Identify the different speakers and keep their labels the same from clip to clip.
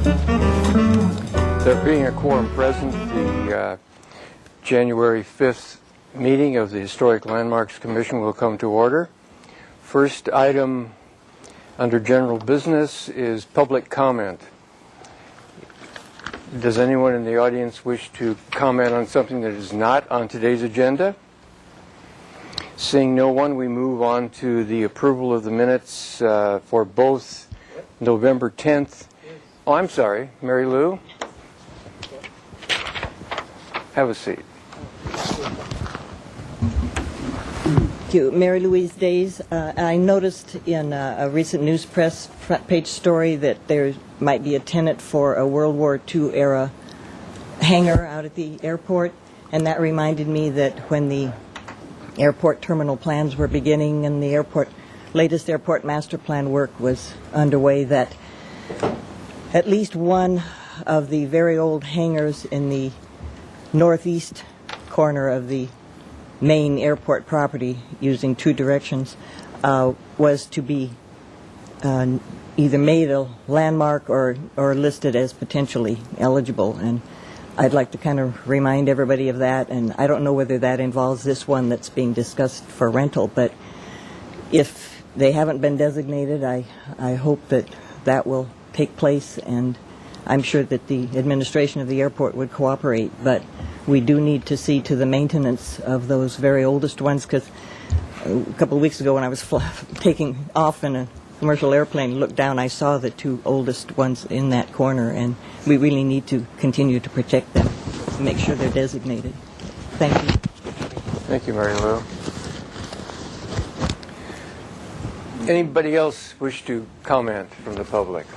Speaker 1: There being a quorum present, the January 5th meeting of the Historic Landmarks Commission will come to order. First item under general business is public comment. Does anyone in the audience wish to comment on something that is not on today's agenda? Seeing no one, we move on to the approval of the minutes for both November 10th. Oh, I'm sorry, Mary Lou. Have a seat.
Speaker 2: Thank you. Mary Louise Days. I noticed in a recent news press front page story that there might be a tenant for a World War II era hangar out at the airport, and that reminded me that when the airport terminal plans were beginning and the latest airport master plan work was underway, that at least one of the very old hangars in the northeast corner of the main airport property, using two directions, was to be either made a landmark or listed as potentially eligible. And I'd like to kind of remind everybody of that. And I don't know whether that involves this one that's being discussed for rental, but if they haven't been designated, I hope that that will take place, and I'm sure that the administration of the airport would cooperate. But we do need to see to the maintenance of those very oldest ones, because a couple of weeks ago when I was taking off in a commercial airplane, looked down, I saw the two oldest ones in that corner, and we really need to continue to protect them, make sure they're designated. Thank you.
Speaker 1: Thank you, Mary Lou. Anybody else wish to comment from the public?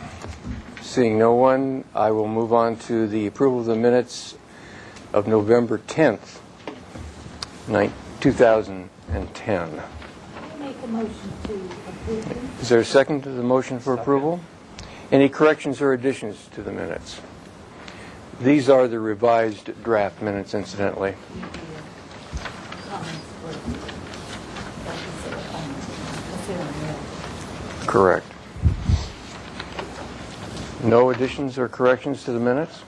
Speaker 1: Seeing no one, I will move on to the approval of the minutes of November 10th, 2010.
Speaker 3: Make a motion to approve.
Speaker 1: Is there a second to the motion for approval? Any corrections or additions to the minutes? These are the revised draft minutes, incidentally. Correct. No additions or corrections to the minutes?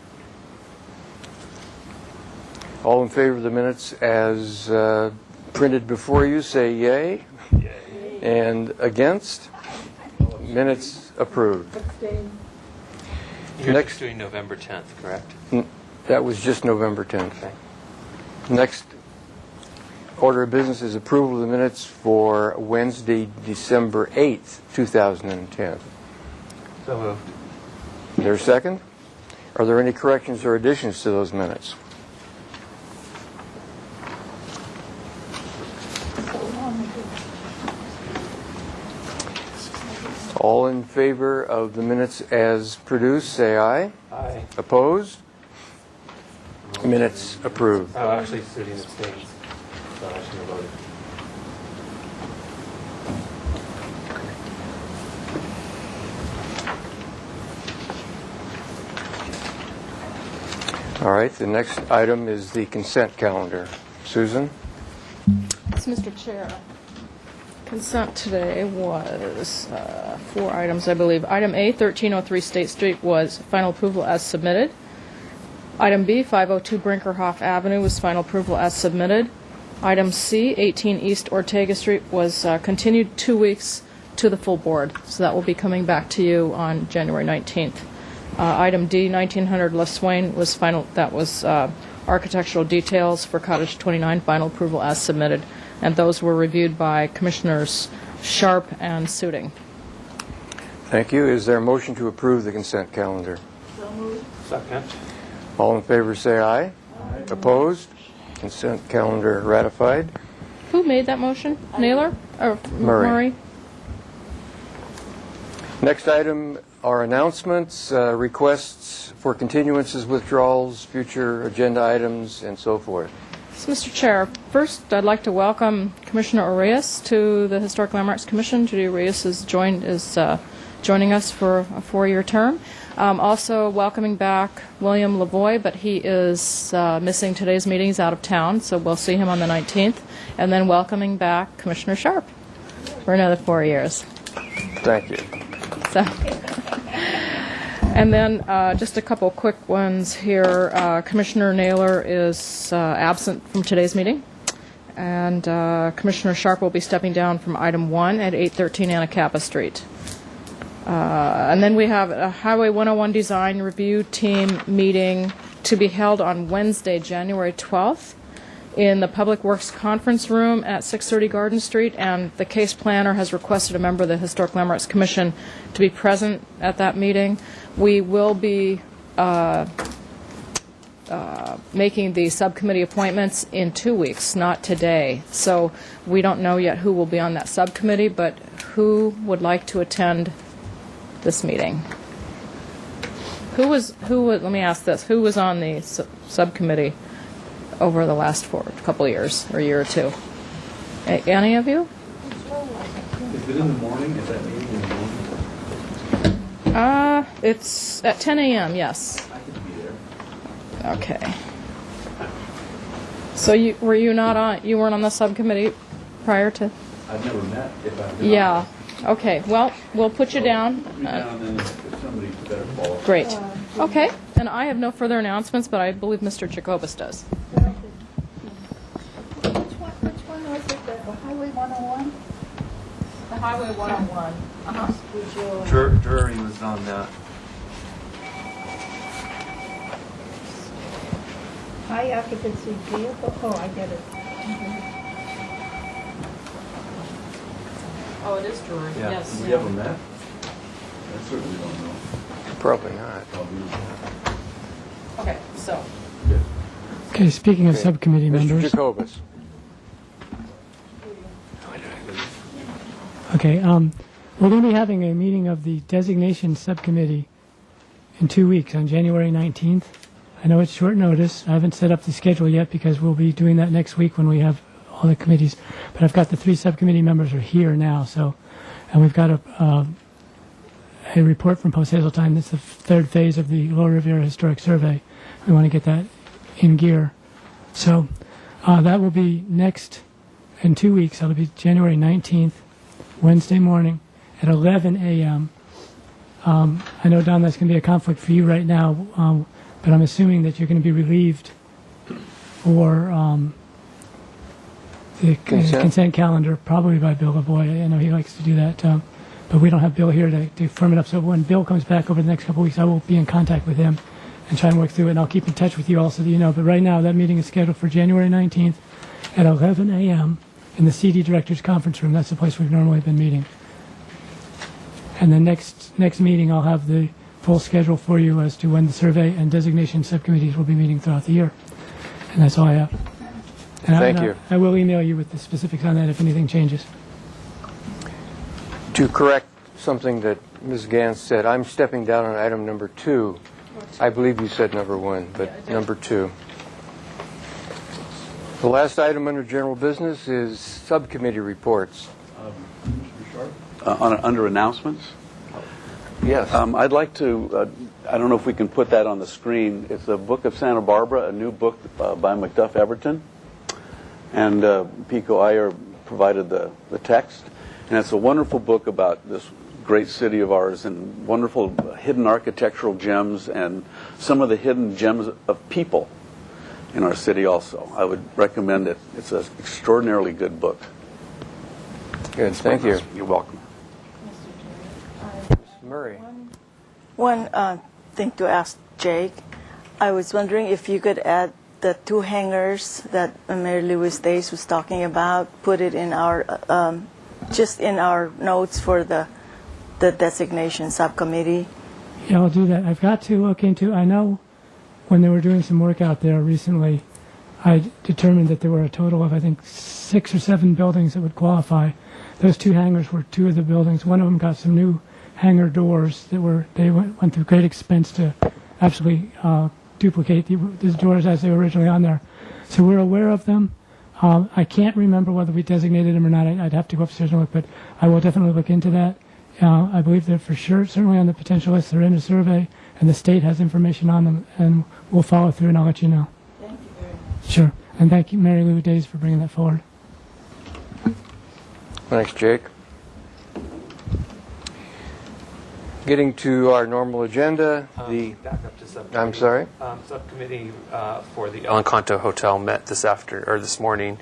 Speaker 1: All in favor of the minutes as printed before you, say yay. Yay. And against? Minutes approved.
Speaker 4: You're next doing November 10th, correct?
Speaker 1: That was just November 10th. Okay. Next order of business is approval of the minutes for Wednesday, December 8th, 2010.
Speaker 4: So moved.
Speaker 1: Is there a second? Are there any corrections or additions to those minutes? All in favor of the minutes as produced, say aye.
Speaker 4: Aye.
Speaker 1: Opposed? Minutes approved.
Speaker 4: Oh, actually, Sitting abstains. So I shouldn't have voted.
Speaker 1: All right, the next item is the consent calendar. Susan?
Speaker 5: Yes, Mr. Chair. Consent today was 4 items, I believe. Item A, 1303 State Street, was final approval as submitted. Item B, 502 Brinkerhoff Avenue, was final approval as submitted. Item C, 18 East Ortega Street, was continued 2 weeks to the full board, so that will be coming back to you on January 19th. Item D, 1900 La Swain, was final. That was architectural details for Cottage 29, final approval as submitted, and those were reviewed by Commissioners Sharp and Suding.
Speaker 1: Thank you. Is there a motion to approve the consent calendar?
Speaker 3: So moved.
Speaker 4: Second.
Speaker 1: All in favor say aye. Aye. Opposed? Consent calendar ratified.
Speaker 5: Who made that motion? Naylor or Murray?
Speaker 1: Next item are announcements, requests for continuances, withdrawals, future agenda items, and so forth.
Speaker 5: So, Mr. Chair, first I'd like to welcome Commissioner Arias to the Historic Landmarks Commission. Judy Arias is joining us for a 4-year term. Also welcoming back William Lavoie, but he is missing today's meetings, out of town, so we'll see him on the 19th. And then welcoming back Commissioner Sharp for another 4 years.
Speaker 1: Thank you.
Speaker 5: So, And then just a couple quick ones here. Commissioner Naylor is absent from today's meeting, and Commissioner Sharp will be stepping down from item 1 at 813 Anacapa Street. And then we have a Highway 101 Design Review Team meeting to be held on Wednesday, January 12th, in the Public Works Conference Room at 630 Garden Street, and the case planner has requested a member of the Historic Landmarks Commission to be present at that meeting. We will be making the subcommittee appointments in 2 weeks, not today. So we don't know yet who will be on that subcommittee, but who would like to attend this meeting? Let me ask this, who was on the subcommittee over the last couple of years, or a year or two? Any of you?
Speaker 6: Is it in the morning? Is that meeting in the morning?
Speaker 5: It's at 10 a.m., yes.
Speaker 6: I could be there.
Speaker 5: Okay. So you weren't on the subcommittee prior to?
Speaker 6: I've never met. If I've been
Speaker 5: Yeah. Okay, well, we'll put you down.
Speaker 6: Put me down, then if somebody's better qualified.
Speaker 5: Great. Okay, and I have no further announcements, but I believe Mr. Jacobus does.
Speaker 3: Which one was it, the Highway 101?
Speaker 5: The Highway 101.
Speaker 4: Drury was on that.
Speaker 3: High occupancy vehicle, oh, I get it.
Speaker 5: Oh, it is Drury,
Speaker 4: Yeah.
Speaker 5: yes.
Speaker 6: Do we ever met? I certainly don't know.
Speaker 1: Probably not.
Speaker 5: Okay, so.
Speaker 7: Okay, speaking of
Speaker 1: Okay.
Speaker 7: subcommittee
Speaker 1: Mr.
Speaker 7: members.
Speaker 1: Jacobus.
Speaker 7: Okay, we're going to be having a meeting of the designation subcommittee in 2 weeks on January 19th. I know it's short notice. I haven't set up the schedule yet because we'll be doing that next week when we have all the committees. But I've got the 3 subcommittee members are here now, and we've got a report from Post Hazeltine. That's the 3rd phase of the Lower Riviera Historic Survey. We want to get that in gear. So that will be next in 2 weeks. That'll be January 19th, Wednesday morning at 11 a.m. I know, Don, that's going to be a conflict for you right now, but I'm assuming that you're going to be relieved for the consent calendar, probably by Bill LaVoy. I know he likes to do that, but we don't have Bill here to firm it up. So when Bill comes back over the next couple of weeks, I will be in contact with him and try and work through it, and I'll keep in touch with you also, so that you know. But right now, that meeting is scheduled for January 19th at 11 a.m. in the CD Directors Conference Room. That's the place we've normally been meeting. And the next meeting, I'll have the full schedule for you as to when the survey and designation subcommittees will be meeting throughout the year. And that's all I have. And
Speaker 1: Thank you.
Speaker 7: I will email you with the specifics on that if anything changes.
Speaker 1: To correct something that Ms. Gans said, I'm stepping down on item number 2. I believe you said number 1, but number 2. The last item under general business is subcommittee reports.
Speaker 6: Under announcements?
Speaker 1: Yes.
Speaker 6: I'd like to, I don't know if we can put that on the screen. It's the Book of Santa Barbara, a new book by Macduff Everton. And Pico Iyer provided the text. And it's a wonderful book about this great city of ours and wonderful hidden architectural gems and some of the hidden gems of people in our city also. I would recommend it. It's an extraordinarily good book.
Speaker 1: Good, thank you.
Speaker 6: You're welcome.
Speaker 1: Murray.
Speaker 8: One thing to ask Jake, I was wondering if you could add the 2 hangars that Mary Louise Days was talking about, put it in our, just in our notes for the designation subcommittee.
Speaker 7: Yeah, I'll do that. I've got to look into, I know when they were doing some work out there recently, I determined that there were a total of, I think, 6 or 7 buildings that would qualify. Those 2 hangars were 2 of the buildings. One of them got some new hangar doors that they went through great expense to actually duplicate these doors as they were originally on there. So we're aware of them. I can't remember whether we designated them or not. I'd have to go upstairs and look, but I will definitely look into that. I believe they're for sure, certainly on the potential list. They're in a survey, and the state has information on them, and we'll follow through, and I'll let you know.
Speaker 8: Thank you very much.
Speaker 7: Sure. And thank you, Mary Lou Days, for bringing that forward.
Speaker 1: Thanks, Jake. Getting to our normal agenda,
Speaker 4: Back up to subcommittee.
Speaker 1: I'm sorry?
Speaker 4: Subcommittee for the Encanto Hotel met this morning.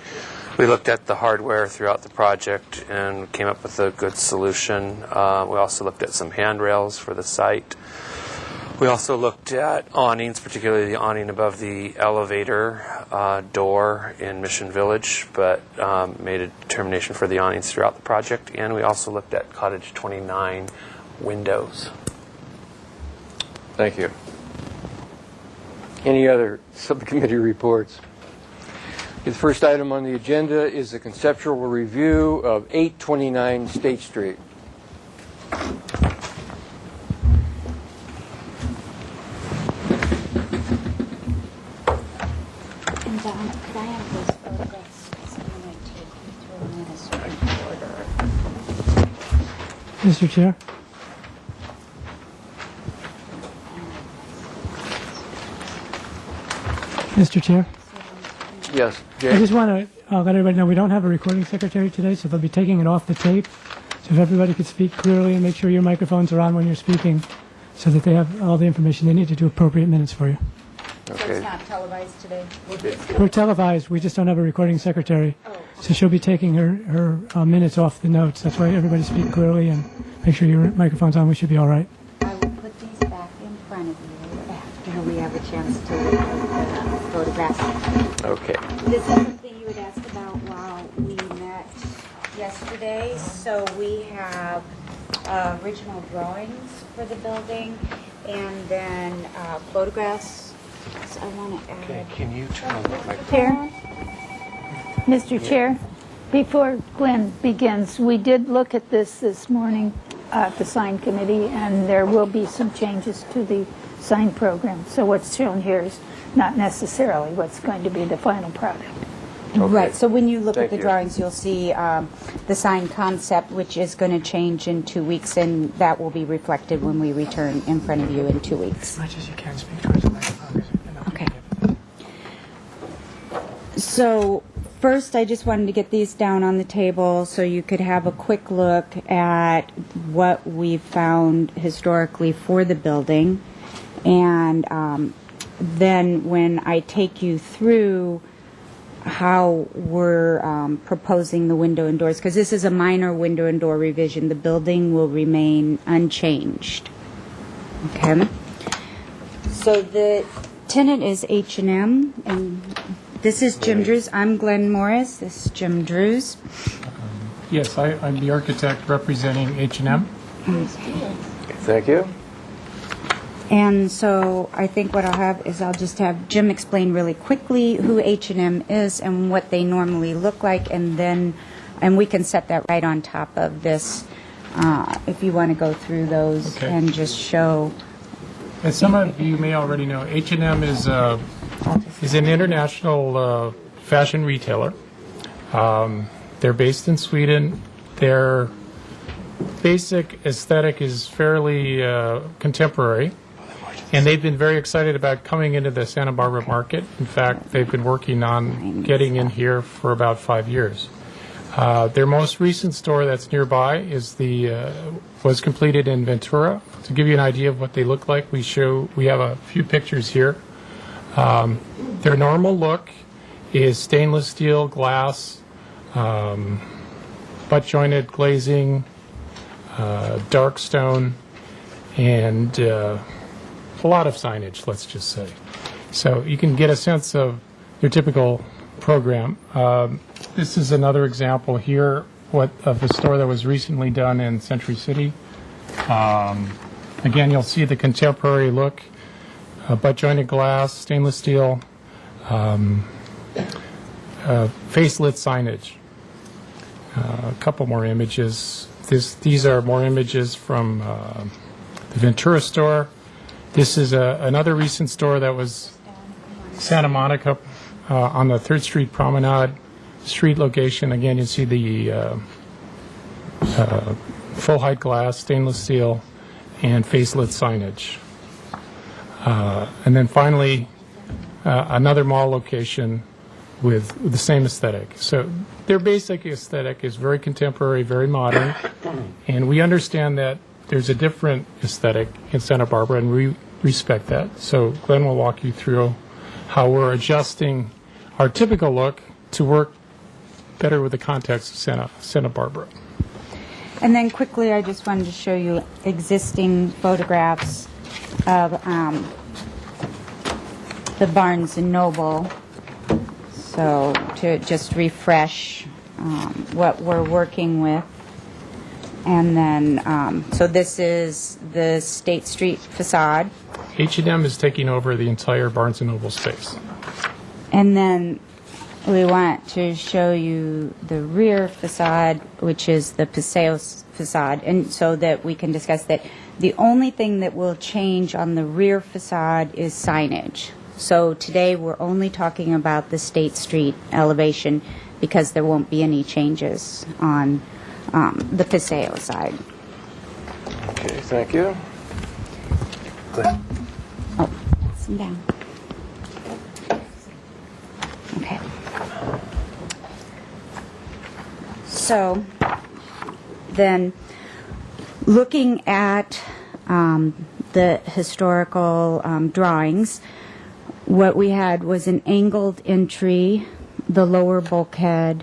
Speaker 4: We looked at the hardware throughout the project and came up with a good solution. We also looked at some handrails for the site. We also looked at awnings, particularly the awning above the elevator door in Mission Village, but made a determination for the awnings throughout the project. And we also looked at Cottage 29 windows.
Speaker 1: Thank you. Any other subcommittee reports? The first item on the agenda is the conceptual review of 829 State Street.
Speaker 9: And Donna, could I have those photographs? Because I'm going to take you through them in a certain order.
Speaker 7: Mr. Chair? Mr. Chair?
Speaker 1: Yes,
Speaker 7: I
Speaker 1: Jay?
Speaker 7: just want to let everybody know we don't have a recording secretary today, so they'll be taking it off the tape. So if everybody could speak clearly and make sure your microphones are on when you're speaking so that they have all the information they need to do appropriate minutes for you.
Speaker 9: So
Speaker 1: Okay.
Speaker 9: it's not televised today?
Speaker 7: We're televised, we just don't have a recording secretary. So she'll be taking her minutes off the notes. That's why everybody speak clearly and make sure your microphone's on. We should be all right.
Speaker 9: I will put these back in front of you after we have a chance to look at the photographs.
Speaker 1: Okay.
Speaker 9: This is something you had asked about while we met yesterday. So we have original drawings for the building and then photographs. So I want to add.
Speaker 4: Okay, can you turn on the microphone?
Speaker 10: Chair, Mr. Chair, before Glenn begins, we did look at this morning at the sign committee, and there will be some changes to the sign program. So what's shown here is not necessarily what's going to be the final product.
Speaker 11: Right, so when you look
Speaker 1: Thank
Speaker 11: at the
Speaker 1: you.
Speaker 11: drawings, you'll see the sign concept, which is going to change in 2 weeks, and that will be reflected when we return in front of you in 2 weeks.
Speaker 7: As much as you can speak towards the microphone.
Speaker 11: Okay. So first, I just wanted to get these down on the table so you could have a quick look at what we've found historically for the building. And then when I take you through how we're proposing the window and doors, because this is a minor window and door revision, the building will remain unchanged. Okay? So the tenant is H&M, and this is Jim Drews. I'm Glenn Morris. This is Jim Drews.
Speaker 12: Yes, I'm the architect representing H&M.
Speaker 1: Thank you.
Speaker 11: And so I think what I'll have is I'll just have Jim explain really quickly who H&M is and what they normally look like, and we can set that right on top of this if you want to go through those
Speaker 12: Okay.
Speaker 11: and just show.
Speaker 12: As some of you may already know, H&M is an international fashion retailer. They're based in Sweden. Their basic aesthetic is fairly contemporary, and they've been very excited about coming into the Santa Barbara market. In fact, they've been working on getting in here for about 5 years. Their most recent store that's nearby was completed in Ventura. To give you an idea of what they look like, we have a few pictures here. Their normal look is stainless steel, glass, butt-jointed glazing, dark stone, and a lot of signage, let's just say. So you can get a sense of your typical program. This is another example here of the store that was recently done in Century City. Again, you'll see the contemporary look, butt-jointed glass, stainless steel, face-lit signage. A couple more images. These are more images from the Ventura store. This is another recent store that was Santa Monica on the 3rd Street Promenade street location. Again, you see the full-height glass, stainless steel, and face-lit signage. And then finally, another mall location with the same aesthetic. So their basic aesthetic is very contemporary, very modern, and we understand that there's a different aesthetic in Santa Barbara, and we respect that. So Glenn will walk you through how we're adjusting our typical look to work better with the context of Santa Barbara.
Speaker 11: And then quickly, I just wanted to show you existing photographs of the Barnes & Noble. So to just refresh what we're working with. And then, so this is the State Street facade.
Speaker 12: H&M is taking over the entire Barnes & Noble space.
Speaker 11: And then we want to show you the rear facade, which is the Paseo facade, and so that we can discuss that. The only thing that will change on the rear facade is signage. So today we're only talking about the State Street elevation because there won't be any changes on the Paseo side.
Speaker 1: Okay, thank you.
Speaker 11: Oh, sit down. Okay. So then looking at the historical drawings, what we had was an angled entry, the lower bulkhead,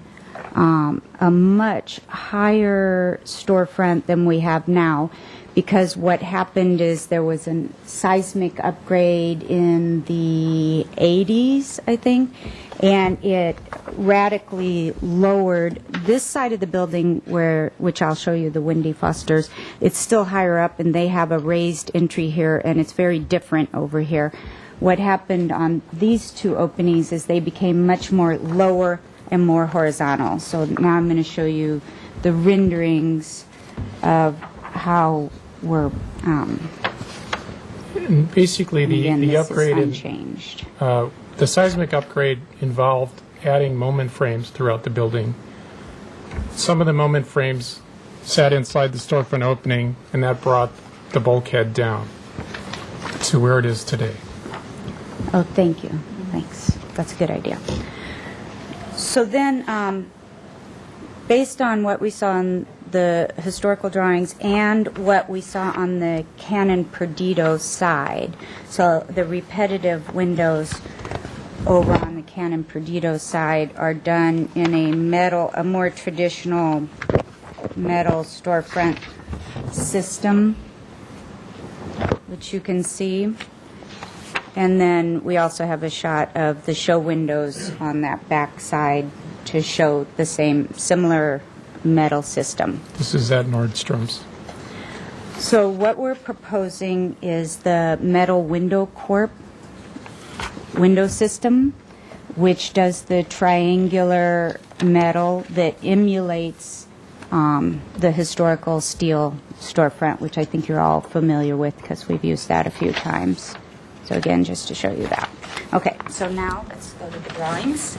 Speaker 11: a much higher storefront than we have now, because what happened is there was a seismic upgrade in the 80s, I think, and it radically lowered this side of the building, which I'll show you, the Wendy Foster's. It's still higher up, and they have a raised entry here, and it's very different over here. What happened on these two openings is they became much more lower and more horizontal. So now I'm going to show you the renderings of how we're
Speaker 12: basically the upgrade
Speaker 11: unchanged.
Speaker 12: The seismic upgrade involved adding moment frames throughout the building. Some of the moment frames sat inside the storefront opening, and that brought the bulkhead down to where it is today.
Speaker 11: Oh, thank you. Thanks. That's a good idea. So then, based on what we saw in the historical drawings and what we saw on the Canon Perdido side, so the repetitive windows over on the Canon Perdido side are done in a more traditional metal storefront system, which you can see. And then we also have a shot of the show windows on that back side to show the similar metal system.
Speaker 12: This is at Nordstrom's.
Speaker 11: So what we're proposing is the metal window corp window system, which does the triangular metal that emulates the historical steel storefront, which I think you're all familiar with because we've used that a few times. So again, just to show you that. Okay, so now let's go to the drawings.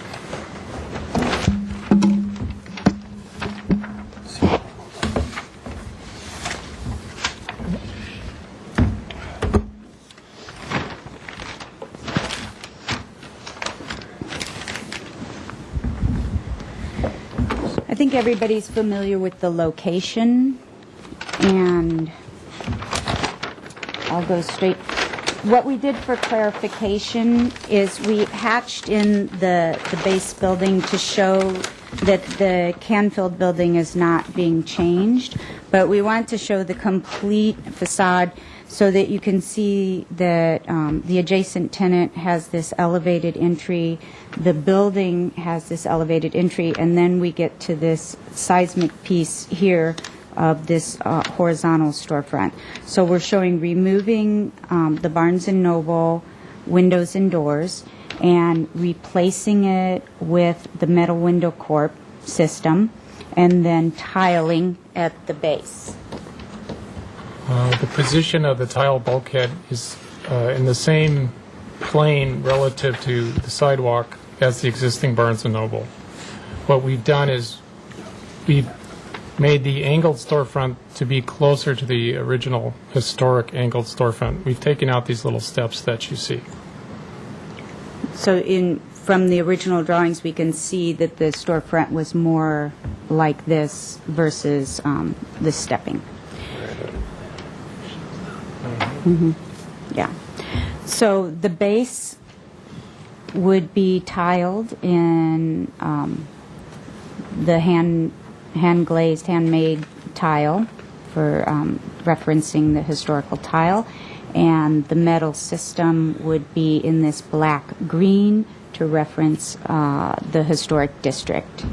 Speaker 11: I think everybody's familiar with the location, and I'll go straight. What we did for clarification is we hatched in the base building to show that the Canfield building is not being changed, but we want to show the complete facade so that you can see that the adjacent tenant has this elevated entry, the building has this elevated entry, and then we get to this seismic piece here of this horizontal storefront. So we're showing removing the Barnes & Noble windows and doors and replacing it with the metal window corp system, and then tiling at the base.
Speaker 12: The position of the tile bulkhead is in the same plane relative to the sidewalk as the existing Barnes & Noble. What we've done is we've made the angled storefront to be closer to the original historic angled storefront. We've taken out these little steps that you see.
Speaker 11: So from the original drawings, we can see that the storefront was more like this versus the stepping. Yeah. So the base would be tiled in the hand-glazed, handmade tile for referencing the historical tile. And the metal system would be in this black-green to reference the historic district.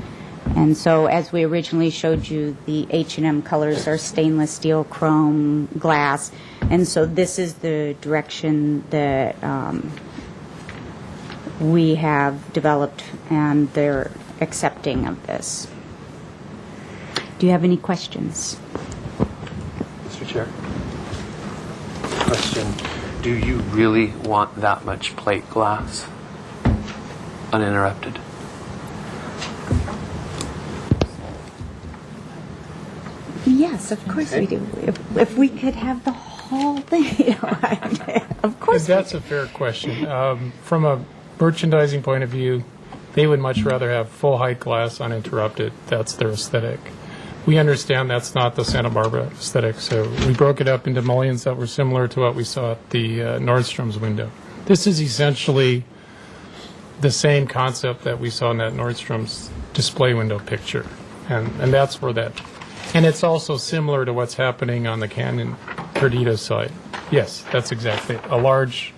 Speaker 11: And so as we originally showed you, the H&M colors are stainless steel, chrome, glass. And so this is the direction that we have developed, and they're accepting of this. Do you have any questions?
Speaker 4: Mr. Chair. Question. Do you really want that much plate glass uninterrupted?
Speaker 11: Yes, of course we do. If we could have the whole thing, of course.
Speaker 12: That's a fair question. From a merchandising point of view, they would much rather have full height glass uninterrupted. That's their aesthetic. We understand that's not the Santa Barbara aesthetic, so we broke it up into mullions that were similar to what we saw at the Nordstrom's window. This is essentially the same concept that we saw in that Nordstrom's display window picture, and that's where that. And it's also similar to what's happening on the Canyon Perdido side. Yes, that's exactly it. A large,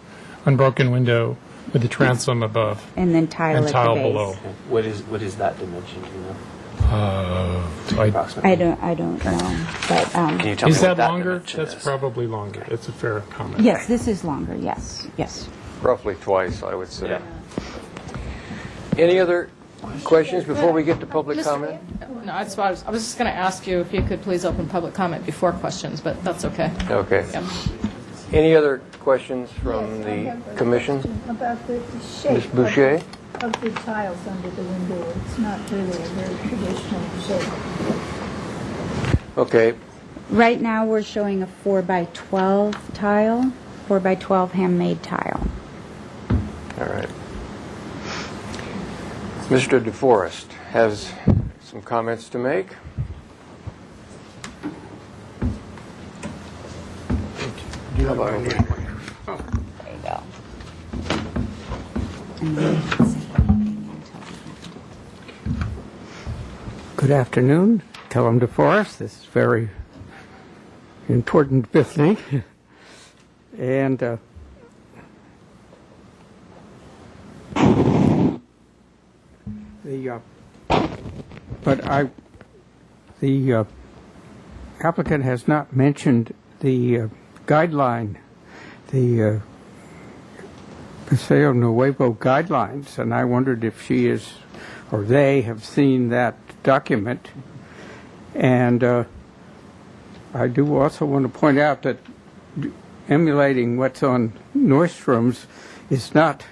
Speaker 12: unbroken window with the transom above
Speaker 11: And then tile
Speaker 12: and
Speaker 11: at
Speaker 12: tile
Speaker 11: the base.
Speaker 12: below.
Speaker 4: What is that dimension? Do you know?
Speaker 11: I don't know, but
Speaker 4: Can you tell me
Speaker 12: Is
Speaker 4: what
Speaker 12: that longer?
Speaker 4: dimension
Speaker 12: That's
Speaker 4: is?
Speaker 12: probably longer. It's a fair comment.
Speaker 11: yes, this is longer. Yes, yes.
Speaker 1: Roughly twice, I would say. Any other questions before we get to public comment?
Speaker 5: No, I was just going to ask you if you could please open public comment before questions, but that's okay.
Speaker 1: Okay.
Speaker 5: Yep.
Speaker 1: Any other questions from the commission?
Speaker 3: About the shape
Speaker 1: Ms. Boucher?
Speaker 3: of the tiles under the window. It's not really a very traditional shape.
Speaker 1: Okay.
Speaker 11: Right now, we're showing a 4x12 tile, 4x12 handmade tile.
Speaker 1: All right. Mr. DeForest has some comments to make. How about over here?
Speaker 11: There you go.
Speaker 13: Good afternoon, Kellam Deforest. This is very important business, and the applicant has not mentioned the guideline, the Paseo Nuevo guidelines, and I wondered if she is, or they have seen that document. And I do also want to point out that emulating what's on Nordstrom's is not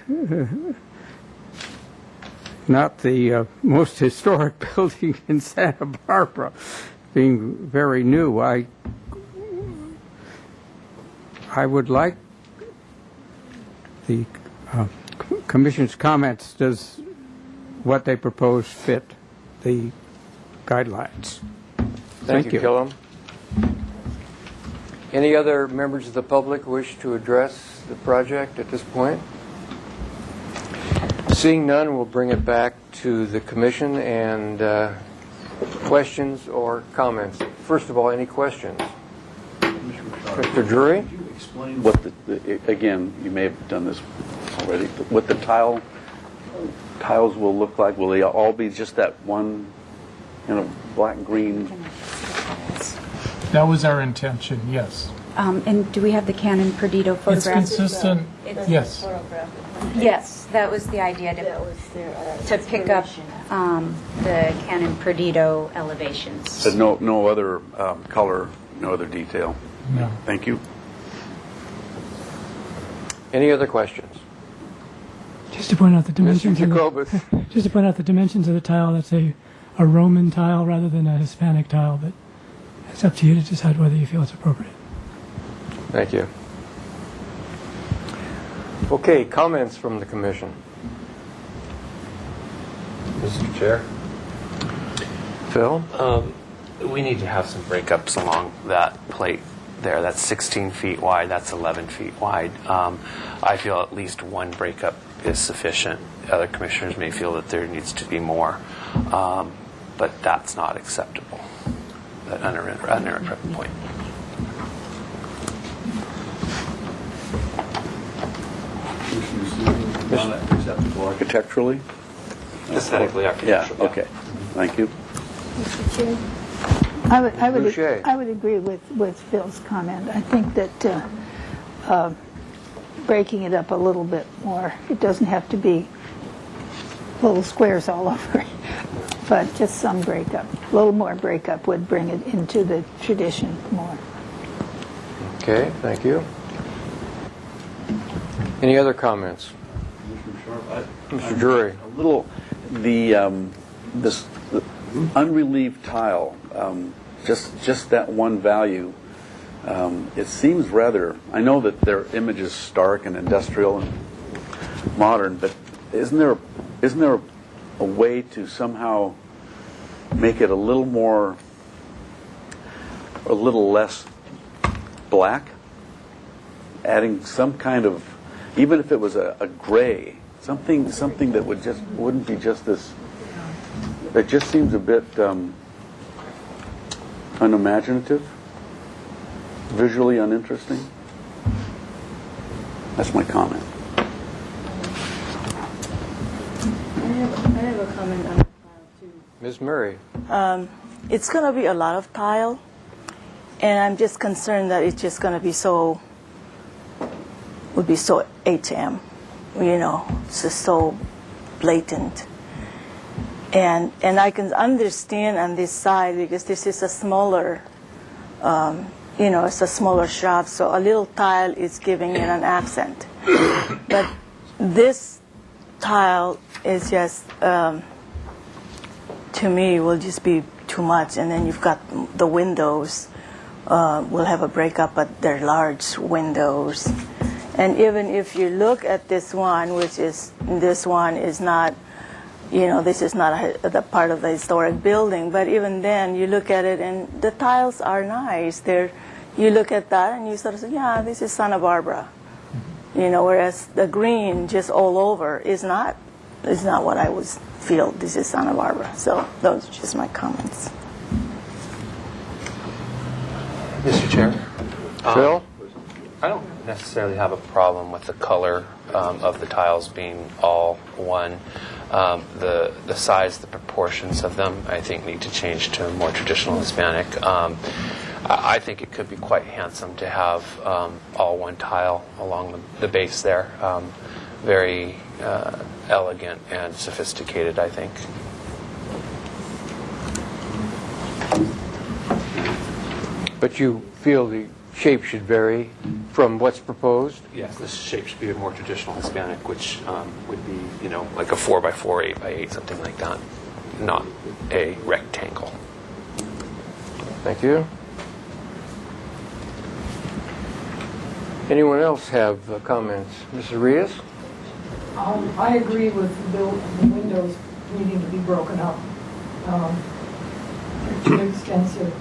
Speaker 13: the most historic building in Santa Barbara, being very new. I would like the Commission's comments. Does what they propose fit the guidelines?
Speaker 1: Thank you, Kellam. Any other members of the public wish to address the project at this point? Seeing none, we'll bring it back to the commission and questions or comments. First of all, any questions? Mr. Drury?
Speaker 6: Could you explain what again, you may have done this already, but what the tiles will look like? Will they all be just that one, black and green?
Speaker 12: That was our intention, yes.
Speaker 11: And do we have the Canon Perdido photograph?
Speaker 12: It's consistent, yes.
Speaker 11: Yes, that was the idea, to pick up the Canon Perdido elevations.
Speaker 6: So no other color, no other detail?
Speaker 12: No.
Speaker 6: Thank you.
Speaker 1: Any other questions?
Speaker 7: Just to point out the
Speaker 1: Mr.
Speaker 7: dimensions.
Speaker 1: Jacobus?
Speaker 7: Just to point out the dimensions of the tile, that's a Roman tile rather than a Hispanic tile, but it's up to you to decide whether you feel it's appropriate.
Speaker 1: Thank you. Okay, comments from the commission.
Speaker 4: Mr. Chair?
Speaker 1: Phil?
Speaker 4: We need to have some breakups along that plate there. That's 16 feet wide. That's 11 feet wide. I feel at least one breakup is sufficient. Other commissioners may feel that there needs to be more, but that's not acceptable. That uninterrupted point.
Speaker 6: Not acceptable architecturally?
Speaker 4: Aesthetically,
Speaker 6: Yeah,
Speaker 4: architecturally.
Speaker 6: okay. Thank you.
Speaker 3: Mr. Chair,
Speaker 1: Boucher.
Speaker 10: I would agree with Phil's comment. I think that breaking it up a little bit more, it doesn't have to be little squares all over, but just some breakup. A little more breakup would bring it into the tradition more.
Speaker 1: Okay, thank you. Any other comments? Mr. Drury.
Speaker 6: A little, the unrelieved tile, just that one value, it seems rather, I know that their image is stark and industrial and modern, but isn't there a way to somehow make it a little less black? Adding some kind of, even if it was a gray, something that wouldn't be just this. It just seems a bit unimaginative, visually uninteresting. That's my comment.
Speaker 8: I have a comment on the tile too.
Speaker 1: Ms. Murray.
Speaker 8: It's going to be a lot of tile, and I'm just concerned that it's just going to be so HM, it's just so blatant. And I can understand on this side because this is a smaller, it's a smaller shop, so a little tile is giving it an accent. But this tile is just, to me, will just be too much. And then you've got the windows, will have a breakup, but they're large windows. And even if you look at this one, this one is not, this is not the part of the historic building, but even then you look at it and the tiles are nice. You look at that and you sort of say, yeah, this is Santa Barbara. Whereas the green just all over is not what I would feel this is Santa Barbara. So those are just my comments.
Speaker 4: Mr. Chair?
Speaker 1: Phil?
Speaker 4: I don't necessarily have a problem with the color of the tiles being all one. The size, the proportions of them, I think need to change to a more traditional Hispanic. I think it could be quite handsome to have all one tile along the base there. Very elegant and sophisticated, I think.
Speaker 1: But you feel the shape should vary from what's proposed?
Speaker 4: Yes, this shape should be a more traditional Hispanic, which would be, like a 4x4, 8x8, something like that, not a rectangle.
Speaker 1: Thank you. Anyone else have comments? Mrs. Rios?
Speaker 14: I agree with the windows needing to be broken up. They're too extensive.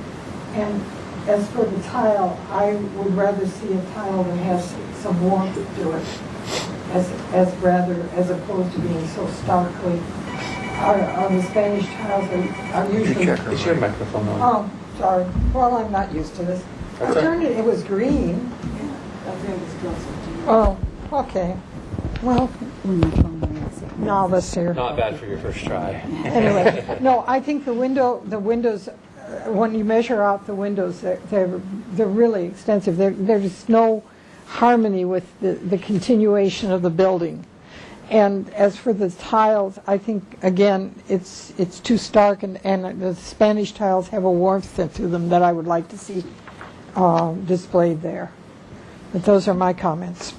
Speaker 14: And as for the tile, I would rather see a tile that has some warmth to it, as opposed to being so starkly. The Spanish tiles are usually.
Speaker 4: Is your microphone on?
Speaker 14: Oh, sorry. Well, I'm not used to this. I turned it. It was green. Oh, okay. Well, no, let's see.
Speaker 4: Not bad for your first try.
Speaker 14: Anyway, no, I think the windows. When you measure out the windows, they're really extensive. There's no harmony with the continuation of the building. And as for the tiles, I think again it's too stark, and the Spanish tiles have a warmth to them that I would like to see displayed there. But those are my comments.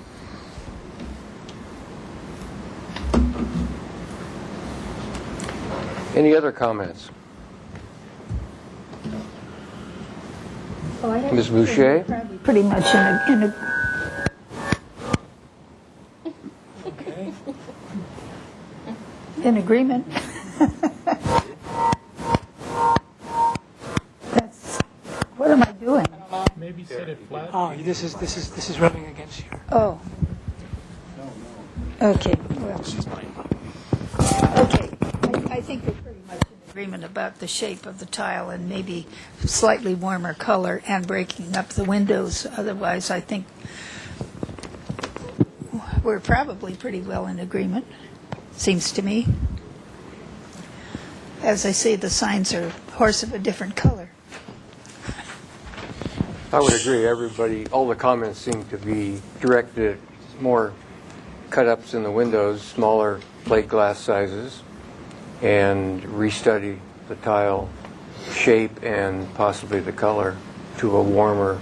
Speaker 1: Any other comments? Ms. Boucher?
Speaker 10: Pretty much in a
Speaker 4: Okay.
Speaker 10: in agreement. What am I doing?
Speaker 12: Maybe set it flat?
Speaker 7: Oh, this is rubbing against you.
Speaker 10: Oh. Okay, well. Okay, I think we're pretty much in agreement about the shape of the tile and maybe slightly warmer color and breaking up the windows. Otherwise, I think we're probably pretty well in agreement, seems to me. As I say, the signs are horse of a different color.
Speaker 1: I would agree. Everybody, all the comments seem to be directed at more cut-ups in the windows, smaller plate glass sizes, and restudy the tile shape and possibly the color to a warmer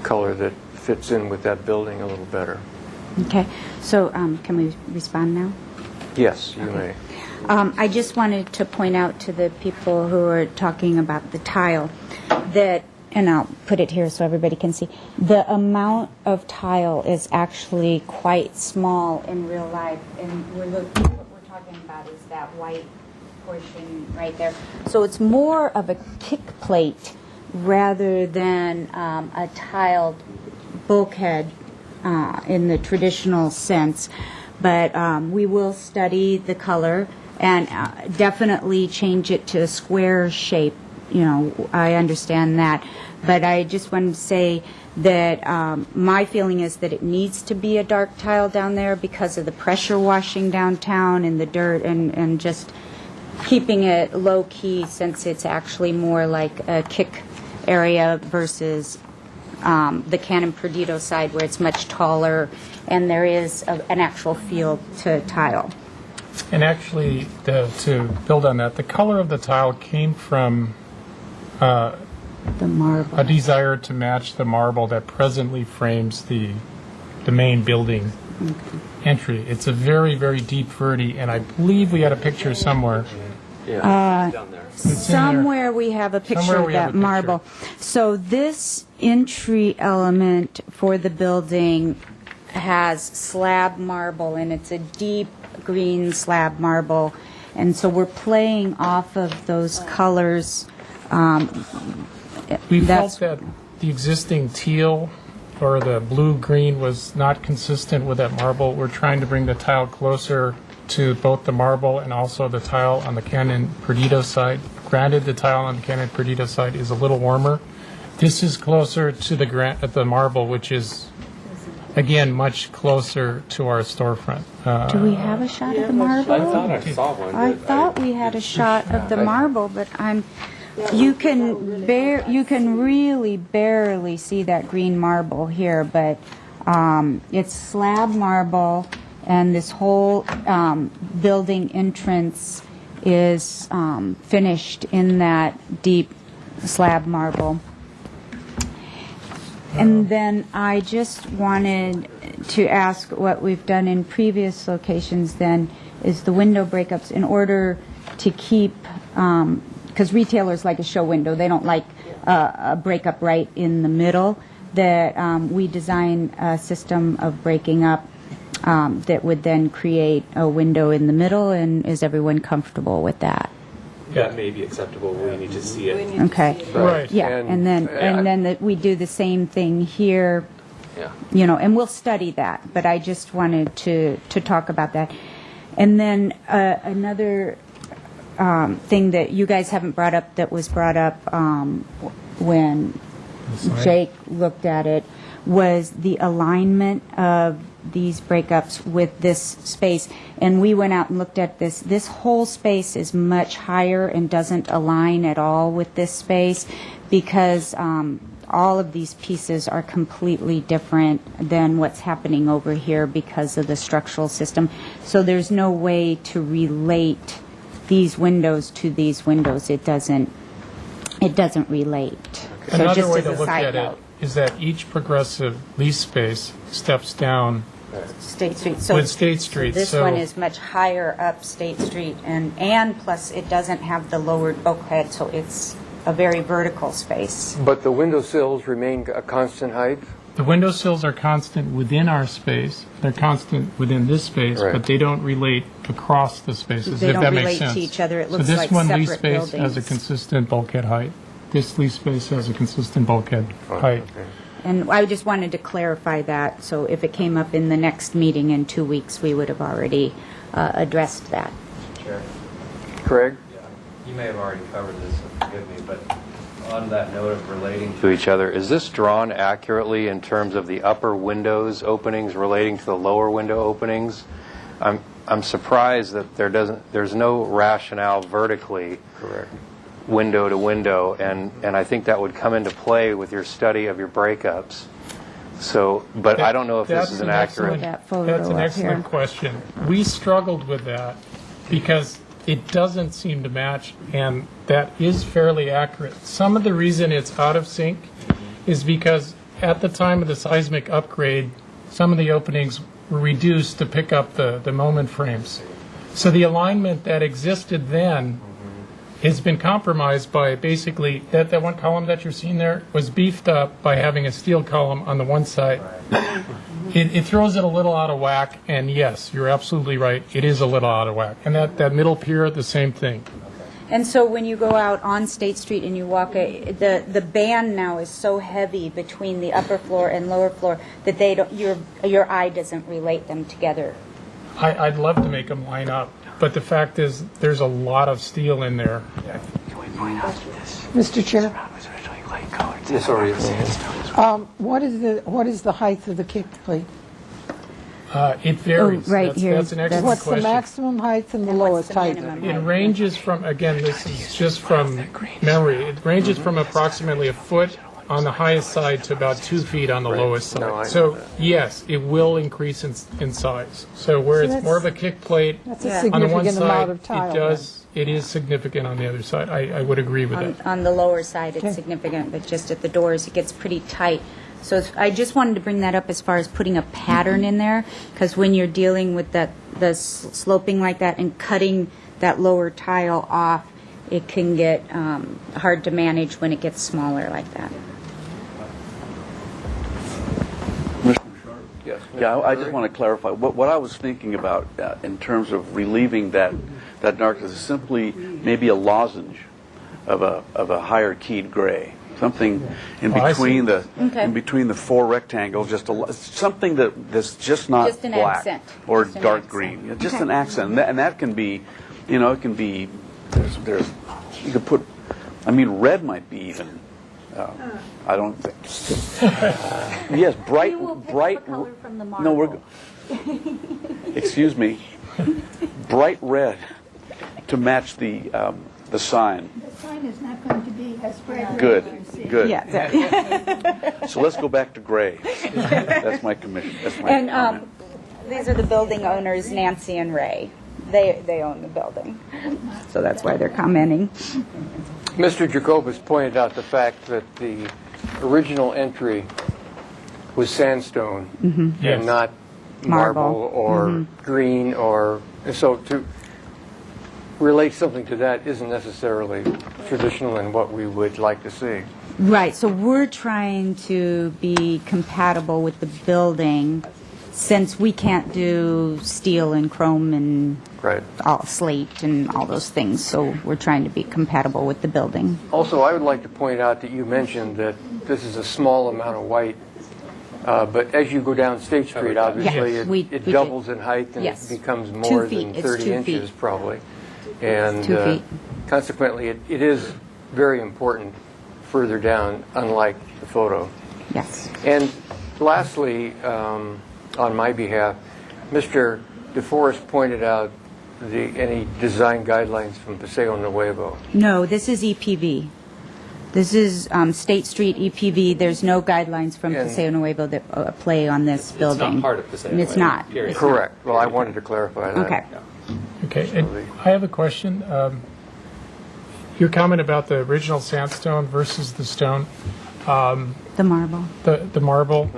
Speaker 1: color that fits in with that building a little better.
Speaker 11: Okay, so can we respond now?
Speaker 1: Yes, you may.
Speaker 11: I just wanted to point out to the people who are talking about the tile that, and I'll put it here so everybody can see, the amount of tile is actually quite small in real life, and what we're talking about is that white portion right there. So it's more of a kick plate rather than a tiled bulkhead in the traditional sense. But we will study the color and definitely change it to a square shape. You know, I understand that. But I just wanted to say that my feeling is that it needs to be a dark tile down there because of the pressure washing downtown and the dirt and just keeping it low key since it's actually more like a kick area versus the Canon Perdido side where it's much taller and there is an actual feel to tile.
Speaker 12: And actually, to build on that, the color of the tile came from
Speaker 11: the marble.
Speaker 12: A desire to match the marble that presently frames the main building entry. It's a very, very deep verde, and I believe we had a picture somewhere.
Speaker 11: Somewhere we have a picture of that marble. So this entry element for the building has slab marble, and it's a deep green slab marble. And so we're playing off of those colors.
Speaker 12: We felt that the existing teal or the blue-green was not consistent with that marble. We're trying to bring the tile closer to both the marble and also the tile on the Canon Perdido side. Granted, the tile on the Canon Perdido side is a little warmer. This is closer to the marble, which is, again, much closer to our storefront.
Speaker 11: Do we have a shot of the marble?
Speaker 4: I thought I saw one.
Speaker 11: I thought we had a shot of the marble, but you can really barely see that green marble here, but it's slab marble, and this whole building entrance is finished in that deep slab marble. And then I just wanted to ask what we've done in previous locations then is the window breakups in order to keep, because retailers like a show window, they don't like a breakup right in the middle, that we design a system of breaking up that would then create a window in the middle, and is everyone comfortable with that?
Speaker 4: That may be acceptable. We need to see it.
Speaker 11: Okay.
Speaker 12: Right.
Speaker 11: Yeah, and then we do the same thing here.
Speaker 4: Yeah.
Speaker 11: You know, and we'll study that. But I just wanted to talk about that. And then another thing that you guys haven't brought up that was brought up when Jake looked at it was the alignment of these breakups with this space. And we went out and looked at this. This whole space is much higher and doesn't align at all with this space because all of these pieces are completely different than what's happening over here because of the structural system. So there's no way to relate these windows to these windows. It doesn't relate. So
Speaker 12: Another
Speaker 11: just
Speaker 12: way
Speaker 11: as
Speaker 12: to
Speaker 11: a
Speaker 12: look
Speaker 11: side
Speaker 12: at
Speaker 11: note.
Speaker 12: it is that each progressive lease space steps down
Speaker 11: State Street. So
Speaker 12: with State Street.
Speaker 11: This
Speaker 12: so
Speaker 11: one is much higher up State Street, and plus it doesn't have the lowered bulkhead, so it's a very vertical space.
Speaker 1: But the windowsills remain a constant height?
Speaker 12: The windowsills are constant within our space. They're constant within this space,
Speaker 1: Right.
Speaker 12: but they don't relate across the spaces,
Speaker 11: They
Speaker 12: if
Speaker 11: don't
Speaker 12: that
Speaker 11: relate
Speaker 12: makes sense.
Speaker 11: to each other. It
Speaker 12: So
Speaker 11: looks
Speaker 12: this
Speaker 11: like
Speaker 12: one lease
Speaker 11: separate
Speaker 12: space has a
Speaker 11: buildings.
Speaker 12: consistent bulkhead height. This lease space has a consistent bulkhead height.
Speaker 1: Okay.
Speaker 11: And I just wanted to clarify that, so if it came up in the next meeting in 2 weeks, we would have already addressed that.
Speaker 15: Chair.
Speaker 1: Craig?
Speaker 15: Yeah, you may have already covered this, so forgive me, but on that note of relating to each other, is this drawn accurately in terms of the upper windows openings relating to the lower window openings? I'm surprised that there's no rationale vertically.
Speaker 1: Correct.
Speaker 15: Window to window, and I think that would come into play with your study of your breakups. So, but I don't know if this is an accurate.
Speaker 12: That's an excellent question. We struggled with that because it doesn't seem to match, and that is fairly accurate. Some of the reason it's out of sync is because at the time of the seismic upgrade, some of the openings were reduced to pick up the moment frames. So the alignment that existed then has been compromised by basically that one column that you're seeing there was beefed up by having a steel column on the one side. It throws it a little out of whack, and yes, you're absolutely right, it is a little out of whack. And that middle pier, the same thing.
Speaker 11: And so when you go out on State Street and you walk, the band now is so heavy between the upper floor and lower floor that they don't, your eye doesn't relate them together.
Speaker 12: I'd love to make them line up, but the fact is there's a lot of steel in there.
Speaker 14: Mr. Chair,
Speaker 15: Yes, sorry.
Speaker 14: what is the height of the kick plate?
Speaker 12: It varies.
Speaker 11: Oh, right
Speaker 12: that's,
Speaker 11: here.
Speaker 12: that's an excellent
Speaker 14: What's
Speaker 12: question.
Speaker 14: the maximum height and the lowest height?
Speaker 12: It ranges from, again, this is just from memory, it ranges from approximately a foot on the highest side to about 2 feet on the lowest side.
Speaker 1: No, I know
Speaker 12: So,
Speaker 1: that.
Speaker 12: yes, it will increase in size. So where
Speaker 14: So
Speaker 12: it's more of a kick plate,
Speaker 14: That's a
Speaker 12: on the one
Speaker 14: significant
Speaker 12: side,
Speaker 14: amount of tile.
Speaker 12: it is significant on the other side. I would agree with that.
Speaker 11: On the lower side, it's
Speaker 14: Okay.
Speaker 11: significant, but just at the doors, it gets pretty tight. So I just wanted to bring that up as far as putting a pattern in there, because when you're dealing with the sloping like that and cutting that lower tile off, it can get hard to manage when it gets smaller like that.
Speaker 1: Yes.
Speaker 6: Yeah, I just want to clarify. What I was thinking about in terms of relieving that darkness is simply maybe a lozenge of a higher keyed gray. Something in
Speaker 12: I
Speaker 6: between
Speaker 12: see.
Speaker 6: in between the four rectangles, something that's just not
Speaker 11: Just an
Speaker 6: black
Speaker 11: accent.
Speaker 6: or
Speaker 11: Just an
Speaker 6: dark
Speaker 11: accent.
Speaker 6: green. Yeah, just an accent, and that can be, it can be. There's you could put. I mean, red might be even. I don't think. Yes, bright.
Speaker 9: color from the
Speaker 6: No, we're. Excuse me. Bright red to match the sign.
Speaker 3: The sign is not going to be as bright.
Speaker 6: Good, good.
Speaker 11: Yeah.
Speaker 6: So let's go back to gray. That's my commission. That's my
Speaker 11: And
Speaker 6: comment.
Speaker 11: these are the building owners, Nancy and Ray. They own the building, so that's why they're commenting.
Speaker 1: Mr. Jacobus pointed out the fact that the original entry was sandstone
Speaker 12: Yes.
Speaker 1: and not marble
Speaker 11: Marble.
Speaker 1: or green, or so to relate something to that isn't necessarily traditional in what we would like to see.
Speaker 11: Right, so we're trying to be compatible with the building, since we can't do steel and chrome and
Speaker 1: Right.
Speaker 11: all slate and all those things, so we're trying to be compatible with the building.
Speaker 1: Also, I would like to point out that you mentioned that this is a small amount of white, but as you go down State Street, obviously,
Speaker 11: Yes,
Speaker 1: it
Speaker 11: we
Speaker 1: doubles in height and
Speaker 11: Yes.
Speaker 1: it becomes
Speaker 11: 2
Speaker 1: more
Speaker 11: feet.
Speaker 1: than
Speaker 11: It's
Speaker 1: 30
Speaker 11: 2
Speaker 1: inches,
Speaker 11: feet.
Speaker 1: probably. And
Speaker 11: 2 feet.
Speaker 1: consequently, it is very important further down, unlike the photo.
Speaker 11: Yes.
Speaker 1: And lastly, on my behalf, Mr. DeForest pointed out any design guidelines from Paseo Nuevo.
Speaker 11: No, this is EPV. This is State Street EPV. There's no guidelines from
Speaker 1: And-
Speaker 11: Paseo Nuevo that apply on this building.
Speaker 15: It's not part of Paseo
Speaker 11: And it's
Speaker 15: Nuevo,
Speaker 11: not.
Speaker 15: period.
Speaker 11: It's
Speaker 1: Correct. Well, I wanted to clarify that.
Speaker 11: Okay.
Speaker 12: Okay, and I have a question. Your comment about the original sandstone versus the stone,
Speaker 11: The marble.
Speaker 12: the marble,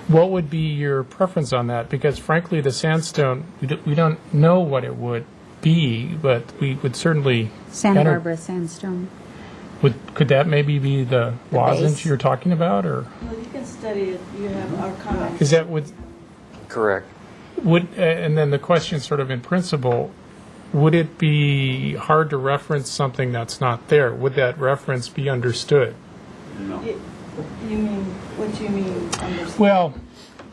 Speaker 12: what would be your preference on that? Because frankly, the sandstone, we don't know what it would be, but we would certainly...
Speaker 11: Santa Barbara sandstone.
Speaker 12: Could that maybe be the lozenge
Speaker 11: base.
Speaker 12: you're talking about, or
Speaker 8: Well, you can study it. You have our comments.
Speaker 12: is that would...
Speaker 1: Correct.
Speaker 12: And then the question sort of in principle, would it be hard to reference something that's not there? Would that reference be understood?
Speaker 6: No.
Speaker 8: You mean, what do you mean understand?
Speaker 12: Well,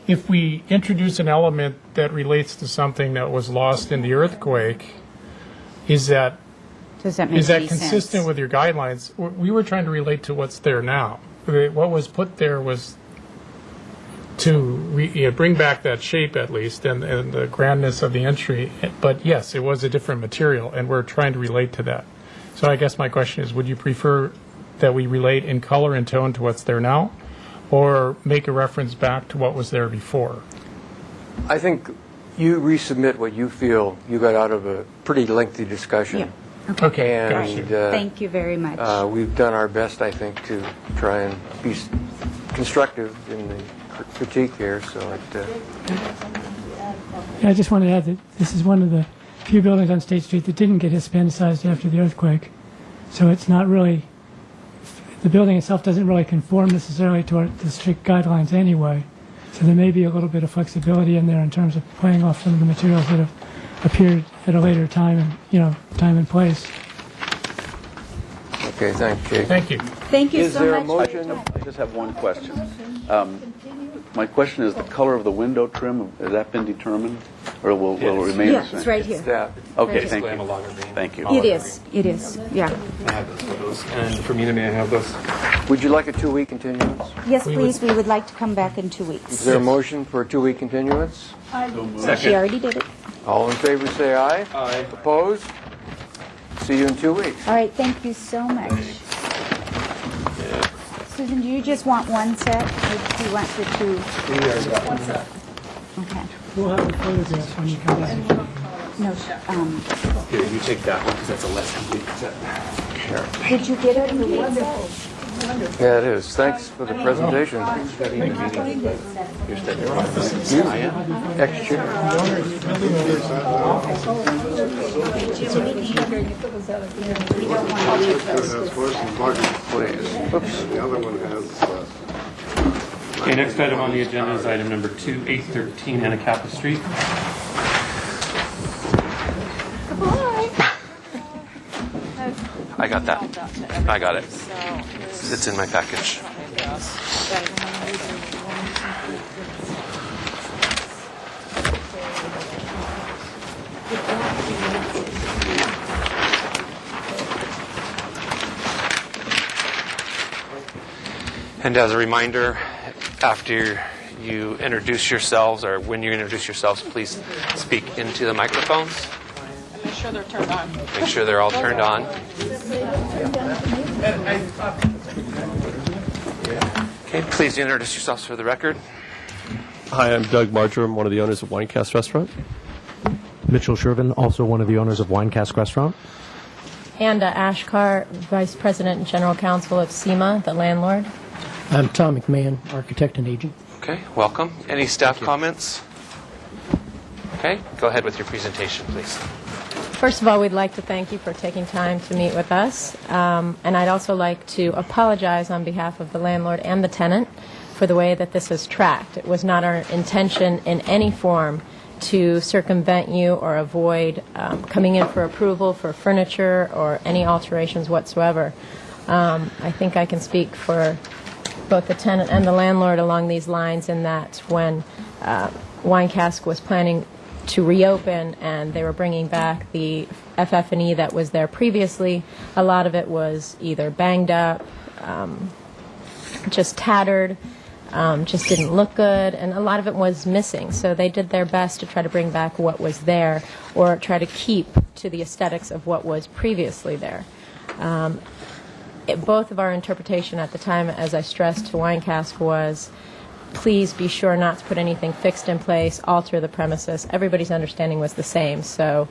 Speaker 12: if we introduce an element that relates to something that was lost in the earthquake, is that
Speaker 11: Does that make any
Speaker 12: consistent
Speaker 11: sense?
Speaker 12: with your guidelines? We were trying to relate to what's there now. What was put there was to bring back that shape at least and the grandness of the entry. But yes, it was a different material, and we're trying to relate to that. So I guess my question is, would you prefer that we relate in color and tone to what's there now, or make a reference back to what was there before?
Speaker 1: I think you resubmit what you feel you got out of a pretty lengthy discussion.
Speaker 11: Yeah.
Speaker 12: Okay,
Speaker 1: And
Speaker 11: Thank you very much.
Speaker 1: we've done our best, I think, to try and be constructive in the critique here. So
Speaker 7: Yeah, I just wanted to add that this is one of the few buildings on State Street that didn't get Hispanicized after the earthquake. So it's not really, the building itself doesn't really conform necessarily to the strict guidelines anyway. So there may be a little bit of flexibility in there in terms of playing off some of the materials that have appeared at a later time and, time and place.
Speaker 1: okay, thanks, Jake.
Speaker 12: Thank you.
Speaker 11: Thank you
Speaker 1: Is
Speaker 11: so
Speaker 1: there a
Speaker 11: much.
Speaker 1: motion?
Speaker 6: I just have one question. My question is, the color of the window trim, has that been determined, or will it remain
Speaker 11: Yeah,
Speaker 6: the same?
Speaker 11: it's right here.
Speaker 1: That.
Speaker 6: Okay,
Speaker 4: Just
Speaker 6: thank
Speaker 4: glam
Speaker 6: you.
Speaker 4: along with me.
Speaker 6: Thank you.
Speaker 11: It is, yeah.
Speaker 4: I have those photos. And for me, may I have those?
Speaker 1: Would you like a 2-week continuance?
Speaker 11: Yes, please, we would like to come back in 2
Speaker 1: Is
Speaker 11: weeks.
Speaker 1: there a motion for a 2-week continuance?
Speaker 11: She already did it.
Speaker 1: All in favor, say aye.
Speaker 4: Aye.
Speaker 1: Opposed? See you in 2 weeks.
Speaker 11: All right, thank you so much. Susan, do you just want one set, or do you want the two? Okay.
Speaker 7: We'll have the photographs when you come back.
Speaker 11: No,
Speaker 4: Here, you take that one because that's a less complete set.
Speaker 11: did you get it?
Speaker 1: Yeah, it is. Thanks for the presentation. Extra. Please. Oops.
Speaker 16: The other one has,
Speaker 4: Okay, next item on the agenda is item number 2, 813 Anacapa Street. I got that. I got it. It's in my package. And as a reminder, after you introduce yourselves, or when you introduce yourselves, please speak into the microphones.
Speaker 5: Make sure they're turned on.
Speaker 4: Make sure they're all turned on. Okay, please introduce yourselves for the record.
Speaker 17: Hi, I'm Doug Marjoram, one of the owners of Winecast Restaurant.
Speaker 18: Mitchell Shervin, also one of the owners of Winecast Restaurant.
Speaker 5: And Ashkar, Vice President and General Counsel of SEMA, the landlord.
Speaker 18: I'm Tom McMahon, architect and agent.
Speaker 4: Okay, welcome. Any staff comments? Okay, go ahead with your presentation, please.
Speaker 5: First of all, we'd like to thank you for taking time to meet with us. And I'd also like to apologize on behalf of the landlord and the tenant for the way that this is tracked. It was not our intention in any form to circumvent you or avoid coming in for approval for furniture or any alterations whatsoever. I think I can speak for both the tenant and the landlord along these lines in that when Winecask was planning to reopen and they were bringing back the FF&E that was there previously, a lot of it was either banged up, just tattered, just didn't look good, and a lot of it was missing. So they did their best to try to bring back what was there or try to keep to the aesthetics of what was previously there. Both of our interpretation at the time, as I stressed to Winecask, was please be sure not to put anything fixed in place, alter the premises. Everybody's understanding was the same. So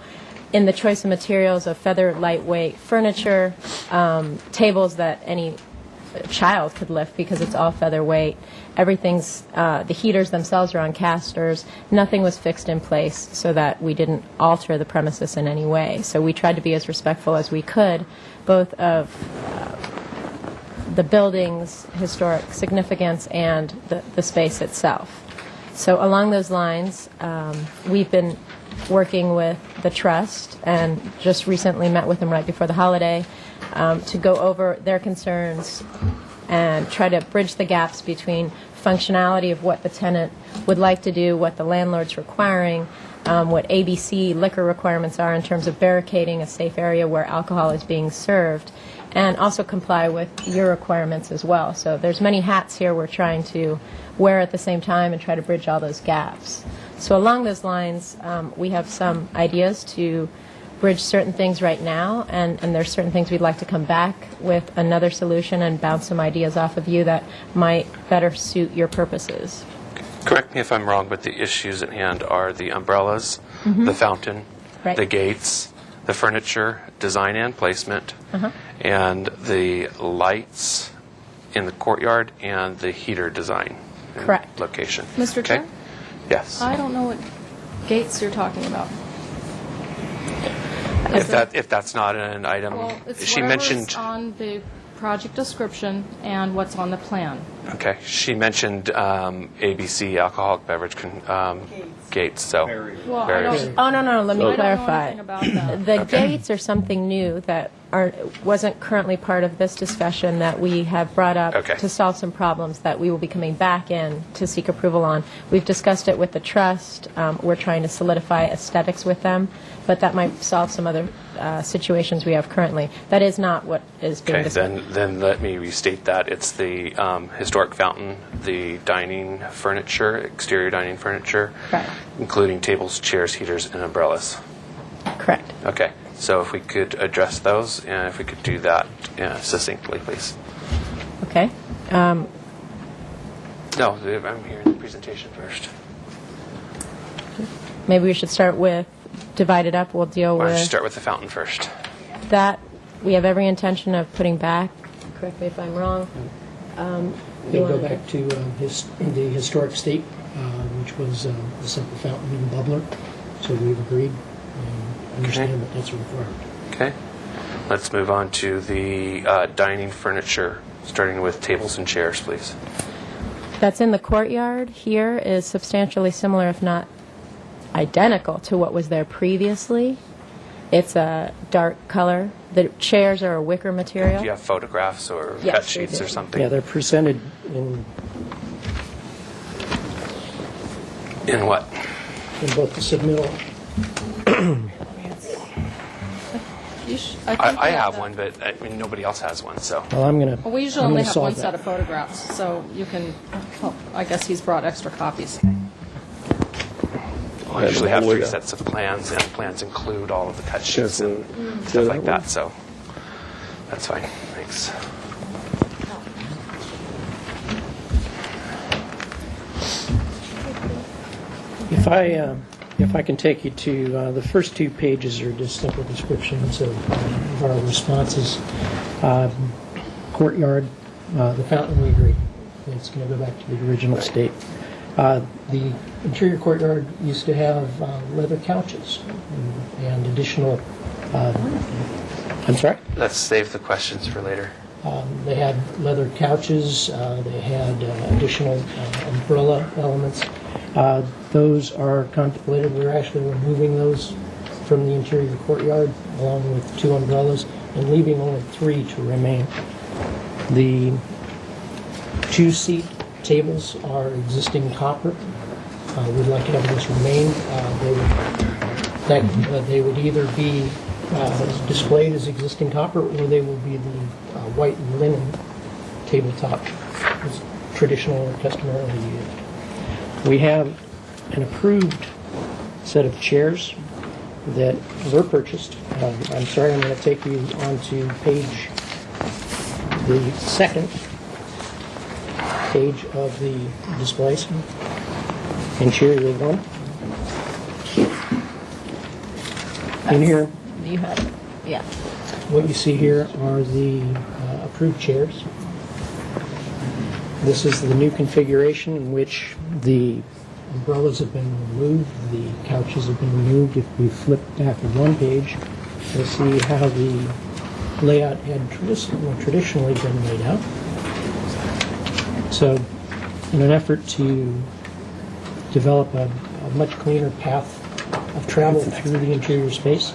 Speaker 5: in the choice of materials of feather lightweight furniture, tables that any child could lift because it's all featherweight, everything's, the heaters themselves are on casters, nothing was fixed in place so that we didn't alter the premises in any way. So we tried to be as respectful as we could, both of the building's historic significance and the space itself. So along those lines, we've been working with the trust and just recently met with them right before the holiday to go over their concerns
Speaker 19: and try to bridge the gaps between functionality of what the tenant would like to do, what the landlord's requiring, what ABC liquor requirements are in terms of barricading a safe area where alcohol is being served, and also comply with your requirements as well. So there's many hats here we're trying to wear at the same time and try to bridge all those gaps. So along those lines, we have some ideas to bridge certain things right now, and there's certain things we'd like to come back with another solution and bounce some ideas off of you that might better suit your purposes.
Speaker 4: Correct me if I'm wrong, but the issues at hand are the umbrellas, the fountain, the gates, the furniture, design and placement, and the lights in the courtyard and the heater design.
Speaker 19: Correct.
Speaker 4: Location.
Speaker 5: Mr. Chair?
Speaker 4: Yes.
Speaker 5: I don't know what gates you're talking about.
Speaker 4: If that's not an item,
Speaker 5: Well, it's
Speaker 4: she
Speaker 5: whatever's
Speaker 4: mentioned.
Speaker 5: on the project description and what's on the plan.
Speaker 4: Okay, she mentioned ABC alcoholic beverage gates. So
Speaker 5: Well, I
Speaker 4: barriers.
Speaker 5: don't-
Speaker 19: Oh, no, let me
Speaker 5: I don't know
Speaker 19: clarify.
Speaker 5: anything about that.
Speaker 19: The
Speaker 4: Okay.
Speaker 19: gates are something new that wasn't currently part of this discussion that we have brought up to solve some problems that we will be coming back in to seek approval on. We've discussed it with the trust. We're trying to solidify aesthetics with them, but that might solve some other situations we have currently. That is not what is being
Speaker 4: Okay,
Speaker 19: discussed.
Speaker 4: then let me restate that. It's the historic fountain, the dining furniture, exterior dining furniture, including tables, chairs, heaters, and umbrellas.
Speaker 19: Correct.
Speaker 4: Okay, so if we could address those, and if we could do that succinctly, please.
Speaker 19: Okay.
Speaker 4: No, I'm hearing the presentation first.
Speaker 19: Maybe we should start with, divide it up, we'll deal
Speaker 4: Why don't you
Speaker 19: with
Speaker 4: start with the fountain first?
Speaker 19: that. We have every intention of putting back, correct me if I'm wrong.
Speaker 20: We'll go back to the historic state, which was the simple fountain and bubbler. So we've agreed and understand that that's a requirement.
Speaker 4: Okay. Let's move on to the dining furniture, starting with tables and chairs, please.
Speaker 19: That's in the courtyard here is substantially similar, if not identical, to what was there previously. It's a dark color. The chairs are a wicker material.
Speaker 4: Do you have photographs or
Speaker 19: Yes,
Speaker 4: cut
Speaker 19: we
Speaker 4: sheets
Speaker 19: do.
Speaker 4: or something?
Speaker 20: Yeah, they're presented in
Speaker 4: what?
Speaker 20: In both the submittal.
Speaker 4: I have one, but I mean, nobody else has one, so.
Speaker 20: Well, I'm going to.
Speaker 5: Well, we usually only have one set of photographs, so you can, oh, I guess he's brought extra copies.
Speaker 4: I usually have 3 sets of plans, and plans include all of the cut sheets and stuff like that, so that's fine. Thanks.
Speaker 20: If I can take you to the first 2 pages are just simple descriptions of our responses. Courtyard, the fountain, we agree. It's going to go back to the original state. The interior courtyard used to have leather couches and additional. I'm sorry?
Speaker 4: Let's save the questions for later.
Speaker 20: They had leather couches. They had additional umbrella elements. Those are contemplated. We're actually removing those from the interior courtyard, along with 2 umbrellas, and leaving only 3 to remain. The 2-seat tables are existing copper. We'd like to have those remain. They would either be displayed as existing copper, or they will be the white linen tabletop, as traditional or customarily used. We have an approved set of chairs that were purchased. I'm sorry, I'm going to take you on to the second page of the displays. Interior 1. In here,
Speaker 19: You have it. Yeah.
Speaker 20: what you see here are the approved chairs. This is the new configuration in which the umbrellas have been removed, the couches have been removed. If we flip back one page, you'll see how the layout had traditionally been laid out. So, in an effort to develop a much cleaner path of travel through the interior space,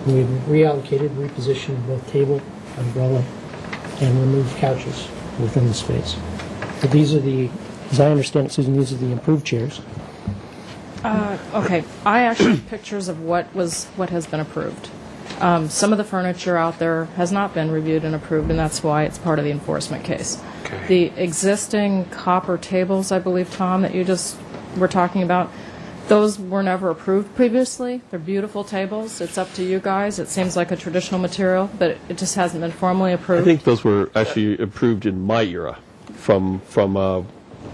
Speaker 20: we've reallocated, repositioned both table, umbrella, and remove couches within the space. But these are the, as I understand it, Susan, these are the improved chairs.
Speaker 5: Okay, I actually have pictures of what has been approved. Some of the furniture out there has not been reviewed and approved, and that's why it's part of the enforcement case.
Speaker 4: Okay.
Speaker 5: The existing copper tables, I believe, Tom, that you just were talking about, those were never approved previously. They're beautiful tables. It's up to you guys. It seems like a traditional material, but it just hasn't been formally approved.
Speaker 17: I think those were actually approved in my era from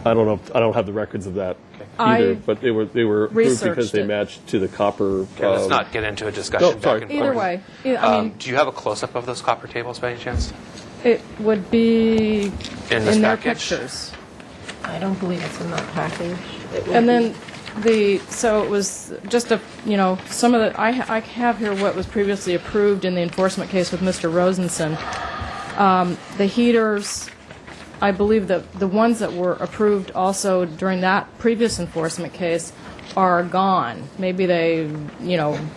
Speaker 17: I don't know, I don't have the records of that either, but they were approved because they matched to the copper.
Speaker 4: Okay, let's not get into a discussion.
Speaker 17: No, sorry.
Speaker 4: back and
Speaker 5: Either
Speaker 4: forth.
Speaker 5: way, I mean,
Speaker 4: do you have a close-up of those copper tables by any chance?
Speaker 5: it would be
Speaker 4: In this
Speaker 5: their
Speaker 4: package?
Speaker 5: pictures.
Speaker 19: I don't believe it's in that package.
Speaker 5: And then so it was just some of the, I have here what was previously approved in the enforcement case with Mr. Rosenson. The heaters, I believe that the ones that were approved also during that previous enforcement case are gone. Maybe they,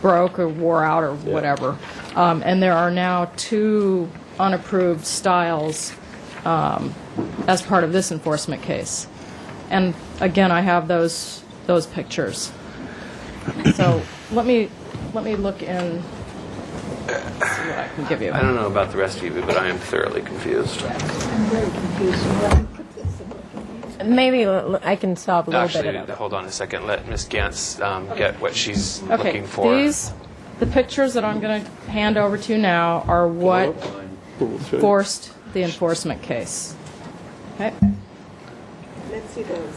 Speaker 5: broke or wore out or whatever. And there are now 2 unapproved styles as part of this enforcement case. And again, I have those pictures. So let me look in, see what I can give you.
Speaker 4: I don't know about the rest of you, but I am thoroughly confused.
Speaker 3: I'm very confused. Why we put this in.
Speaker 19: Maybe I can solve a little
Speaker 4: Actually,
Speaker 19: bit of it.
Speaker 4: hold on a second. Let Ms. Gantz get what she's
Speaker 5: Okay,
Speaker 4: looking for.
Speaker 5: the pictures that I'm going to hand over to you now are what forced the enforcement case. Okay.
Speaker 8: Let's see those.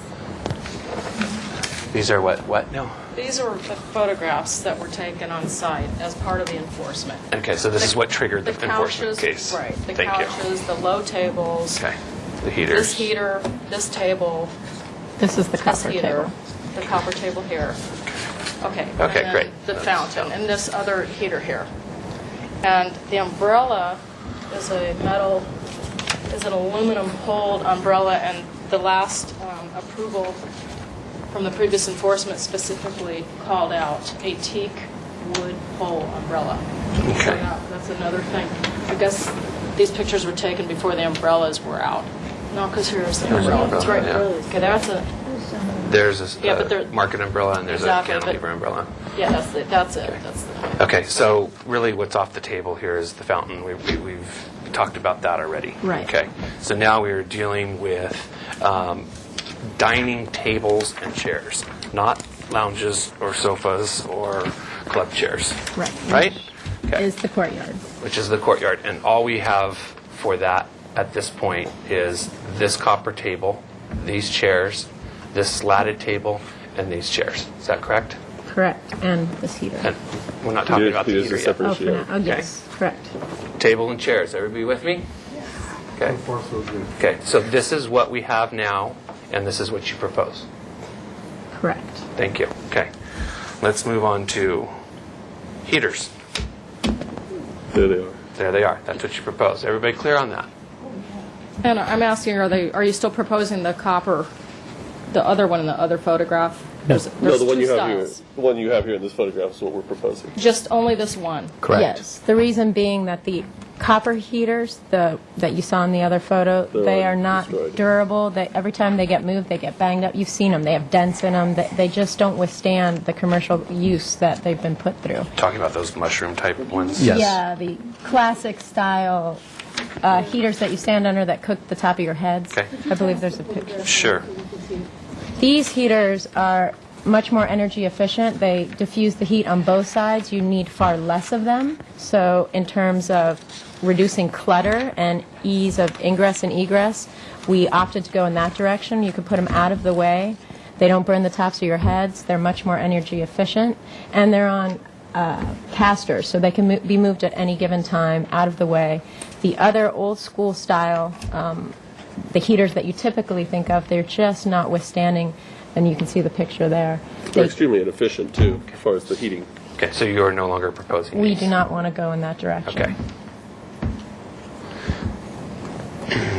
Speaker 4: These are what now?
Speaker 5: These are the photographs that were taken on site as part of the enforcement.
Speaker 4: Okay, so this is what triggered the enforcement case.
Speaker 5: Right. The
Speaker 4: Thank
Speaker 5: couches, the low tables.
Speaker 4: Okay. The heaters.
Speaker 5: This heater, this table.
Speaker 19: This is the
Speaker 5: This
Speaker 19: copper
Speaker 5: heater,
Speaker 19: table.
Speaker 5: the copper table here. Okay.
Speaker 4: Okay,
Speaker 5: and then
Speaker 4: great.
Speaker 5: The fountain and this other heater here. And the umbrella is an aluminum poled umbrella, and the last approval from the previous enforcement specifically called out a teak wood pole umbrella.
Speaker 4: Okay.
Speaker 5: So that's another thing. I guess these pictures were taken before the umbrellas were out. No, because here's the
Speaker 4: Here's the
Speaker 5: umbrella. It's right
Speaker 4: umbrella,
Speaker 5: Okay, that's a.
Speaker 4: There's a
Speaker 5: Yeah, but they're-
Speaker 4: market umbrella and there's
Speaker 5: Exactly,
Speaker 4: a
Speaker 5: but-
Speaker 4: cantilever umbrella.
Speaker 5: Yeah, that's it. That's the.
Speaker 4: Okay, so really what's off the table here is the fountain. We've talked about that already.
Speaker 19: Right.
Speaker 4: Okay, so now we're dealing with dining tables and chairs, not lounges or sofas or club chairs.
Speaker 19: Right.
Speaker 4: Right? Okay.
Speaker 19: Is the courtyard.
Speaker 4: Which is the courtyard. And all we have for that at this point is this copper table, these chairs, this slatted table, and these chairs. Is that correct?
Speaker 19: Correct. And this heater.
Speaker 4: And we're not talking about the heater yet.
Speaker 19: Oh, for now. Oh, yes. Correct.
Speaker 4: Table and chairs. Everybody with me? Okay. Okay. So this is what we have now, and this is what you propose.
Speaker 19: Correct.
Speaker 4: Thank you. Okay. Let's move on to heaters.
Speaker 17: There they are.
Speaker 4: There they are. That's what you propose. Everybody clear on that?
Speaker 5: And I'm asking, are you still proposing the copper, the other one in the other photograph? There's
Speaker 17: No, the one
Speaker 5: 2
Speaker 17: you have
Speaker 5: styles.
Speaker 17: here. The one you have here in this photograph is what we're proposing.
Speaker 5: Just only this one.
Speaker 19: Yes. The reason being that the copper heaters that you saw in the other photo, they are not
Speaker 17: destroyed.
Speaker 19: durable. Every time they get moved, they get banged up. You've seen them. They have dents in them. They just don't withstand the commercial use that they've been put through.
Speaker 4: Talking about those mushroom type ones?
Speaker 19: Yeah, the classic style heaters that you stand under that cook the top of your heads.
Speaker 4: Okay.
Speaker 19: I believe there's a picture.
Speaker 4: Sure.
Speaker 19: These heaters are much more energy efficient. They diffuse the heat on both sides. You need far less of them. So in terms of reducing clutter and ease of ingress and egress, we opted to go in that direction. You could put them out of the way. They don't burn the tops of your heads. They're much more energy efficient. And they're on casters, so they can be moved at any given time out of the way. The other old school style, the heaters that you typically think of, they're just not withstanding, and you can see the picture there.
Speaker 17: They're extremely inefficient, too, as far as the heating.
Speaker 4: Okay, so you are no longer proposing
Speaker 19: We
Speaker 4: these.
Speaker 19: do not want to go in that direction.
Speaker 4: Okay.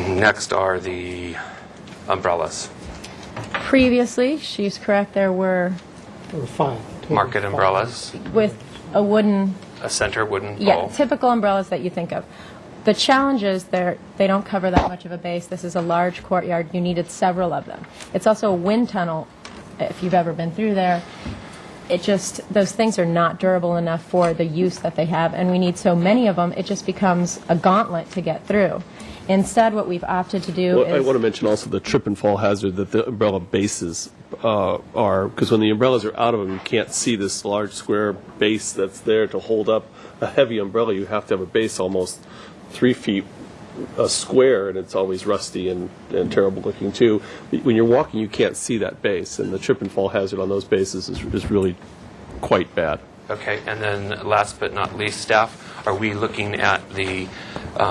Speaker 4: Next are the umbrellas.
Speaker 19: Previously, she's correct, there were
Speaker 20: There were 5.
Speaker 4: Market umbrellas,
Speaker 19: with a wooden,
Speaker 4: a center wooden
Speaker 19: yeah,
Speaker 4: pole.
Speaker 19: typical umbrellas that you think of. The challenge is they don't cover that much of a base. This is a large courtyard. You needed several of them. It's also a wind tunnel, if you've ever been through there. Those things are not durable enough for the use that they have, and we need so many of them, it just becomes a gauntlet to get through. Instead, what we've opted to do is...
Speaker 17: I want to mention also the trip and fall hazard that the umbrella bases are, because when the umbrellas are out of them, you can't see this large square base that's there to hold up a heavy umbrella. You have to have a base almost 3 feet square, and it's always rusty and terrible looking too. When you're walking, you can't see that base, and the trip and fall hazard on those bases is really quite bad.
Speaker 4: Okay, and then last but not least, staff, are we looking at the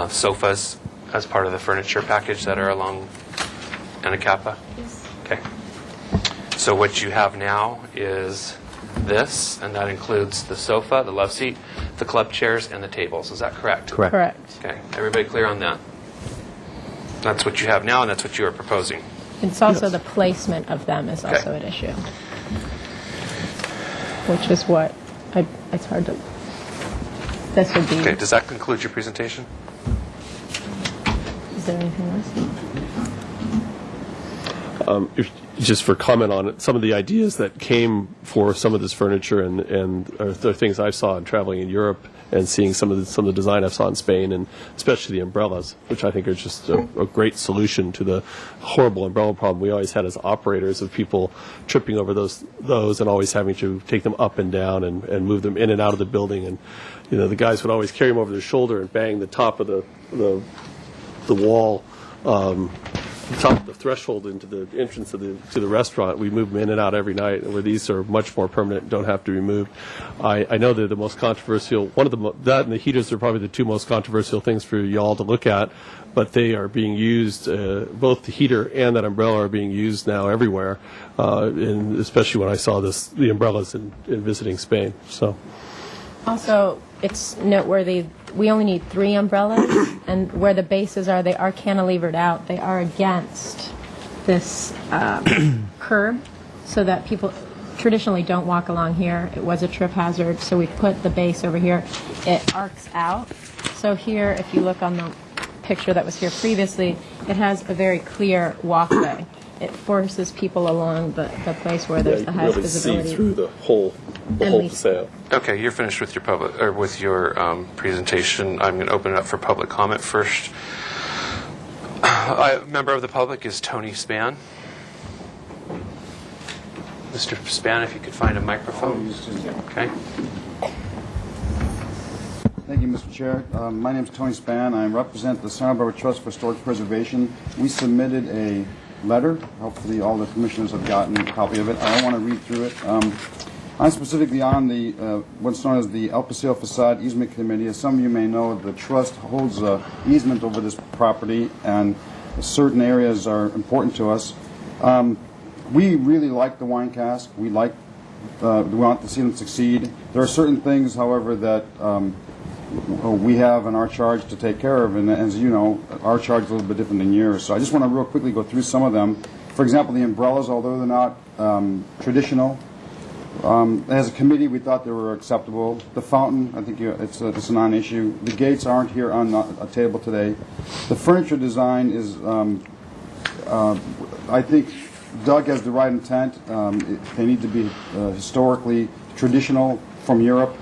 Speaker 4: sofas as part of the furniture package that are along Anacapa?
Speaker 19: Yes.
Speaker 4: Okay. So what you have now is this, and that includes the sofa, the love seat, the club chairs, and the tables. Is that correct?
Speaker 19: Correct.
Speaker 4: Okay. Everybody clear on that? That's what you have now, and that's what you are proposing.
Speaker 19: It's also the placement of them is also an issue, which is what it's hard to. This would be.
Speaker 4: Okay. Does that conclude your presentation?
Speaker 19: Is there anything else?
Speaker 17: Just for comment on it, some of the ideas that came for some of this furniture and the things I saw in traveling in Europe and seeing some of the design I saw in Spain, and especially the umbrellas, which I think are just a great solution to the horrible umbrella problem we always had as operators, of people tripping over those and always having to take them up and down and move them in and out of the building. And the guys would always carry them over their shoulder and bang the top of the wall, the top of the threshold into the entrance to the restaurant. We move them in and out every night, where these are much more permanent and don't have to be moved. I know they're the most controversial. That and the heaters are probably the two most controversial things for y'all to look at, but they are being used. Both the heater and that umbrella are being used now everywhere, and especially when I saw the umbrellas in visiting Spain. So.
Speaker 19: Also, it's noteworthy, we only need 3 umbrellas, and where the bases are, they are cantilevered out. They are against this curb, so that people traditionally don't walk along here. It was a trip hazard, so we put the base over here. It arcs out. So here, if you look on the picture that was here previously, it has a very clear walkway. It forces people along the place where there's the highest visibility.
Speaker 17: See through the whole facade.
Speaker 4: Okay, you're finished with your presentation. I'm going to open it up for public comment first. A member of the public is Tony Spann. Mr. Spann, if you could find a microphone. Okay.
Speaker 21: Thank you, Mr. Chair. My name is Tony Spann. I represent the Santa Barbara Trust for Historic Preservation. We submitted a letter. Hopefully all the commissioners have gotten a copy of it. I don't want to read through it. I'm specifically on the what's known as the El Paseo Facade Easement Committee. As some of you may know, the trust holds easement over this property, and certain areas are important to us. We really like the wine cask. We want to see them succeed. There are certain things, however, that we have in our charge to take care of, and as you know, our charge is a little bit different than yours. So I just want to real quickly go through some of them. For example, the umbrellas, although they're not traditional, as a committee we thought they were acceptable. The fountain, I think it's a non-issue. The gates aren't here on a table today. The furniture design is, I think Doug has the right intent. They need to be historically traditional from Europe.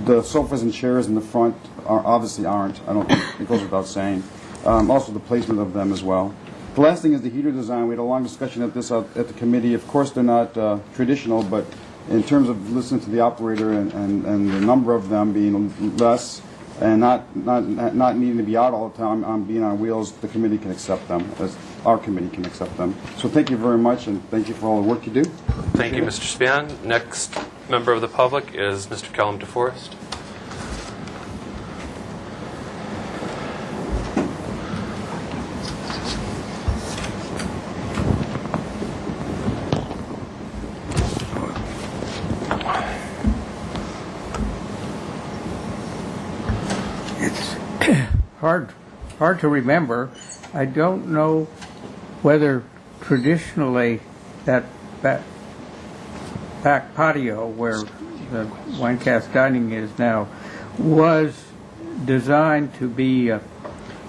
Speaker 21: The sofas and chairs in the front obviously aren't. I don't think it goes without saying. Also the placement of them as well. The last thing is the heater design. We had a long discussion at the committee. Of course they're not traditional, but in terms of listening to the operator and the number of them being less and not needing to be out all the time on being on wheels, the committee can accept them, as our committee can accept them. So thank you very much, and thank you for all the work you do.
Speaker 4: Thank you, Mr. Spann. Next member of the public is Mr. Kellam Deforest.
Speaker 13: Hard to remember. I don't know whether traditionally that back patio where the wine cask dining is now was designed to be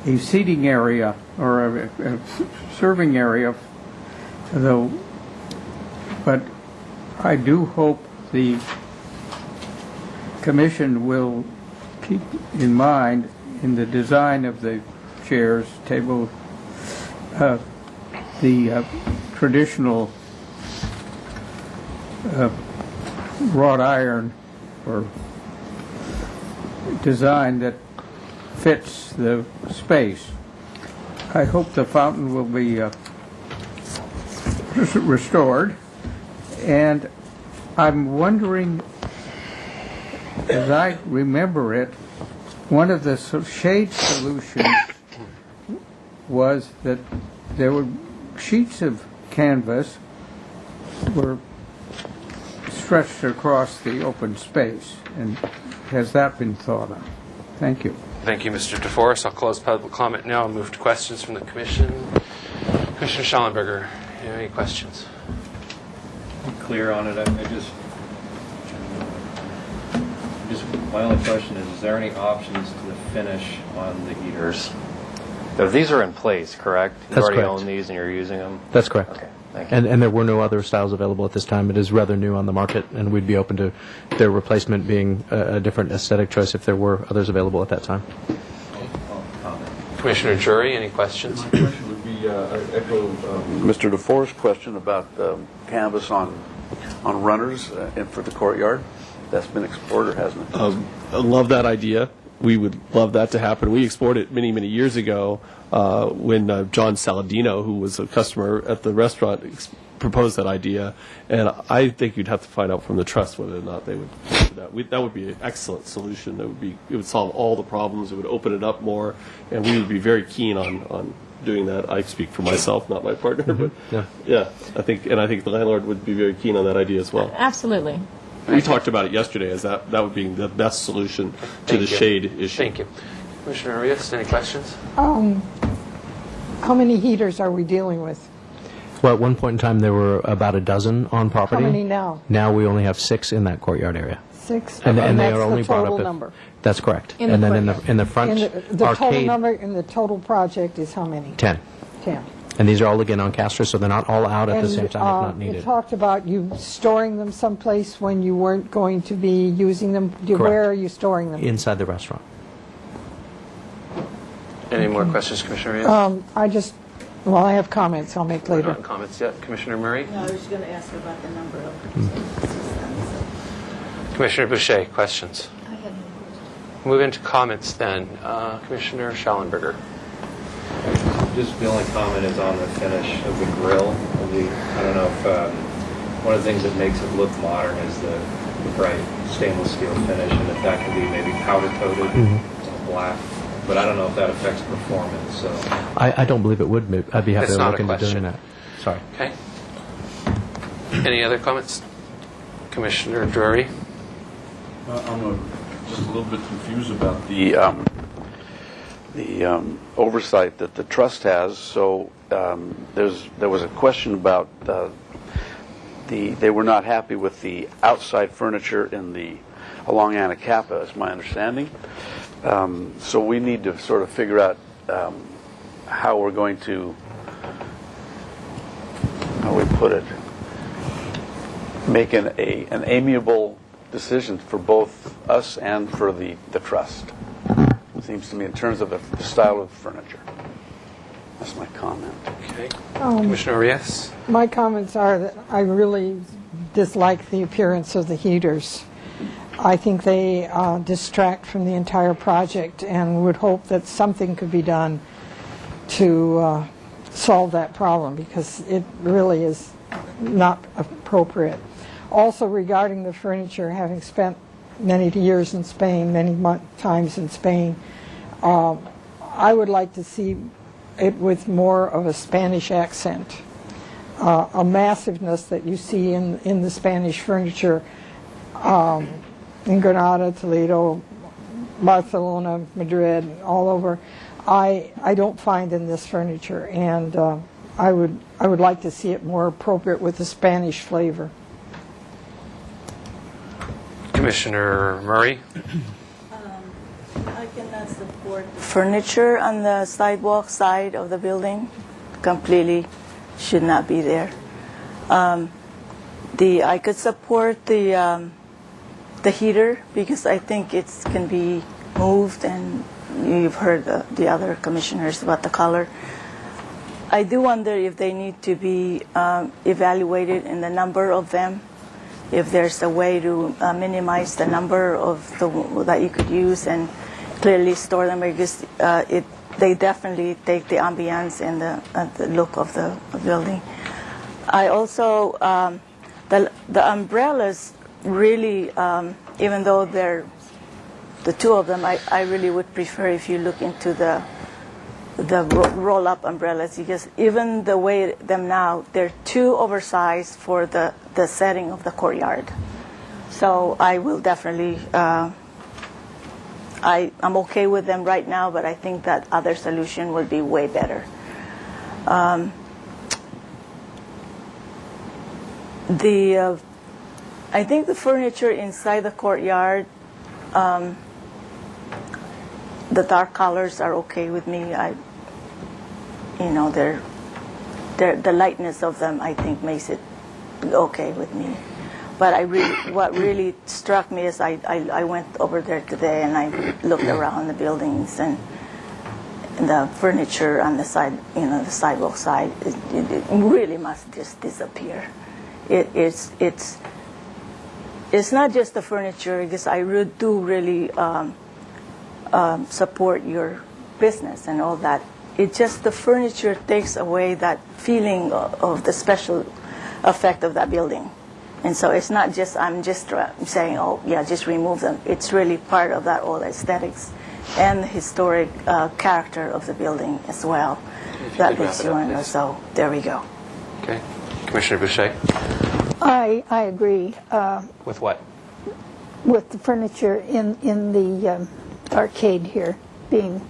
Speaker 13: a seating area or a serving area, though, but I do hope the Commission will keep in mind in the design of the chairs, table, the traditional wrought iron or design that fits the space. I hope the fountain will be restored, and I'm wondering, as I remember it, one of the shade solutions was that there were sheets of canvas were stretched across the open space, and has that been thought of? Thank you.
Speaker 4: Thank you, Mr. DeForest. I'll close public comment now and move to questions from the Commission. Commissioner Schallenberger, you have any questions?
Speaker 15: Clear on it. I just my only question is there any options to the finish on the heaters? So these are in place, correct? You
Speaker 18: That's
Speaker 15: already
Speaker 18: correct.
Speaker 15: own these and you're using them?
Speaker 18: That's correct.
Speaker 15: Okay, thank you.
Speaker 18: And there were no other styles available at this time. It is rather new on the market, and we'd be open to their replacement being a different aesthetic choice if there were others available at that time.
Speaker 4: Commissioner Jury, any questions?
Speaker 6: My question would be, echo Mr. DeForest's question about canvas on runners and for the courtyard. That's been explored, or hasn't it?
Speaker 17: I love that idea. We would love that to happen. We explored it many, many years ago when John Saladino, who was a customer at the restaurant, proposed that idea. And I think you'd have to find out from the trust whether or not they would do that. That would be an excellent solution. It would solve all the problems. It would open it up more, and we would be very keen on doing that. I speak for myself, not my partner, but yeah, I think the landlord would be very keen on that idea as well.
Speaker 5: Absolutely.
Speaker 17: We talked about it yesterday as that would be the best solution to the shade issue.
Speaker 4: Thank you. Commissioner Arias, any questions?
Speaker 14: How many heaters are we dealing with?
Speaker 18: Well, at one point in time, there were about a dozen on property.
Speaker 14: How many now?
Speaker 18: Now we only have 6 in that courtyard area.
Speaker 14: 6?
Speaker 18: And
Speaker 14: that's
Speaker 18: they are only
Speaker 14: the
Speaker 18: brought
Speaker 14: total
Speaker 18: up.
Speaker 14: number.
Speaker 18: That's correct.
Speaker 14: In
Speaker 18: And
Speaker 14: the
Speaker 18: then
Speaker 14: courtyard.
Speaker 18: in the front
Speaker 14: And the total
Speaker 18: arcade,
Speaker 14: number in the total project is how many?
Speaker 18: 10.
Speaker 14: 10.
Speaker 18: And these are all again on casters, so they're not all out at the
Speaker 14: And,
Speaker 18: same time if not
Speaker 14: You
Speaker 18: needed.
Speaker 14: talked about you storing them someplace when you weren't going to be using them.
Speaker 18: Correct.
Speaker 14: Where are you storing them?
Speaker 18: Inside the restaurant.
Speaker 4: Any more questions, Commissioner Arias?
Speaker 14: I have comments I'll make later.
Speaker 4: Not comments yet. Commissioner Murray?
Speaker 8: No, I was going to ask about the number of
Speaker 4: Commissioner Boucher, questions?
Speaker 3: I have no questions.
Speaker 4: Move into comments then. Commissioner Schallenberger.
Speaker 15: Just the only comment is on the finish of the grill. I don't know if one of the things that makes it look modern is the bright stainless steel finish, and if that can be maybe powder coated black. But I don't know if that affects performance. So
Speaker 18: I don't believe it would. I'd be happy
Speaker 4: It's
Speaker 18: to
Speaker 4: not
Speaker 18: look
Speaker 4: a
Speaker 18: into
Speaker 4: question.
Speaker 18: doing that. Sorry.
Speaker 4: Okay. Any other comments? Commissioner Drury?
Speaker 6: I'm just a little bit confused about the oversight that the trust has. So there was a question about they were not happy with the outside furniture along Anacapa, is my understanding. So we need to sort of figure out how we're going to, how we put it, make an amiable decision for both us and for the trust. It seems to me in terms of the style of the furniture. That's my comment.
Speaker 4: Okay. Commissioner Arias?
Speaker 14: My comments are that I really dislike the appearance of the heaters. I think they distract from the entire project, and would hope that something could be done to solve that problem, because it really is not appropriate. Also, regarding the furniture, having spent many years in Spain, many times in Spain, I would like to see it with more of a Spanish accent. A massiveness that you see in the Spanish furniture in Granada, Toledo, Barcelona, Madrid, all over, I don't find in this furniture, and I would like to see it more appropriate with the Spanish flavor.
Speaker 4: Commissioner Murray?
Speaker 8: I cannot support furniture on the sidewalk side of the building. Completely should not be there. I could support the heater because I think it can be moved, and you've heard the other commissioners about the color. I do wonder if they need to be evaluated in the number of them, if there's a way to minimize the number of that you could use and clearly store them, because they definitely take the ambiance and the look of the building. I also, the umbrellas really, even though they're the two of them, I really would prefer if you look into the roll-up umbrellas, because even the way them now, they're too oversized for the setting of the courtyard. So I will definitely, I'm okay with them right now, but I think that other solution would be way better. I think the furniture inside the courtyard, the dark colors are okay with me. The lightness of them, I think, makes it okay with me. But what really struck me is I went over there today and I looked around the buildings, and the furniture on the side, the sidewalk side, it really must just disappear. It's not just the furniture, because I do really support your business and all that. It's just the furniture takes away that feeling of the special effect of that building. And so it's not just, I'm just saying, oh yeah, just remove them. It's really part of that all aesthetics and the historic character of the building as well. That makes you in. So there we go.
Speaker 4: Okay. Commissioner Boucher?
Speaker 10: I agree.
Speaker 4: With what?
Speaker 10: With the furniture in the arcade here being,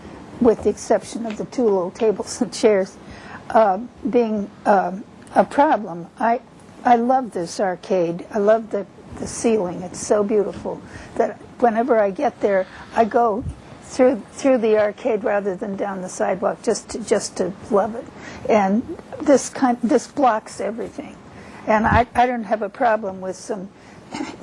Speaker 10: with the exception of the two little tables and chairs, being a problem. I love this arcade. I love the ceiling. It's so beautiful that whenever I get there, I go through the arcade rather than down the sidewalk just to love it. And this blocks everything. And I don't have a problem with some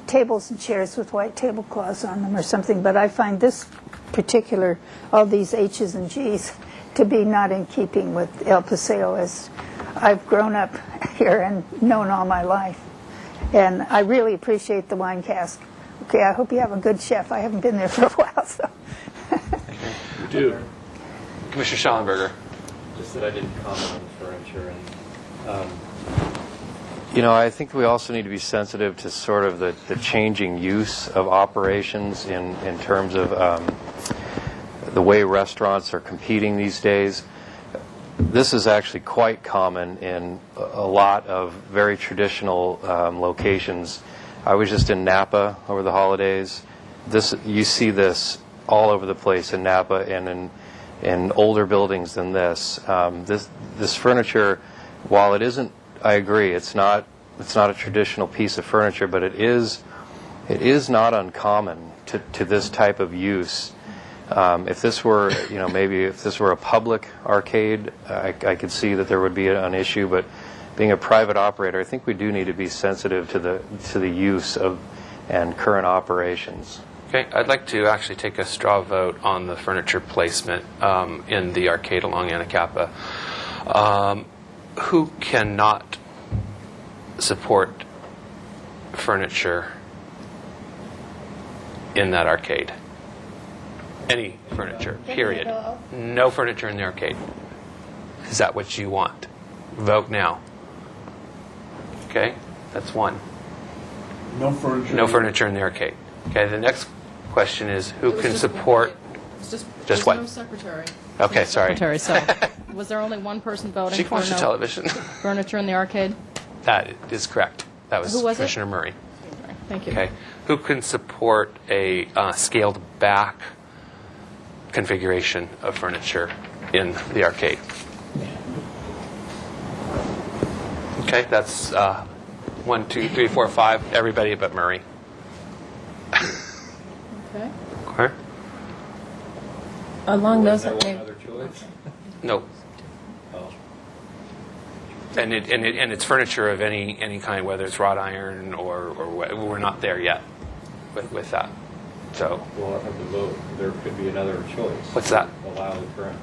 Speaker 10: tables and chairs with white tablecloths on them or something, but I find this particular, all these H's and G's, to be not in keeping with El Paseo, as I've grown up here and known all my life. And I really appreciate the wine cask. Okay, I hope you have a good chef. I haven't been there for a while, so.
Speaker 4: We do. Commissioner Schallenberger.
Speaker 15: Just that I didn't comment on the furniture. And, I think we also need to be sensitive to sort of the changing use of operations in terms of the way restaurants are competing these days. This is actually quite common in a lot of very traditional locations. I was just in Napa over the holidays. You see this all over the place in Napa and in older buildings than this. This furniture, while it isn't, I agree, it's not a traditional piece of furniture, but it is not uncommon to this type of use. If this were, maybe if this were a public arcade, I could see that there would be an issue. But being a private operator, I think we do need to be sensitive to the use of and current operations.
Speaker 4: Okay, I'd like to actually take a straw vote on the furniture placement in the arcade along Anacapa. Who cannot support furniture in that arcade? Any furniture, period. No furniture in the arcade. Is that what you want? Vote now. Okay, that's one.
Speaker 21: No furniture.
Speaker 4: No furniture in the arcade. Okay, the next question is who can support.
Speaker 5: Just
Speaker 4: what?
Speaker 5: No secretary.
Speaker 4: Okay, sorry.
Speaker 5: Secretary, so was there only one person voting
Speaker 4: She
Speaker 5: for
Speaker 4: can watch the television.
Speaker 5: furniture in the arcade?
Speaker 4: That is correct. That was,
Speaker 5: Who was
Speaker 4: Commissioner Murray.
Speaker 5: Thank you.
Speaker 4: Okay, who can support a scaled back configuration of furniture in the arcade? Okay, that's 1, 2, 3, 4, 5. Everybody but Murray.
Speaker 5: Okay.
Speaker 4: Okay.
Speaker 19: Along those
Speaker 15: Isn't there
Speaker 19: lines.
Speaker 15: one other choice?
Speaker 4: No. And it's furniture of any kind, whether it's wrought iron or we're not there yet with that. So
Speaker 15: We'll have to vote. There could be another choice.
Speaker 4: What's that?
Speaker 15: Allow the current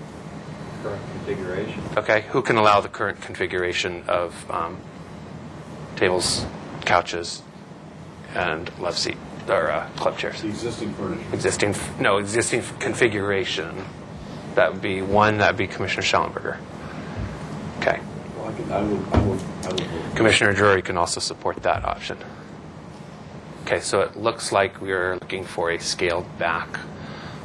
Speaker 15: configuration.
Speaker 4: Okay, who can allow the current configuration of tables, couches, and love seat or club chairs?
Speaker 21: The existing furniture.
Speaker 4: Existing configuration. That would be one. That would be Commissioner Schellenberger. Okay.
Speaker 21: Well, I will vote.
Speaker 4: Commissioner Drury can also support that option. Okay, so it looks like we're looking for a scaled back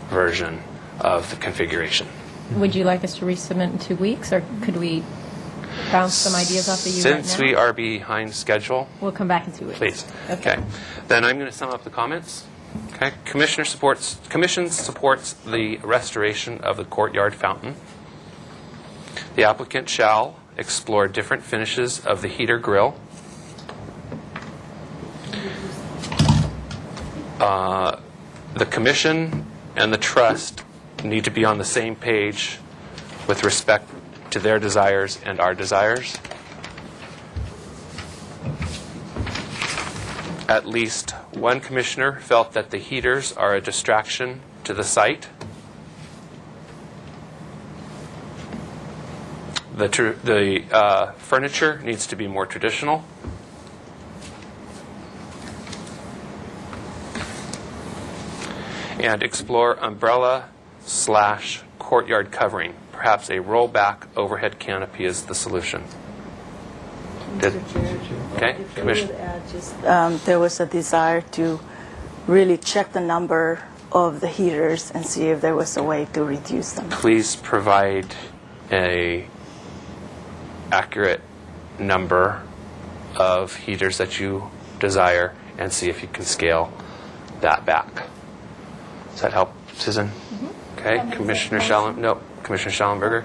Speaker 4: version of the configuration.
Speaker 19: Would you like us to resubmit in 2 weeks, or could we bounce some ideas off of you right now?
Speaker 4: Since we are behind schedule,
Speaker 19: We'll come back in 2 weeks.
Speaker 4: please. Okay. Then I'm going to sum up the comments. Okay. Commission supports the restoration of the courtyard fountain. The applicant shall explore different finishes of the heater grill. The commission and the trust need to be on the same page with respect to their desires and our desires. At least one commissioner felt that the heaters are a distraction to the site. The furniture needs to be more traditional. And explore umbrella/courtyard covering. Perhaps a rollback overhead canopy is the solution.
Speaker 8: Mr. Chair,
Speaker 4: Okay,
Speaker 8: if I would
Speaker 4: Commissioner.
Speaker 8: add just, there was a desire to really check the number of the heaters and see if there was a way to reduce them.
Speaker 4: Please provide a accurate number of heaters that you desire and see if you can scale that back. Does that help, Susan? Okay, Commissioner Schellenberger.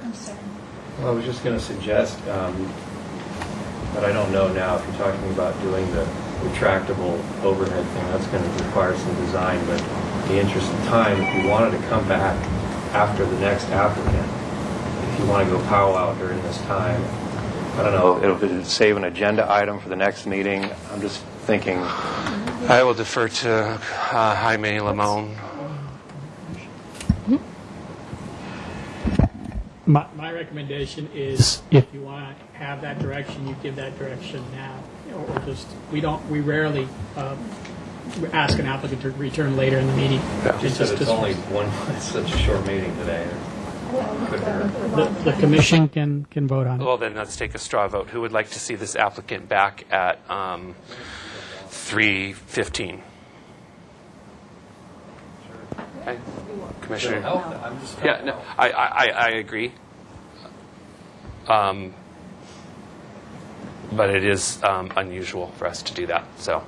Speaker 15: Well, I was just going to suggest, but I don't know now if you're talking about doing the retractable overhead thing. That's going to require some design, but in the interest of time, if you wanted to come back after the next applicant, if you want to go powwow during this time, I don't know, if it would save an agenda item for the next meeting. I'm just thinking.
Speaker 4: I will defer to Jaime Limon.
Speaker 2: My recommendation is if you want to have that direction, you give that direction now. Or just, we rarely ask an applicant to return later in the meeting.
Speaker 15: It's only one, it's such a short meeting today.
Speaker 2: The commission can vote on it.
Speaker 4: Well, then let's take a straw vote. Who would like to see this applicant back at 3:15? Okay. Commissioner? Yeah, no, I agree. But it is unusual for us to do that, so.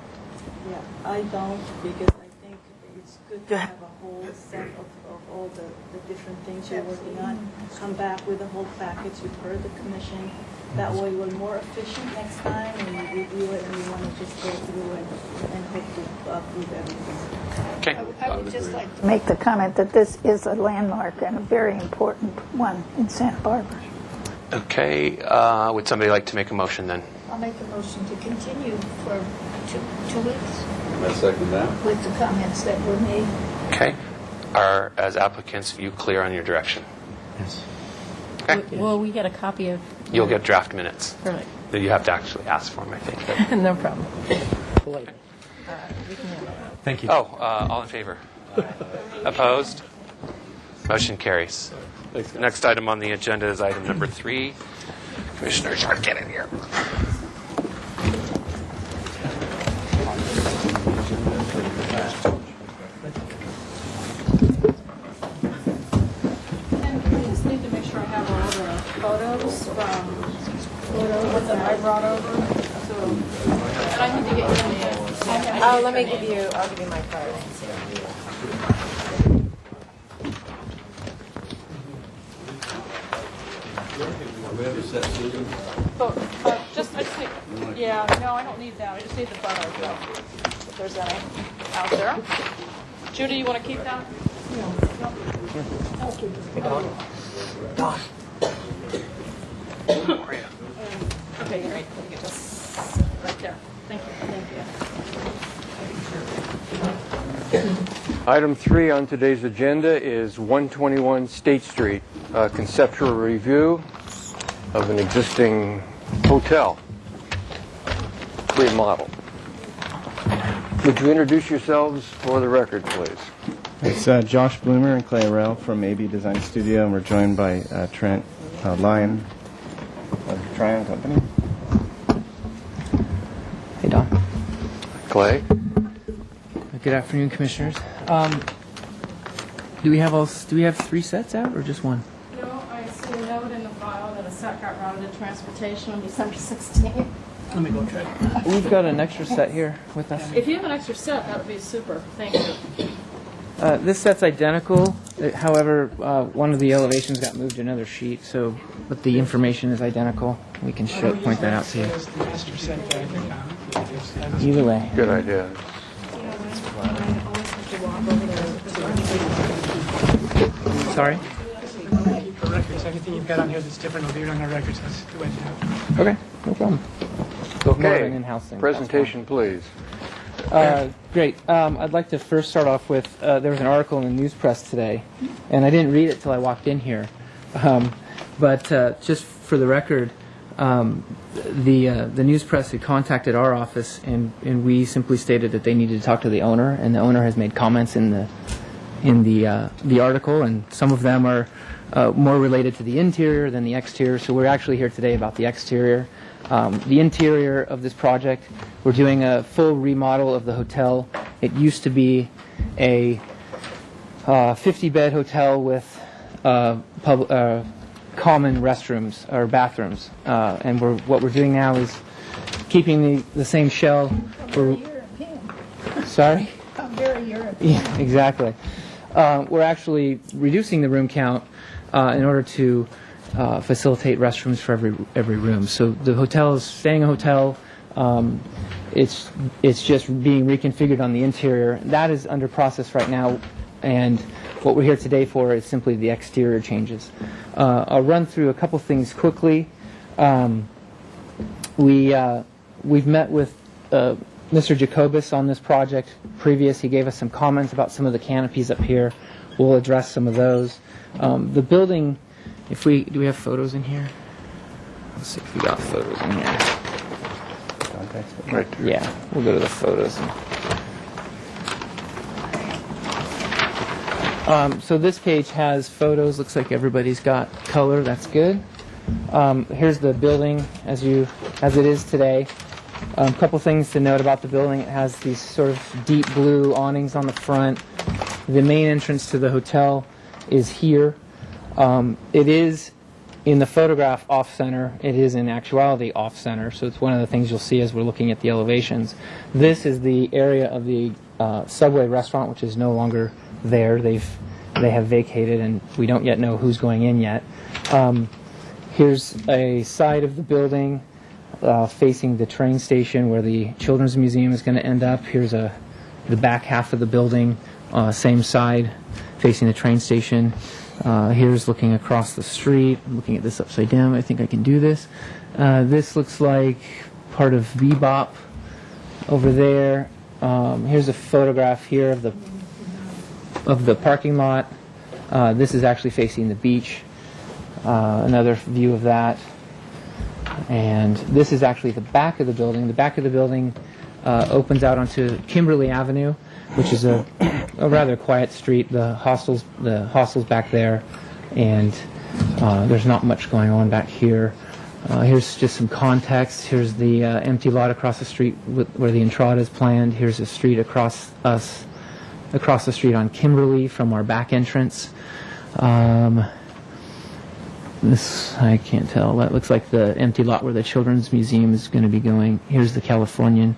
Speaker 8: Yeah, I don't, because I think it's good to have a whole set of all the different things you're working on. Come back with a whole package. You've heard the commission. That way we're more efficient next time when we review it and we want to just go through and hope to approve everything.
Speaker 4: Okay.
Speaker 10: I would just like to make the comment that this is a landmark and a very important one in Santa Barbara.
Speaker 4: Okay. Would somebody like to make a motion then?
Speaker 3: I'll make a motion to continue for two weeks
Speaker 6: I second that.
Speaker 3: with the comments that were made.
Speaker 4: Okay. Are, as applicants, you clear on your direction?
Speaker 2: Yes.
Speaker 4: Okay.
Speaker 19: Will we get a copy of?
Speaker 4: You'll get draft minutes.
Speaker 19: Perfect.
Speaker 4: You have to actually ask for them, I think.
Speaker 19: No problem.
Speaker 18: Thank you.
Speaker 4: Oh, all in favor? Opposed? Motion carries. Next item on the agenda is item number 3. Commissioner Sharp, get in here.
Speaker 5: And we just need to make sure I have all the photos from what that I brought over. So, and I need to get you in there.
Speaker 19: Oh, let me give you. I'll give you my card.
Speaker 5: Oh, I just need, yeah, no, I don't need that. I just need the photos, though, if there's any out there. Judy, you want to keep that? Okay, great. Let me get this right there. Thank you.
Speaker 1: Item 3 on today's agenda is 121 State Street, conceptual review of an existing hotel remodel. Would you introduce yourselves for the record, please?
Speaker 9: It's Josh Bloomer and Clay Arell from AB Design Studio, and we're joined by Trent Lyon of Tryon Company.
Speaker 22: Hey, Don.
Speaker 1: Clay?
Speaker 22: Good afternoon, Commissioners. Do we have 3 sets out or just one?
Speaker 5: No, I see a note in the file that a set got routed to transportation on December 16th.
Speaker 22: Let me go check. We've got an extra set here with us.
Speaker 5: If you have an extra set, that would be super. Thank you.
Speaker 22: This set's identical. However, one of the elevations got moved to another sheet, but the information is identical. We can point that out to you. Either way.
Speaker 1: Good idea.
Speaker 22: Sorry?
Speaker 7: For records, everything you've got on here that's different will be on our records. That's the way to do it.
Speaker 22: Okay, no problem. More of
Speaker 1: Okay,
Speaker 22: an in-house thing.
Speaker 1: presentation, please.
Speaker 22: Great. I'd like to first start off with there was an article in the news press today, and I didn't read it till I walked in here. But just for the record, the news press had contacted our office, and we simply stated that they needed to talk to the owner, and the owner has made comments in the article, and some of them are more related to the interior than the exterior. So we're actually here today about the exterior. The interior of this project, we're doing a full remodel of the hotel. It used to be a 50-bed hotel with common restrooms or bathrooms, and what we're doing now is keeping the same shell. Sorry?
Speaker 3: Very European.
Speaker 22: Yeah, exactly. We're actually reducing the room count in order to facilitate restrooms for every room. So the hotel is staying a hotel. It's just being reconfigured on the interior. That is under process right now, and what we're here today for is simply the exterior changes. I'll run through a couple things quickly. We've met with Mr. Jacobus on this project previous. He gave us some comments about some of the canopies up here. We'll address some of those. The building, do we have photos in here? Let's see if we got photos in here.
Speaker 1: Right.
Speaker 22: Yeah, we'll go to the photos. So this page has photos. Looks like everybody's got color. That's good. Here's the building as it is today. A couple things to note about the building. It has these sort of deep blue awnings on the front. The main entrance to the hotel is here. It is in the photograph off-center. It is in actuality off-center, so it's one of the things you'll see as we're looking at the elevations. This is the area of the Subway restaurant, which is no longer there. They have vacated, and we don't yet know who's going in yet. Here's a side of the building facing the train station where the Children's Museum is going to end up. Here's the back half of the building, same side, facing the train station. Here's looking across the street. I'm looking at this upside down. I think I can do this. This looks like part of Bebop over there. Here's a photograph here of the parking lot. This is actually facing the beach. Another view of that. And this is actually the back of the building. The back of the building opens out onto Kimberley Avenue, which is a rather quiet street. The hostel's back there, and there's not much going on back here. Here's just some context. Here's the empty lot across the street where the Entrada is planned. Here's a street across the street on Kimberley from our back entrance. This, I can't tell. That looks like the empty lot where the Children's Museum is going to be going. Here's the Californian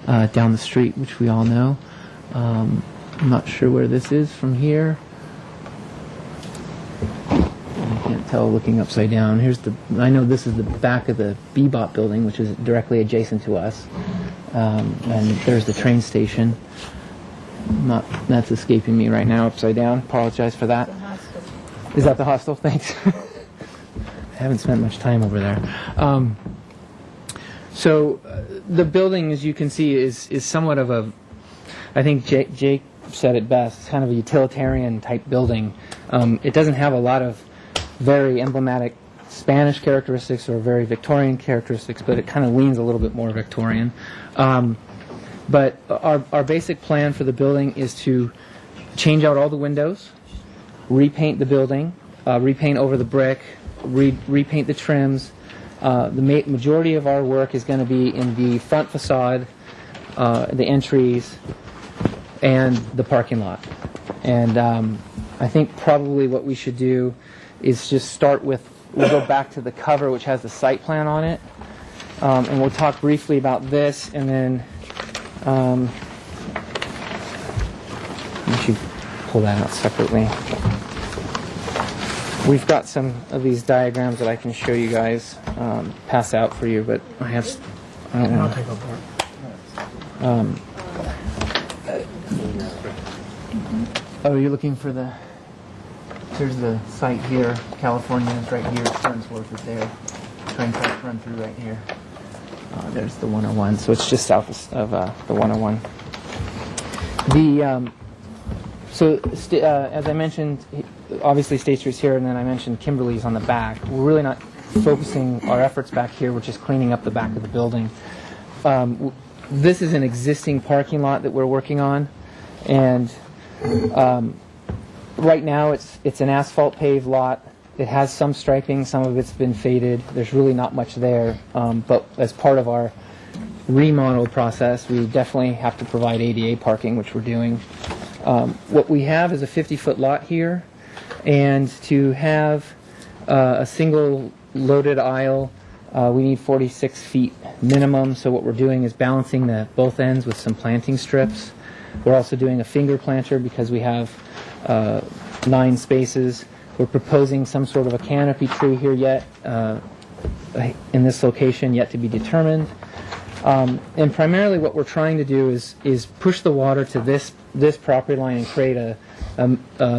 Speaker 22: down the street, which we all know. I'm not sure where this is from here. I can't tell looking upside down. I know this is the back of the Bebop building, which is directly adjacent to us. And there's the train station. That's escaping me right now, upside down. Apologize for that. Is that the hostel? Thanks. I haven't spent much time over there. So the building, as you can see, is somewhat of a, I think Jake said it best, it's kind of a utilitarian type building. It doesn't have a lot of very emblematic Spanish characteristics or very Victorian characteristics, but it kind of leans a little bit more Victorian. But our basic plan for the building is to change out all the windows, repaint the building, repaint over the brick, repaint the trims. The majority of our work is going to be in the front facade, the entries, and the parking lot. And I think probably what we should do is just start with, we'll go back to the cover which has the site plan on it, and we'll talk briefly about this, and then we should pull that out separately. We've got some of these diagrams that I can show you guys, pass out for you, but I don't know.
Speaker 20: I'll take over.
Speaker 22: Oh, you're looking for the, there's the site here, California is right here, Fernsworth is there, train tracks run through right here. There's the 101, so it's just south of the 101. As I mentioned, obviously State Street's here, and then I mentioned Kimberley's on the back. We're really not focusing our efforts back here, we're just cleaning up the back of the building. This is an existing parking lot that we're working on, and right now it's an asphalt paved lot. It has some striping, some of it's been faded. There's really not much there, but as part of our remodel process, we definitely have to provide ADA parking, which we're doing. What we have is a 50-foot lot here, and to have a single loaded aisle, we need 46 feet minimum, so what we're doing is balancing both ends with some planting strips. We're also doing a finger planter because we have 9 spaces. We're proposing some sort of a canopy tree here yet, in this location, yet to be determined. And primarily what we're trying to do is push the water to this property line and create a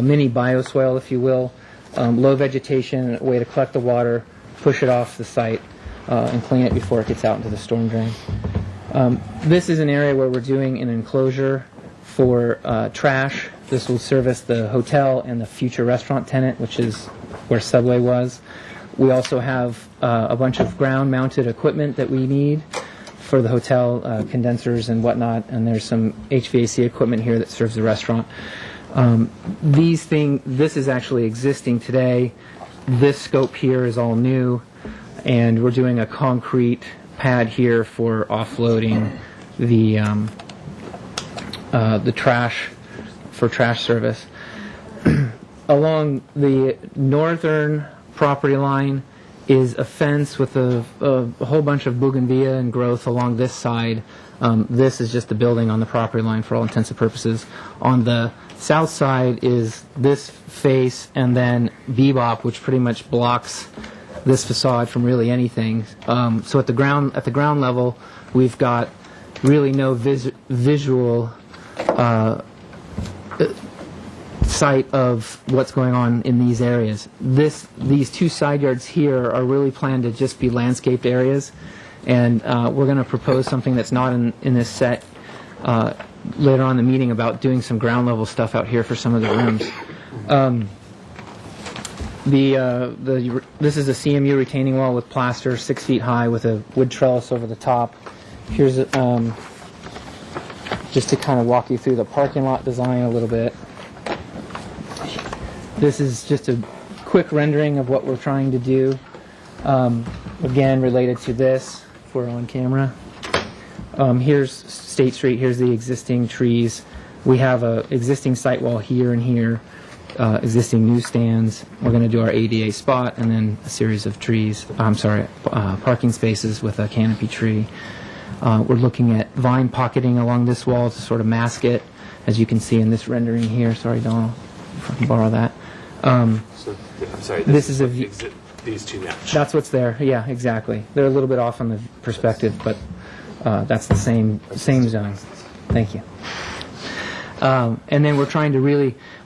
Speaker 22: mini bioswale, if you will, low vegetation, a way to collect the water, push it off the site, and clean it before it gets out into the storm drain. This is an area where we're doing an enclosure for trash. This will service the hotel and the future restaurant tenant, which is where Subway was. We also have a bunch of ground-mounted equipment that we need for the hotel, condensers and whatnot, and there's some HVAC equipment here that serves the restaurant. This is actually existing today. This scope here is all new, and we're doing a concrete pad here for offloading the trash for trash service. Along the northern property line is a fence with a whole bunch of bougainvillea and growth along this side. This is just the building on the property line for all intents and purposes. On the south side is this face and then Bebop, which pretty much blocks this facade from really anything. So at the ground level, we've got really no visual sight of what's going on in these areas. These 2 side yards here are really planned to just be landscaped areas, and we're going to propose something that's not in this set later on in the meeting about doing some ground level stuff out here for some of the rooms. This is a CMU retaining wall with plaster, 6 feet high, with a wood trellis over the top. Here's just to kind of walk you through the parking lot design a little bit. This is just a quick rendering of what we're trying to do. Again, related to this, if we're on camera. Here's State Street. Here's the existing trees. We have a existing site wall here and here, existing newsstands. We're going to do our ADA spot and then a series of parking spaces with a canopy tree. We're looking at vine pocketing along this wall to sort of mask it, as you can see in this rendering here. Sorry, Donald, if I can borrow that.
Speaker 4: I'm sorry,
Speaker 22: this is
Speaker 4: these two match.
Speaker 22: That's what's there. Yeah, exactly. They're a little bit off on the perspective, but that's the same zone. Thank you. And then we're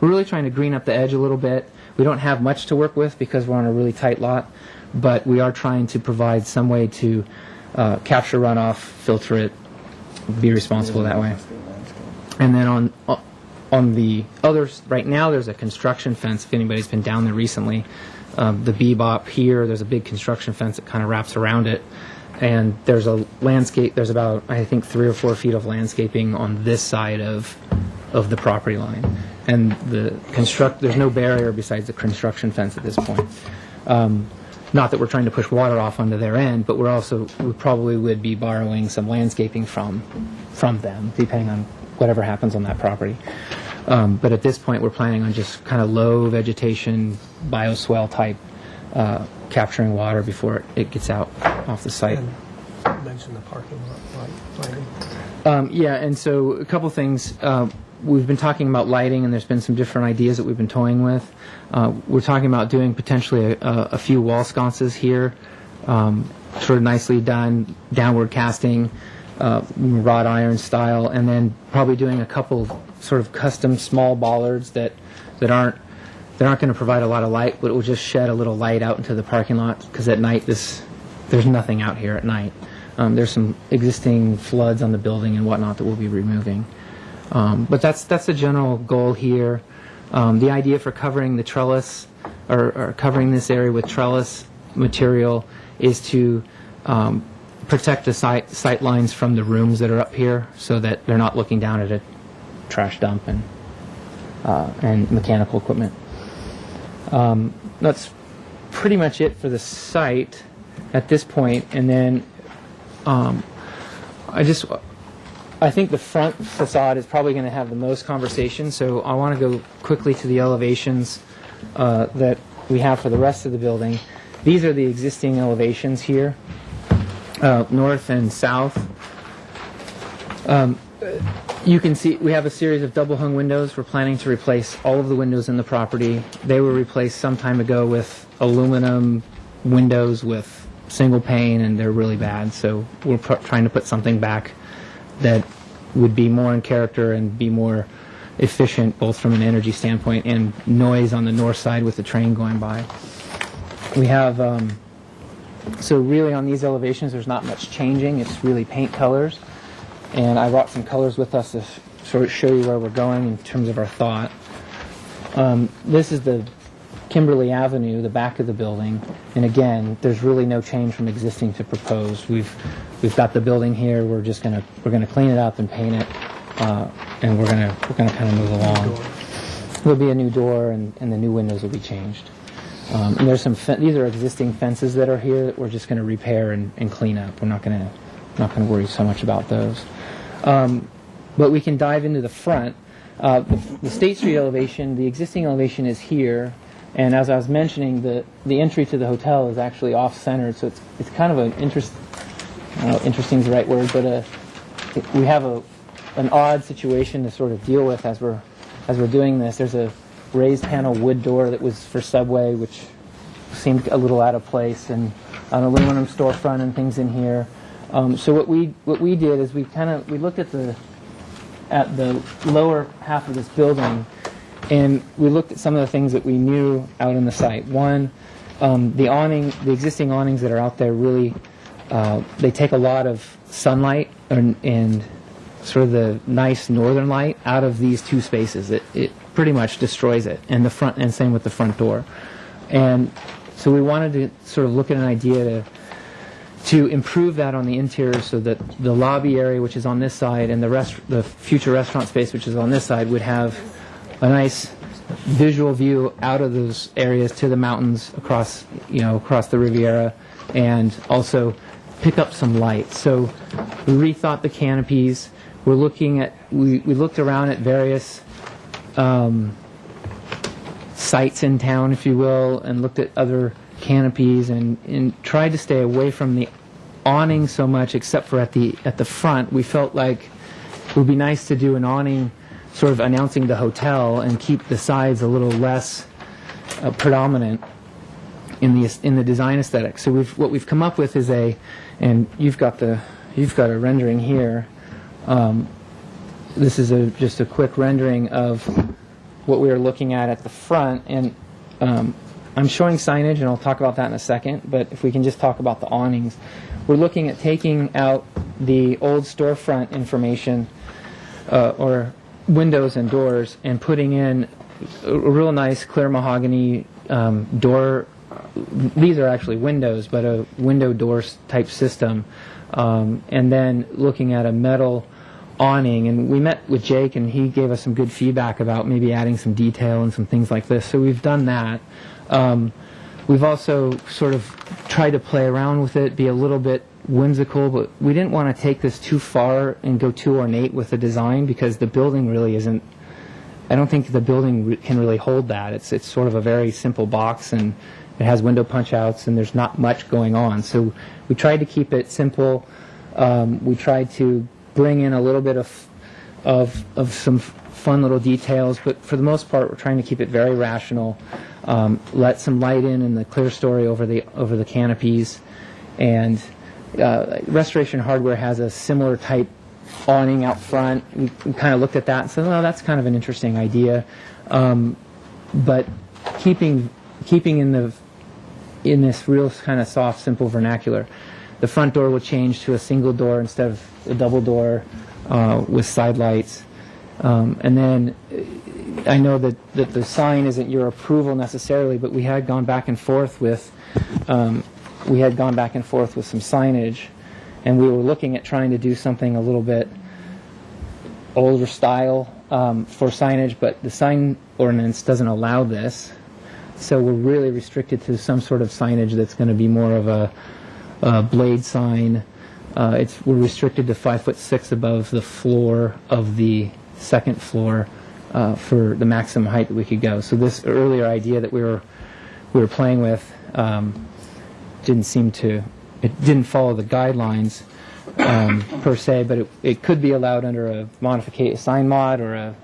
Speaker 22: really trying to green up the edge a little bit. We don't have much to work with because we're on a really tight lot, but we are trying to provide some way to capture runoff, filter it, be responsible that way. And then on the others, right now there's a construction fence, if anybody's been down there recently. The Bebop here, there's a big construction fence that kind of wraps around it. And there's a landscape, there's about, I think, 3 or 4 feet of landscaping on this side of the property line. And there's no barrier besides the construction fence at this point. Not that we're trying to push water off onto their end, but we probably would be borrowing some landscaping from them, depending on whatever happens on that property. But at this point, we're planning on just kind of low vegetation, bioswale type, capturing water before it gets out off the site.
Speaker 20: And you mentioned the parking lot lighting.
Speaker 22: Yeah, and so a couple things. We've been talking about lighting, and there's been some different ideas that we've been toying with. We're talking about doing potentially a few wall sconces here, sort of nicely done, downward casting, wrought iron style, and then probably doing a couple sort of custom small bollards that aren't going to provide a lot of light, but it will just shed a little light out into the parking lot, because at night there's nothing out here at night. There's some existing floods on the building and whatnot that we'll be removing. But that's the general goal here. The idea for covering the trellis or covering this area with trellis material is to protect the sight lines from the rooms that are up here, so that they're not looking down at a trash dump and mechanical equipment. That's pretty much it for the site at this point. And then I think the front facade is probably going to have the most conversation, so I want to go quickly to the elevations that we have for the rest of the building. These are the existing elevations here, north and south. You can see we have a series of double hung windows. We're planning to replace all of the windows in the property. They were replaced some time ago with aluminum windows with single pane, and they're really bad, so we're trying to put something back that would be more in character and be more efficient, both from an energy standpoint and noise on the north side with the train going by. We have, so really on these elevations there's not much changing, it's really paint colors. And I brought some colors with us to sort of show you where we're going in terms of our thought. This is the Kimberley Avenue, the back of the building, and again, there's really no change from existing to proposed. We've got the building here. We're gonna clean it up and paint it, and we're gonna kind of move along. There'll be a new door, and the new windows will be changed. And there's these are existing fences that are here that we're just going to repair and clean up. We're not going to worry so much about those. But we can dive into the front. The State Street elevation, the existing elevation is here. And as I was mentioning, the entry to the hotel is actually off-centered, so it's kind of an interesting is the right word, but we have an odd situation to sort of deal with as we're doing this. There's a raised panel wood door that was for Subway, which seemed a little out of place, and an aluminum storefront and things in here. So what we did is we looked at the lower half of this building, and we looked at some of the things that we knew out in the site. One, the existing awnings that are out there really, they take a lot of sunlight and sort of the nice northern light out of these two spaces. It pretty much destroys it, and same with the front door. And so we wanted to sort of look at an idea to improve that on the interior, so that the lobby area, which is on this side, and the future restaurant space, which is on this side, would have a nice visual view out of those areas to the mountains across the Riviera, and also pick up some light. So we rethought the canopies. We looked around at various sites in town, if you will, and looked at other canopies and tried to stay away from the awning so much, except for at the front. We felt like it would be nice to do an awning sort of announcing the hotel and keep the sides a little less predominant in the design aesthetic. So what we've come up with is and you've got a rendering here, this is just a quick rendering of what we were looking at the front. And I'm showing signage, and I'll talk about that in a second, but if we can just talk about the awnings. We're looking at taking out the old storefront information or windows and doors and putting in a real nice clear mahogany door. These are actually windows, but a window door type system. And then looking at a metal awning. And we met with Jake, and he gave us some good feedback about maybe adding some detail and some things like this. So we've done that. We've also sort of tried to play around with it, be a little bit whimsical, but we didn't want to take this too far and go too ornate with the design, because the building really isn't, I don't think the building can really hold that. It's sort of a very simple box, and it has window punch outs, and there's not much going on. So we tried to keep it simple. We tried to bring in a little bit of some fun little details, but for the most part, we're trying to keep it very rational. Let some light in the clear story over the canopies, and Restoration Hardware has a similar type awning out front. We kind of looked at that and said, "Oh, that's kind of an interesting idea," but keeping in this real kind of soft, simple vernacular. The front door will change to a single door instead of a double door with side lights, and then. I know that the sign isn't your approval necessarily, but we had gone back and forth with some signage, and we were looking at trying to do something a little bit older style for signage, but the sign ordinance doesn't allow this, so we're really restricted to some sort of signage that's going to be more of a blade sign. We're restricted to 5'6" above the floor of the second floor. For the maximum height that we could go. So this earlier idea that we were playing with didn't follow the guidelines per se, but it could be allowed under a sign mod, or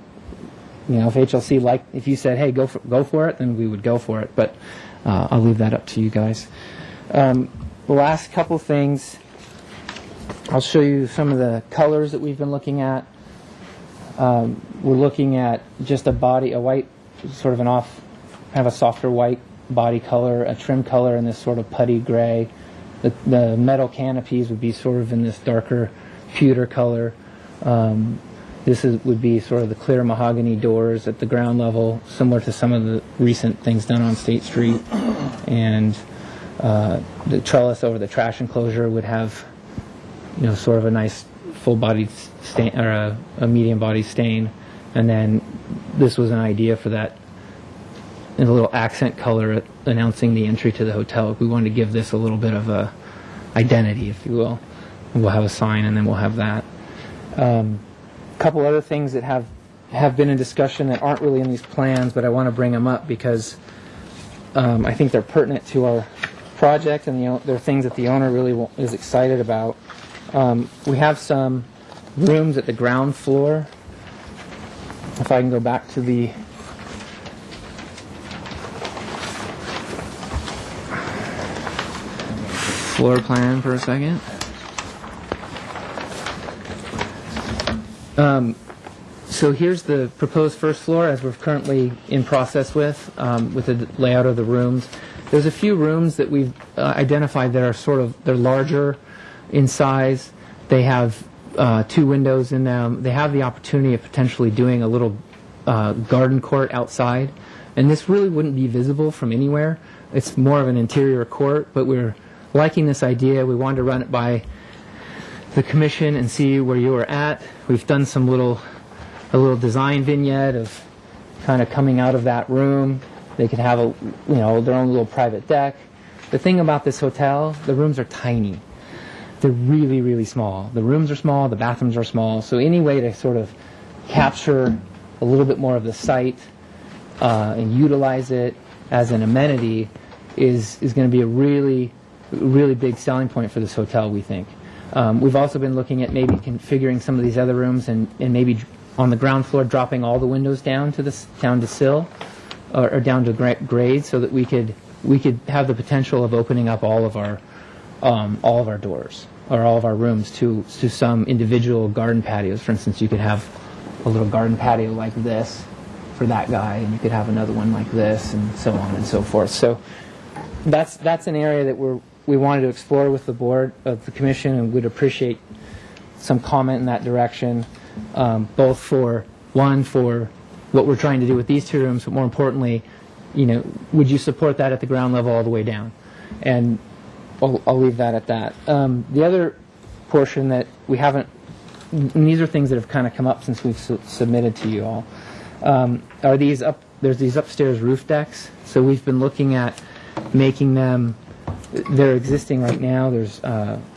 Speaker 22: if HLC if you said, hey, go for it, then we would go for it. But I'll leave that up to you guys. The last couple things, I'll show you some of the colors that we've been looking at. We're looking at just a white, sort of kind of a softer white body color, a trim color in this sort of putty gray. The metal canopies would be sort of in this darker pewter color. This would be sort of the clear mahogany doors at the ground level, similar to some of the recent things done on State Street. And the trellis over the trash enclosure would have, sort of a nice full-bodied stain, or a medium-bodied stain. And then this was an idea for that, in a little accent color announcing the entry to the hotel. We wanted to give this a little bit of a identity, if you will. And we'll have a sign, and then we'll have that. A couple other things that have been in discussion that aren't really in these plans, but I want to bring them up because I think they're pertinent to our project, and they're things that the owner really is excited about. We have some rooms at the ground floor. If I can go back to the floor plan for a second. So here's the proposed first floor as we're currently in process with the layout of the rooms. There's a few rooms that we've identified that are they're larger in size. They have 2 windows in them. They have the opportunity of potentially doing a little garden court outside, and this really wouldn't be visible from anywhere. It's more of an interior court, but we're liking this idea. We wanted to run it by the commission and see where you were at. We've done a little design vignette of kind of coming out of that room. They could have their own little private deck. The thing about this hotel, the rooms are tiny. They're really, really small. The rooms are small, the bathrooms are small, so any way to sort of capture a little bit more of the site and utilize it as an amenity is going to be a really, really big selling point for this hotel, we think. We've also been looking at maybe configuring some of these other rooms and maybe on the ground floor dropping all the windows down to sill or down to grade, so that we could have the potential of opening up all of our doors or all of our rooms to some individual garden patios. For instance, you could have a little garden patio like this for that guy, and you could have another one like this, and so on and so forth. So that's an area that we wanted to explore with the board of the commission, and would appreciate some comment in that direction, both for what we're trying to do with these two rooms, but more importantly, would you support that at the ground level all the way down? And I'll leave that at that. The other portion that we haven't, and these are things that have kind of come up since we've submitted to you all, are there's these upstairs roof decks. So we've been looking at making them, they're existing right now.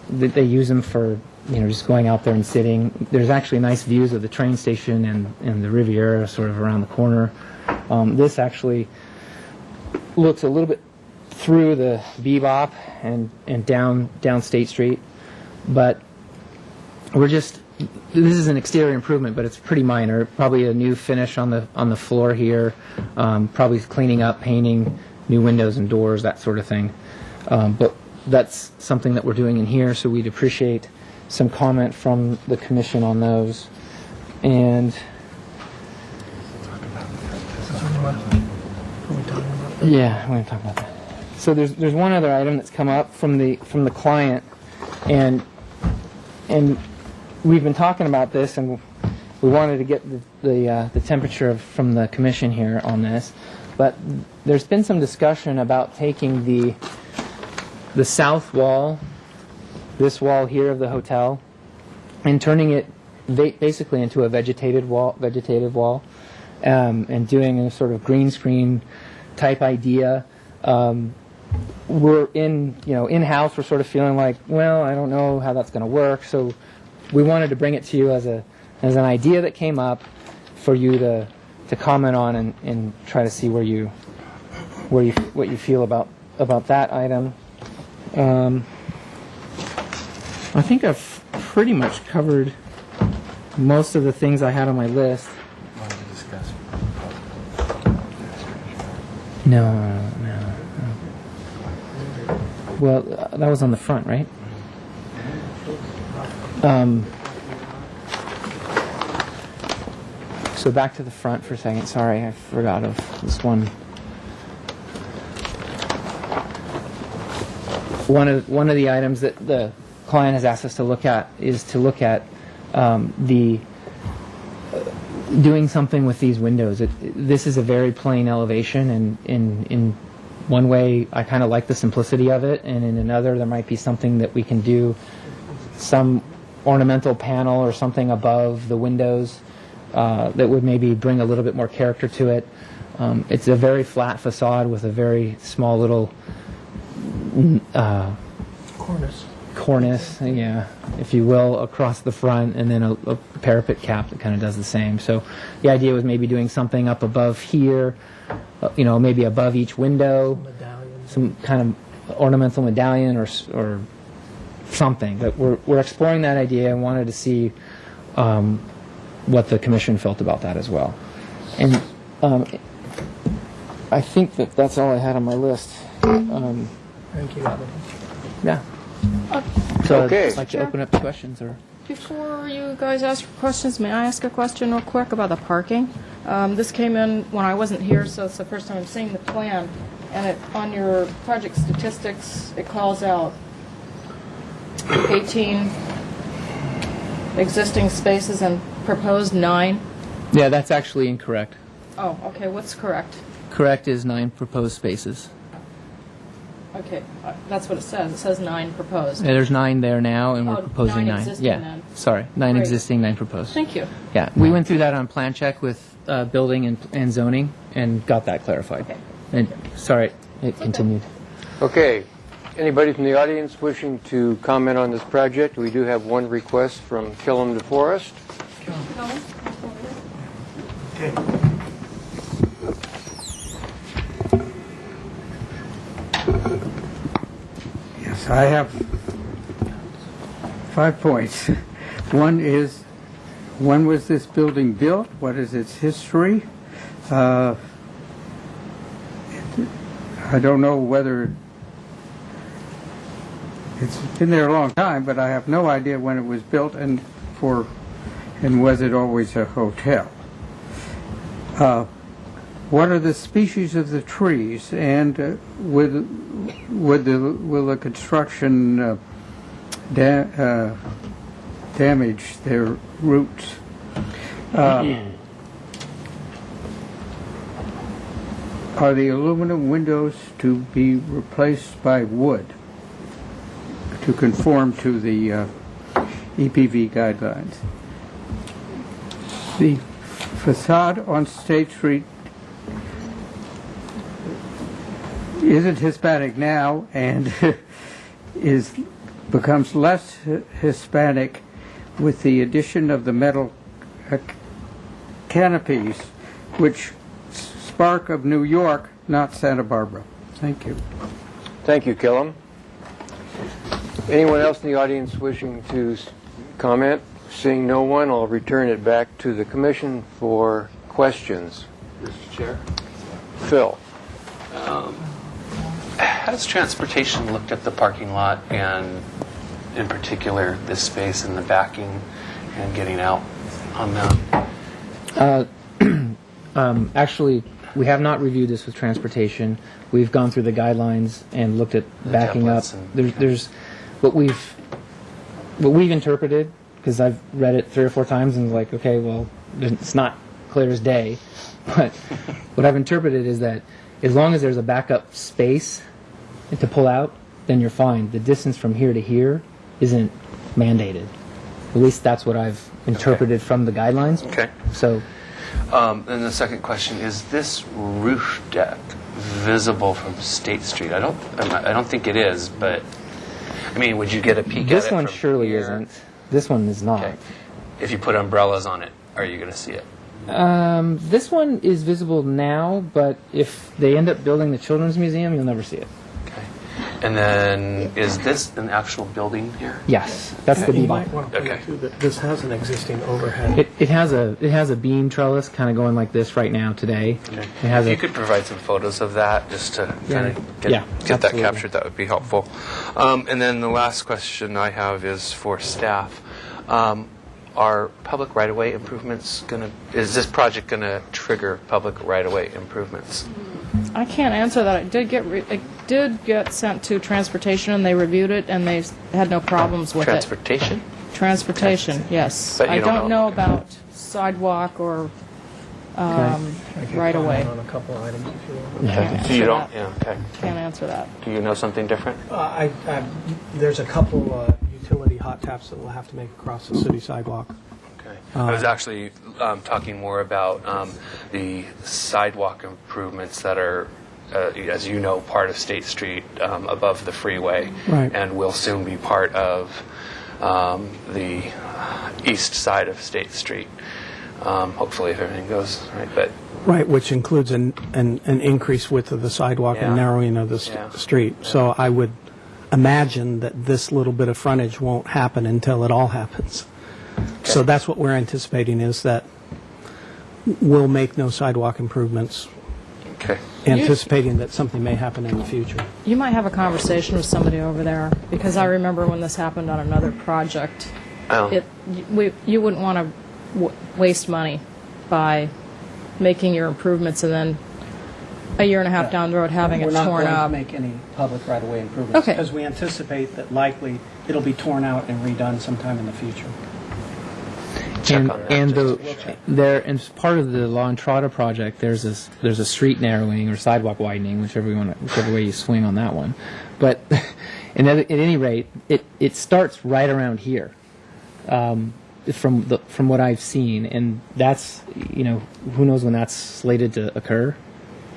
Speaker 22: They use them for just going out there and sitting. There's actually nice views of the train station and the Riviera sort of around the corner. This actually looks a little bit through the Bebop and down State Street, but this is an exterior improvement, but it's pretty minor. Probably a new finish on the floor here, probably cleaning up, painting, new windows and doors, that sort of thing. But that's something that we're doing in here, so we'd appreciate some comment from the commission on those. And yeah, we're going to talk about that. So there's one other item that's come up from the client, and we've been talking about this, and we wanted to get the temperature from the commission here on this. But there's been some discussion about taking the south wall, this wall here of the hotel, and turning it basically into a vegetative wall, and doing a sort of green screen type idea. We're in-house, we're sort of feeling like, well, I don't know how that's going to work, so we wanted to bring it to you as an idea that came up for you to comment on and try to see what you feel about that item. I think I've pretty much covered most of the things I had on my list. No. Well, that was on the front, right? So back to the front for a second. Sorry, I forgot of this one. One of the items that the client has asked us to look at is to look at doing something with these windows. This is a very plain elevation, and in one way I kind of like the simplicity of it, and in another there might be something that we can do, some ornamental panel or something above the windows that would maybe bring a little bit more character to it. It's a very flat facade with a very small little cornice, yeah, if you will, across the front, and then a parapet cap that kind of does the same. So the idea was maybe doing something up above here, maybe above each window, some kind of ornamental medallion or something. But we're exploring that idea and wanted to see what the commission felt about that as well. And I think that's all I had on my list.
Speaker 20: Thank you.
Speaker 22: Yeah. So
Speaker 1: Okay.
Speaker 22: I'd like to open up to questions.
Speaker 5: Before you guys ask questions, may I ask a question real quick about the parking? This came in when I wasn't here, so it's the first time I'm seeing the plan. And on your project statistics, it calls out 18 existing spaces and proposed 9.
Speaker 22: Yeah, that's actually incorrect.
Speaker 5: Oh, okay. What's correct?
Speaker 22: Correct is 9 proposed spaces.
Speaker 5: Okay, that's what it says. It says 9 proposed.
Speaker 22: Yeah, there's 9 there now, and we're
Speaker 5: Oh,
Speaker 22: proposing
Speaker 5: 9
Speaker 22: 9.
Speaker 5: existing
Speaker 22: Yeah,
Speaker 5: then.
Speaker 22: sorry, 9
Speaker 5: Great.
Speaker 22: existing, 9 proposed.
Speaker 5: Thank you.
Speaker 22: Yeah, we went through that on plan check with building and zoning and got that clarified.
Speaker 5: Okay.
Speaker 22: And sorry, it continued.
Speaker 1: Okay. Anybody from the audience wishing to comment on this project? We do have one request from Kellam Deforest.
Speaker 13: Yes, I have 5 points. One is, when was this building built? What is its history? I don't know whether it's been there a long time, but I have no idea when it was built, and and was it always a hotel? What are the species of the trees, and will the construction damage their roots? Are the aluminum windows to be replaced by wood to conform to the EPV guidelines? The facade on State Street isn't Hispanic now and becomes less Hispanic with the addition of the metal canopies, which spark of New York, not Santa Barbara. Thank you.
Speaker 1: Thank you, Kellam. Anyone else in the audience wishing to comment? Seeing no one, I'll return it back to the Commission for questions.
Speaker 4: Mr. Chair?
Speaker 1: Phil.
Speaker 4: Has transportation looked at the parking lot and, in particular, this space and the backing and getting out on that?
Speaker 22: Actually, we have not reviewed this with transportation. We've gone through the guidelines and looked at backing up. There's what we've interpreted, because I've read it 3 or 4 times and like, okay, well, it's not clear as day. But what I've interpreted is that as long as there's a backup space to pull out, then you're fine. The distance from here to here isn't mandated. At least that's what I've interpreted from the guidelines.
Speaker 4: Okay.
Speaker 22: So.
Speaker 4: And the second question, is this roof deck visible from State Street? I don't think it is, but I mean, would you get a peek at it?
Speaker 22: This one
Speaker 4: from
Speaker 22: surely
Speaker 4: here?
Speaker 22: isn't. This one is not.
Speaker 4: Okay. If you put umbrellas on it, are you going to see it?
Speaker 22: This one is visible now, but if they end up building the Children's Museum, you'll never see it.
Speaker 4: And then, is this an actual building here?
Speaker 22: Yes, that's the
Speaker 20: You
Speaker 22: beam.
Speaker 20: might want to point out, too, that this has an existing overhead.
Speaker 22: It has a beam trellis kind of going like this right now today.
Speaker 4: Okay.
Speaker 22: It has
Speaker 4: If you could provide some photos of that, just to kind of get that
Speaker 22: absolutely.
Speaker 4: captured, that would be helpful. And then the last question I have is for staff. Are public right-of-way improvements is this project going to trigger public right-of-way improvements?
Speaker 5: I can't answer that. It did get sent to transportation, and they reviewed it, and they had no problems with
Speaker 4: Transportation?
Speaker 5: it. Transportation, yes.
Speaker 4: But you
Speaker 5: I
Speaker 4: don't
Speaker 5: don't know about sidewalk or right away.
Speaker 20: On a couple items, if you want.
Speaker 4: So you don't? Yeah. Okay.
Speaker 5: Can't answer that.
Speaker 4: Do you know something different?
Speaker 20: There's a couple utility hot taps that we'll have to make across the city sidewalk.
Speaker 4: Okay. I was actually talking more about the sidewalk improvements that are, as you know, part of State Street above the freeway,
Speaker 20: Right.
Speaker 4: and will soon be part of the east side of State Street. Hopefully, if everything goes right, but.
Speaker 20: Right, which includes an increased width of the sidewalk and narrowing of the street. So I would imagine that this little bit of frontage won't happen until it all happens. Okay. So that's what we're anticipating, is that we'll make no sidewalk improvements.
Speaker 4: Okay.
Speaker 20: Anticipating that something may happen in the future.
Speaker 5: You might have a conversation with somebody over there, because I remember when this happened on another project.
Speaker 4: Oh.
Speaker 5: You wouldn't want to waste money by making your improvements and then a year and a half down the road having it torn up.
Speaker 20: We're not going to make any public right-of-way improvements.
Speaker 5: Okay.
Speaker 20: Because we anticipate that likely it'll be torn out and redone sometime in the future.
Speaker 22: And as part of the La Entrada project, there's a street narrowing or sidewalk widening, whichever way you swing on that one. But at any rate, it starts right around here, from what I've seen, and that's, who knows when that's slated to occur,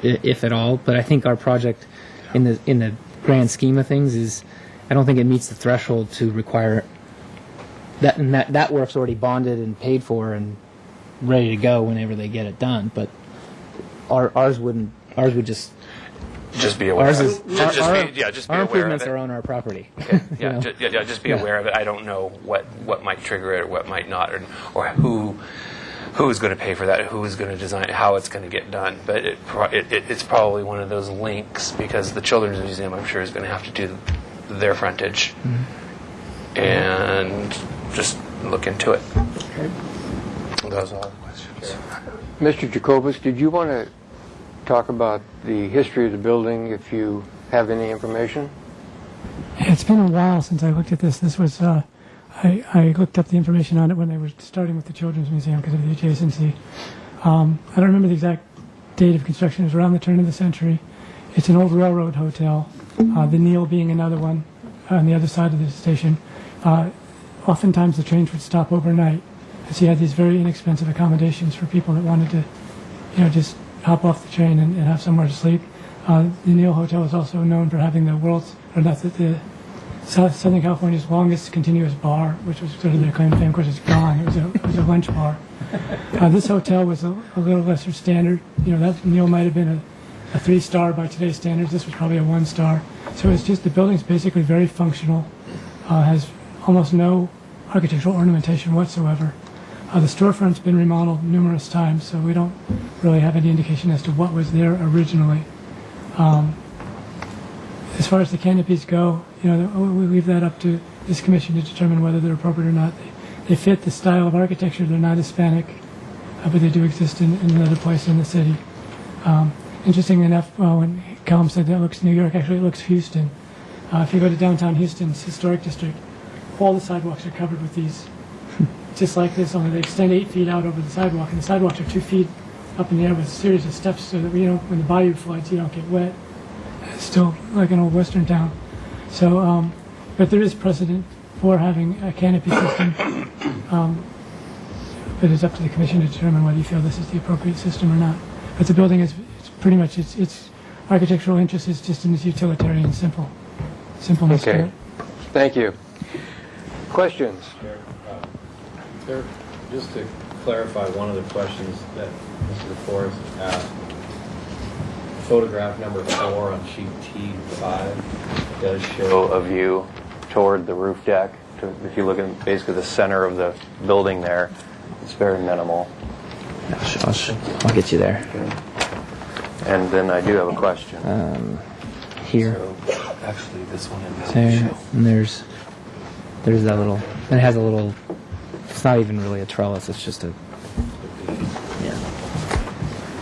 Speaker 22: if at all. But I think our project, in the grand scheme of things, I don't think it meets the threshold to require. That work's already bonded and paid for and ready to go whenever they get it done. But ours would just
Speaker 4: be aware. Just be
Speaker 22: our
Speaker 4: aware
Speaker 22: improvements
Speaker 4: of it.
Speaker 22: are on our property.
Speaker 4: Okay. Yeah, just be aware of it. I don't know what might trigger it or what might not, or who's going to pay for that, who's going to design it, how it's going to get done. But it's probably one of those links, because the Children's Museum, I'm sure, is going to have to do their frontage. Mm-hmm. And just look into it.
Speaker 20: Okay.
Speaker 4: Those are all the questions.
Speaker 1: Mr. Jacobus, did you want to talk about the history of the building, if you have any information?
Speaker 7: It's been a while since I looked at this. This was, I looked up the information on it when they were starting with the Children's Museum because of the adjacency. I don't remember the exact date of construction. It was around the turn of the century. It's an old railroad hotel, the Neil being another one on the other side of the station. Oftentimes the trains would stop overnight. So you had these very inexpensive accommodations for people that wanted to, just hop off the train and have somewhere to sleep. The Neil Hotel is also known for having the Southern California's longest continuous bar, which was sort of their claim to fame. Of course, it's gone. It was a lunch bar. This hotel was a little lesser standard. That Neil might have been a 3-star by today's standards. This was probably a 1-star. So it's just the building's basically very functional. Has almost no architectural ornamentation whatsoever. The storefront's been remodeled numerous times, so we don't really have any indication as to what was there originally. As far as the canopies go, we leave that up to this commission to determine whether they're appropriate or not. They fit the style of architecture. They're not Hispanic, but they do exist in another place in the city. Interestingly enough, when Kellam said that looks New York, actually it looks Houston. If you go to downtown Houston's historic district, all the sidewalks are covered with these, just like this, only they extend 8 feet out over the sidewalk, and the sidewalks are 2 feet up in the air with a series of steps so that when the bayou floods, you don't get wet. It's still like an old western town. So, but there is precedent for having a canopy system. But it's up to the commission to determine whether you feel this is the appropriate system or not. But the building is pretty much its architectural interest is just in its utilitarian simpleness.
Speaker 1: Okay.
Speaker 7: To it.
Speaker 1: Thank you. Questions?
Speaker 15: Just to clarify one of the questions that Mr. Forrest asked, photograph number 4 on sheet T5 does show a view toward the roof deck. If you look at basically the center of the building there, it's very minimal.
Speaker 22: I'll get you there.
Speaker 15: And then I do have a question.
Speaker 22: Here.
Speaker 4: So, actually, this one in
Speaker 22: There, and there's that little. It has a little. It's not even really a trellis. It's just a. Yeah.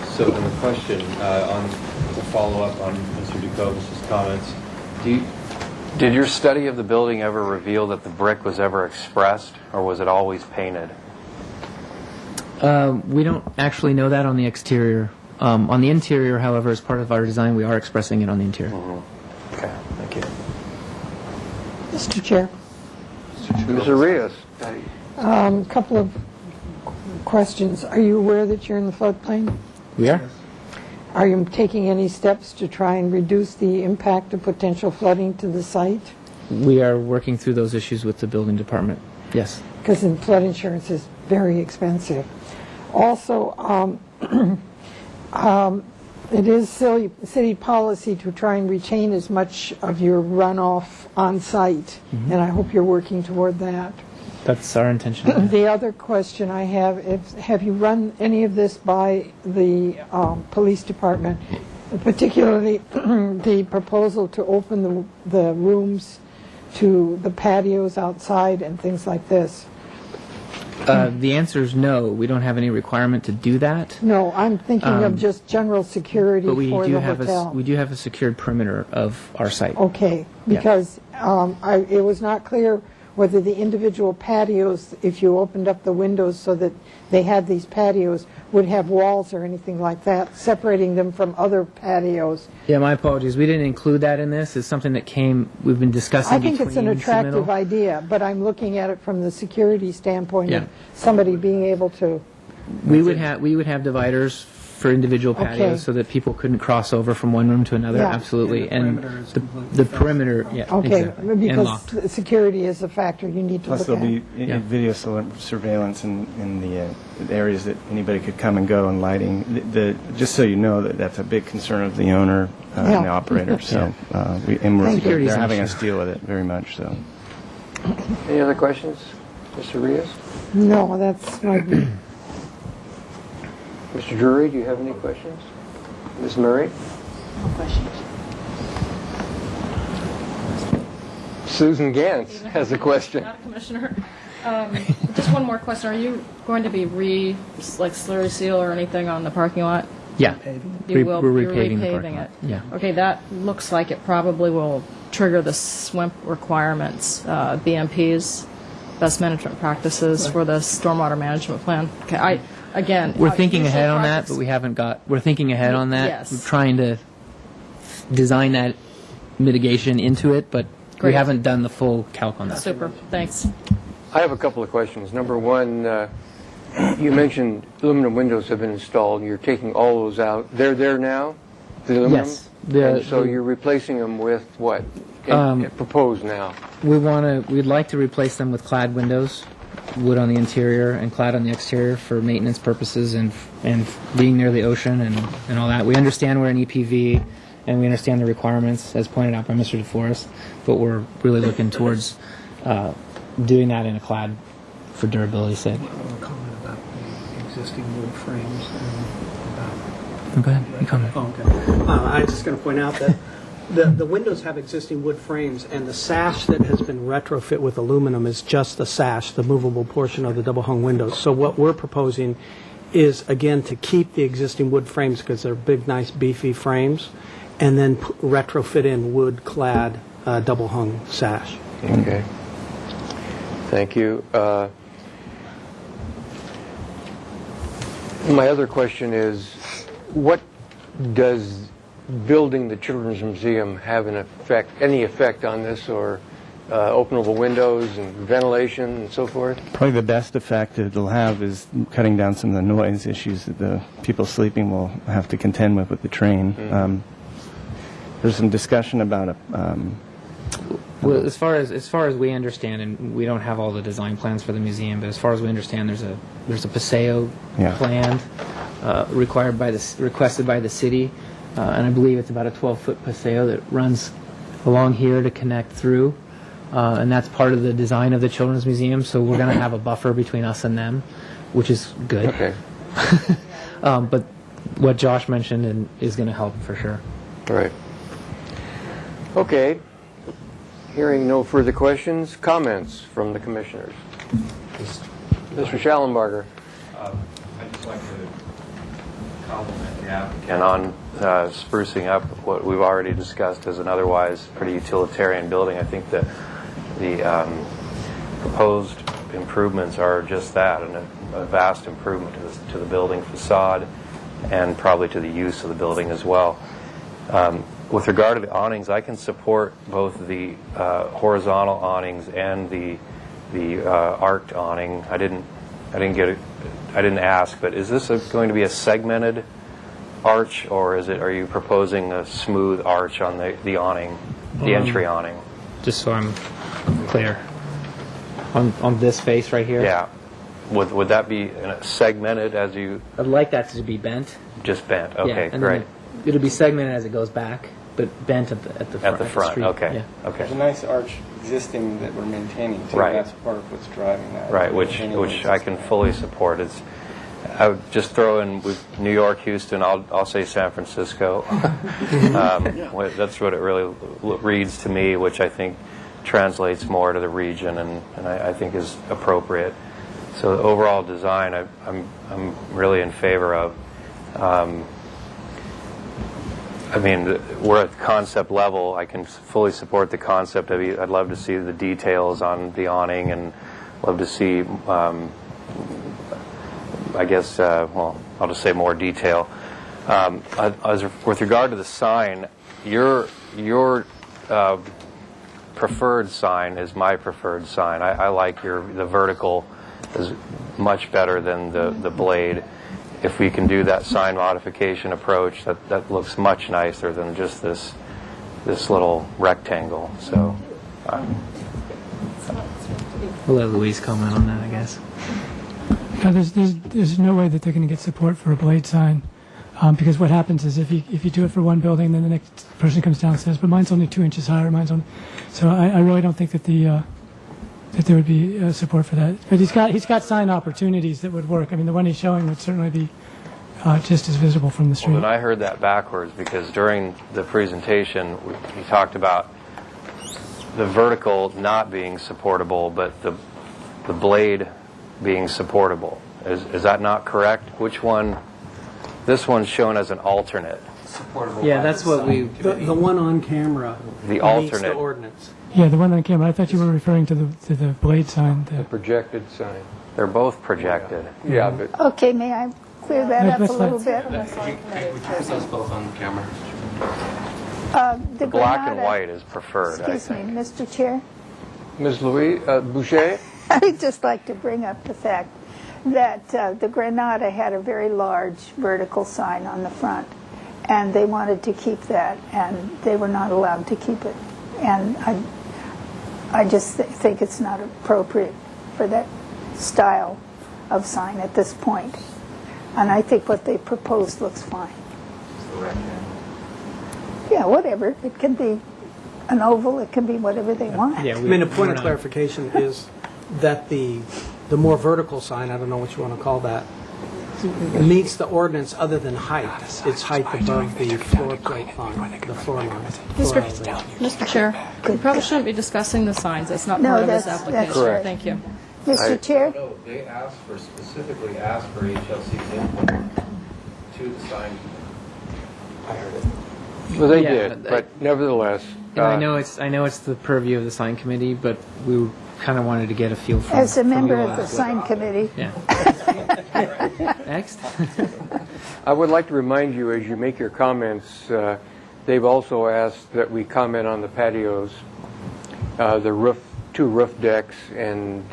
Speaker 15: So then the question, on the follow-up on Mr. Ducobus' comments, did your study of the building ever reveal that the brick was ever expressed, or was it always painted?
Speaker 22: We don't actually know that on the exterior. On the interior, however, as part of our design, we are expressing it on the interior.
Speaker 15: Mm-hmm. Okay, thank you.
Speaker 14: Mr. Chair.
Speaker 1: Mr. Rios.
Speaker 14: A couple of questions. Are you aware that you're in the floodplain?
Speaker 22: We are.
Speaker 14: Are you taking any steps to try and reduce the impact of potential flooding to the site?
Speaker 22: We are working through those issues with the building department. Yes.
Speaker 14: Because flood insurance is very expensive. Also, it is city policy to try and retain as much of your runoff on site, and I hope you're working toward that.
Speaker 22: That's our intention.
Speaker 14: The other question I have is, have you run any of this by the police department, particularly the proposal to open the rooms to the patios outside and things like this?
Speaker 22: The answer is no. We don't have any requirement to do that.
Speaker 14: No, I'm thinking of just general security
Speaker 22: But we
Speaker 14: for
Speaker 22: do
Speaker 14: the
Speaker 22: have
Speaker 14: hotel.
Speaker 22: we do have a secured perimeter of our site.
Speaker 14: Okay, because it was not clear whether the individual patios, if you opened up the windows so that they had these patios, would have walls or anything like that, separating them from other patios.
Speaker 22: Yeah, my apologies. We didn't include that in this. It's something that we've been discussing
Speaker 14: I think it's an
Speaker 22: between
Speaker 14: attractive
Speaker 22: submittal.
Speaker 14: idea, but I'm looking at it from the security standpoint
Speaker 22: Yeah.
Speaker 14: of somebody being able to...
Speaker 22: We would have dividers for individual patios
Speaker 14: Okay.
Speaker 22: so that people couldn't cross over from one room to another.
Speaker 14: Yeah.
Speaker 22: Absolutely. And the perimeter, yeah,
Speaker 14: Okay,
Speaker 22: exactly. And
Speaker 14: because
Speaker 22: locked.
Speaker 14: security is a factor you need to
Speaker 9: Plus,
Speaker 14: look
Speaker 9: there'll
Speaker 14: at.
Speaker 9: be video surveillance in the areas that anybody could come and go, and lighting. Just so you know, that's a big concern of the owner and the operator. So, they're having us deal with it very much. So,
Speaker 1: Any other questions, Mr. Rios?
Speaker 14: No, that's my...
Speaker 1: Mr. Drury, do you have any questions? Ms. Murray?
Speaker 5: No questions.
Speaker 1: Susan Gantz has a question.
Speaker 5: Not a commissioner. Just one more question. going to be like slurry seal or anything on the parking lot?
Speaker 22: Yeah.
Speaker 5: You will,
Speaker 22: We're
Speaker 5: you're
Speaker 22: repaving the
Speaker 5: repaving
Speaker 22: parking
Speaker 5: it.
Speaker 22: lot. Yeah.
Speaker 5: Okay, that looks like it probably will trigger the SWIMP requirements, BMP's, best management practices for the stormwater management plan. Okay,
Speaker 22: We're thinking
Speaker 5: usually
Speaker 22: ahead on that,
Speaker 5: projects-
Speaker 22: but we haven't got. We're thinking ahead on that.
Speaker 5: Yes.
Speaker 22: We're trying to design that mitigation into it, but we
Speaker 5: Great.
Speaker 22: haven't done the full calc on that.
Speaker 5: Super, thanks.
Speaker 1: I have a couple of questions. Number one, you mentioned aluminum windows have been installed. You're taking all those out. They're there now, the aluminum?
Speaker 22: Yes.
Speaker 1: And so you're replacing them with what? Proposed now?
Speaker 22: We'd like to replace them with clad windows, wood on the interior and clad on the exterior for maintenance purposes and being near the ocean and all that. We understand we're an EPV and we understand the requirements as pointed out by Mr. Deforest, but we're really looking towards doing that in a clad for durability's sake.
Speaker 20: Comment about the existing wood frames.
Speaker 22: Go ahead, you comment.
Speaker 20: Oh, okay. I was just going to point out that the windows have existing wood frames, and the sash that has been retrofit with aluminum is just the sash, the movable portion of the double-hung windows. So what we're proposing is, again, to keep the existing wood frames because they're big, nice, beefy frames, and then retrofit in wood-clad double-hung sash.
Speaker 1: Okay. Thank you. My other question is, what does building the Children's Museum have any effect on this, or openable windows and ventilation and so forth?
Speaker 9: Probably the best effect it'll have is cutting down some of the noise issues that the people sleeping will have to contend with the train. There's some discussion about
Speaker 22: Well, as far as we understand, and we don't have all the design plans for the museum, but as far as we understand, there's a paseo planned, requested by the city, and I believe it's about a 12-foot paseo that runs along here to connect through, and that's part of the design of the Children's Museum. So we're going to have a buffer between us and them, which is good.
Speaker 1: Okay.
Speaker 22: But what Josh mentioned is going to help for sure.
Speaker 1: Right. Okay. Hearing no further questions, comments from the commissioners. Mr. Schallenbarger.
Speaker 15: I'd just like to compliment the applicant on sprucing up what we've already discussed as an otherwise pretty utilitarian building. I think that the proposed improvements are just that, and a vast improvement to the building facade and probably to the use of the building as well. With regard to the awnings, I can support both the horizontal awnings and the arced awning. I didn't ask, but is this going to be a segmented arch, or are you proposing a smooth arch on the awning, the entry awning?
Speaker 22: Just so I'm clear, on this face right here.
Speaker 15: Yeah. Would that be segmented as you?
Speaker 22: I'd like that to be bent.
Speaker 15: Just bent. Okay,
Speaker 22: yeah, and
Speaker 15: great.
Speaker 22: It'll be segmented as it goes back, but bent at the front.
Speaker 15: At the front.
Speaker 22: street.
Speaker 15: Okay.
Speaker 22: Yeah.
Speaker 15: Okay.
Speaker 9: There's a nice arch existing that we're maintaining too.
Speaker 15: Right.
Speaker 9: That's part of what's driving that.
Speaker 15: Right, which I can fully support. I would just throw in with New York, Houston. I'll say San Francisco. That's what it really reads to me, which I think translates more to the region, and I think is appropriate. So the overall design, I'm really in favor of. I mean, we're at the concept level. I can fully support the concept. I'd love to see the details on the awning, and love to see, I guess, well, I'll just say more detail. With regard to the sign, your preferred sign is my preferred sign. I like the vertical is much better than the blade. If we can do that sign modification approach, that looks much nicer than just this little rectangle. So
Speaker 22: We'll let Louise comment on that, I guess.
Speaker 7: There's no way that they're going to get support for a blade sign, because what happens is if you do it for one building, then the next person comes down and says, but mine's only 2 inches higher, so I really don't think that that there would be support for that. But he's got sign opportunities that would work. I mean, the one he's showing would certainly be just as visible from the street.
Speaker 15: Well, then I heard that backwards, because during the presentation he talked about the vertical not being supportable, but the blade being supportable. Is that not correct? Which one? This one's shown as an alternate.
Speaker 20: Yeah, that's what we. The one on camera.
Speaker 15: The
Speaker 20: meets
Speaker 15: alternate.
Speaker 20: the ordinance.
Speaker 7: Yeah, the one on camera. I thought you were referring to the blade sign.
Speaker 1: The projected sign.
Speaker 15: They're both projected.
Speaker 1: Yeah, but
Speaker 10: Okay, may I clear that up a little bit?
Speaker 4: We put those both on camera.
Speaker 10: The
Speaker 15: Black and
Speaker 10: Granada-
Speaker 15: white is preferred, I
Speaker 10: Excuse me,
Speaker 15: think.
Speaker 10: Mr. Chair.
Speaker 1: Ms. Louis Boucher?
Speaker 10: I'd just like to bring up the fact that the Granada had a very large vertical sign on the front, and they wanted to keep that, and they were not allowed to keep it. And I just think it's not appropriate for that style of sign at this point. And I think what they proposed looks fine. Yeah, whatever. It can be an oval, it can be whatever they want.
Speaker 20: I mean, a point of clarification is that the more vertical sign, I don't know what you want to call that, meets the ordinance other than height. It's height above the floor plate line, the floor line.
Speaker 5: Mr. Chair, we probably shouldn't be discussing the signs. That's not
Speaker 10: No,
Speaker 5: part of this
Speaker 10: that's
Speaker 5: application.
Speaker 10: correct.
Speaker 5: Thank you.
Speaker 10: Mr. Chair?
Speaker 15: No, they specifically asked for HLC's input to the sign. I heard it.
Speaker 1: Well, they
Speaker 22: Yeah,
Speaker 1: did, but nevertheless.
Speaker 22: And I know it's the purview of the sign committee, but we kind of wanted to get a feel from.
Speaker 10: As a member
Speaker 22: you
Speaker 10: of
Speaker 22: all.
Speaker 10: the sign committee.
Speaker 22: Yeah. Next.
Speaker 1: I would like to remind you, as you make your comments, they've also asked that we comment on the patios, the roof, 2 roof decks, and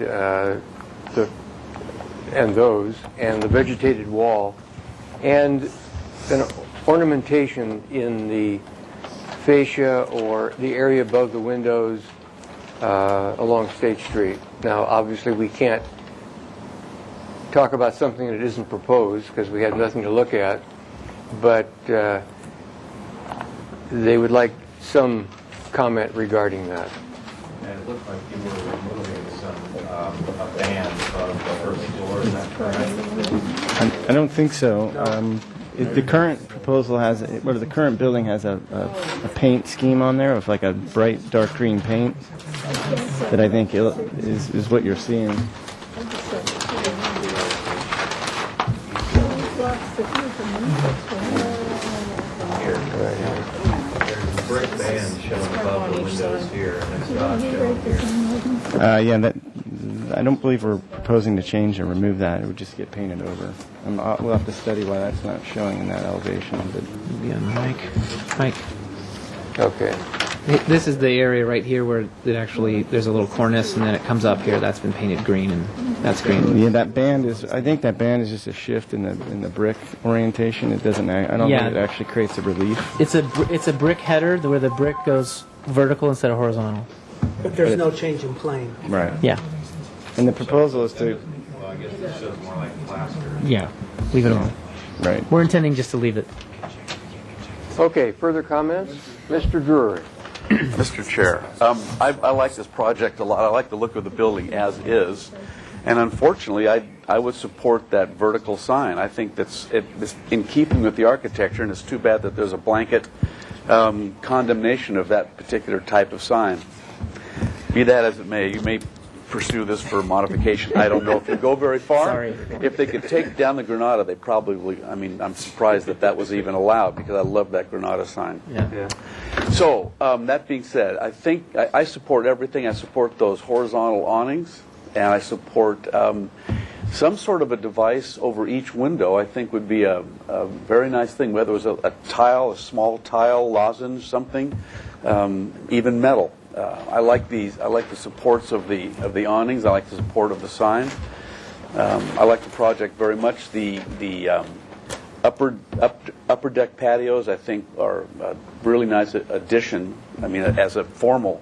Speaker 1: those, and the vegetated wall, and an ornamentation in the fascia or the area above the windows along State Street. Now, obviously, we can't talk about something that isn't proposed because we have nothing to look at, but they would like some comment regarding that.
Speaker 15: And it looked like you were removing a band of the first floor, is that correct?
Speaker 9: I don't think so. The current proposal has, or the current building has a paint scheme on there of like a bright dark green paint that I think is what you're seeing.
Speaker 15: There's a brick band shown above the windows here, and it's not shown here.
Speaker 9: Yeah, I don't believe we're proposing to change or remove that. It would just get painted over. We'll have to study why that's not showing in that elevation. But
Speaker 22: Yeah, Mike.
Speaker 1: Okay.
Speaker 22: This is the area right here where it actually there's a little cornice, and then it comes up here. That's been painted green, and that's green.
Speaker 9: Yeah, that band is. I think that band is just a shift in the brick orientation. It doesn't. I don't think it actually creates a relief.
Speaker 22: It's a brick header where the brick goes vertical instead of horizontal.
Speaker 20: But there's no change in plane.
Speaker 9: Right.
Speaker 22: Yeah.
Speaker 9: And the proposal is to.
Speaker 15: Well, I guess this shows more like plaster.
Speaker 22: Yeah. Leave it alone.
Speaker 9: Right.
Speaker 22: We're intending just to leave it.
Speaker 1: Okay, further comments? Mr. Drury.
Speaker 6: Mr. Chair, I like this project a lot. I like the look of the building as is. And unfortunately, I would support that vertical sign. I think it's in keeping with the architecture, and it's too bad that there's a blanket condemnation of that particular type of sign. Be that as it may, you may pursue this for modification. I don't know if they go very far.
Speaker 22: Sorry.
Speaker 6: If they could take down the Granada, they probably, I'm surprised that was even allowed because I love that Granada sign.
Speaker 22: Yeah.
Speaker 6: So, that being said, I think I support everything. I support those horizontal awnings, and I support some sort of a device over each window. I think would be a very nice thing, whether it was a tile, a small tile, lozenge, something, even metal. I like these. I like the supports of the awnings. I like the support of the sign. I like the project very much. The upper deck patios, I think, are a really nice addition. I mean, as a formal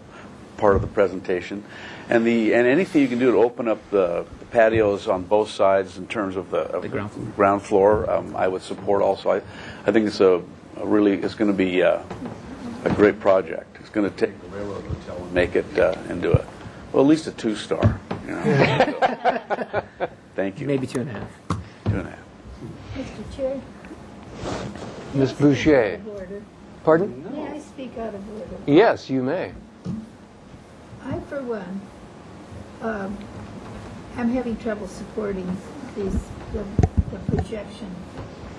Speaker 6: part of the presentation, and anything you can do to open up the patios on both sides in terms of the ground floor, I would support. Also, I think it's it's going to be a great project. It's going to take the railroad hotel and make it into at least a 2-star. You know? Thank you.
Speaker 22: Maybe 2.5.
Speaker 6: 2.5.
Speaker 3: Mr. Chair?
Speaker 1: Ms. Boucher. Pardon?
Speaker 3: May I speak out of order?
Speaker 1: Yes, you may.
Speaker 3: I, for one, am having trouble supporting these the projection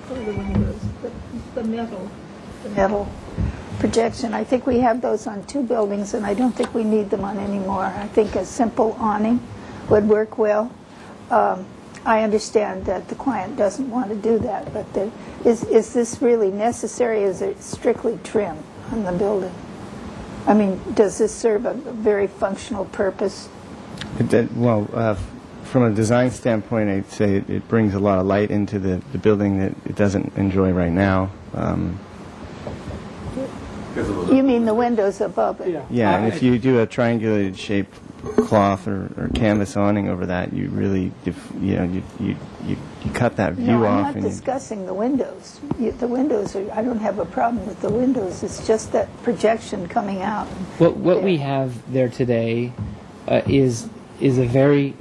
Speaker 3: for the windows, the metal
Speaker 10: projection. I think we have those on 2 buildings, and I don't think we need them on any more. I think a simple awning would work well. I understand that the client doesn't want to do that, but is this really necessary? Is it strictly trim on the building? I mean, does this serve a very functional purpose?
Speaker 9: From a design standpoint, I'd say it brings a lot of light into the building that it doesn't enjoy right now.
Speaker 10: You mean the windows above it?
Speaker 9: Yeah, and if you do a triangulated shaped cloth or canvas awning over that, you really, you cut that view
Speaker 10: No,
Speaker 9: off.
Speaker 10: I'm not discussing the windows. The windows are, I don't have a problem with the windows. It's just that projection coming out.
Speaker 22: What we have there today is a very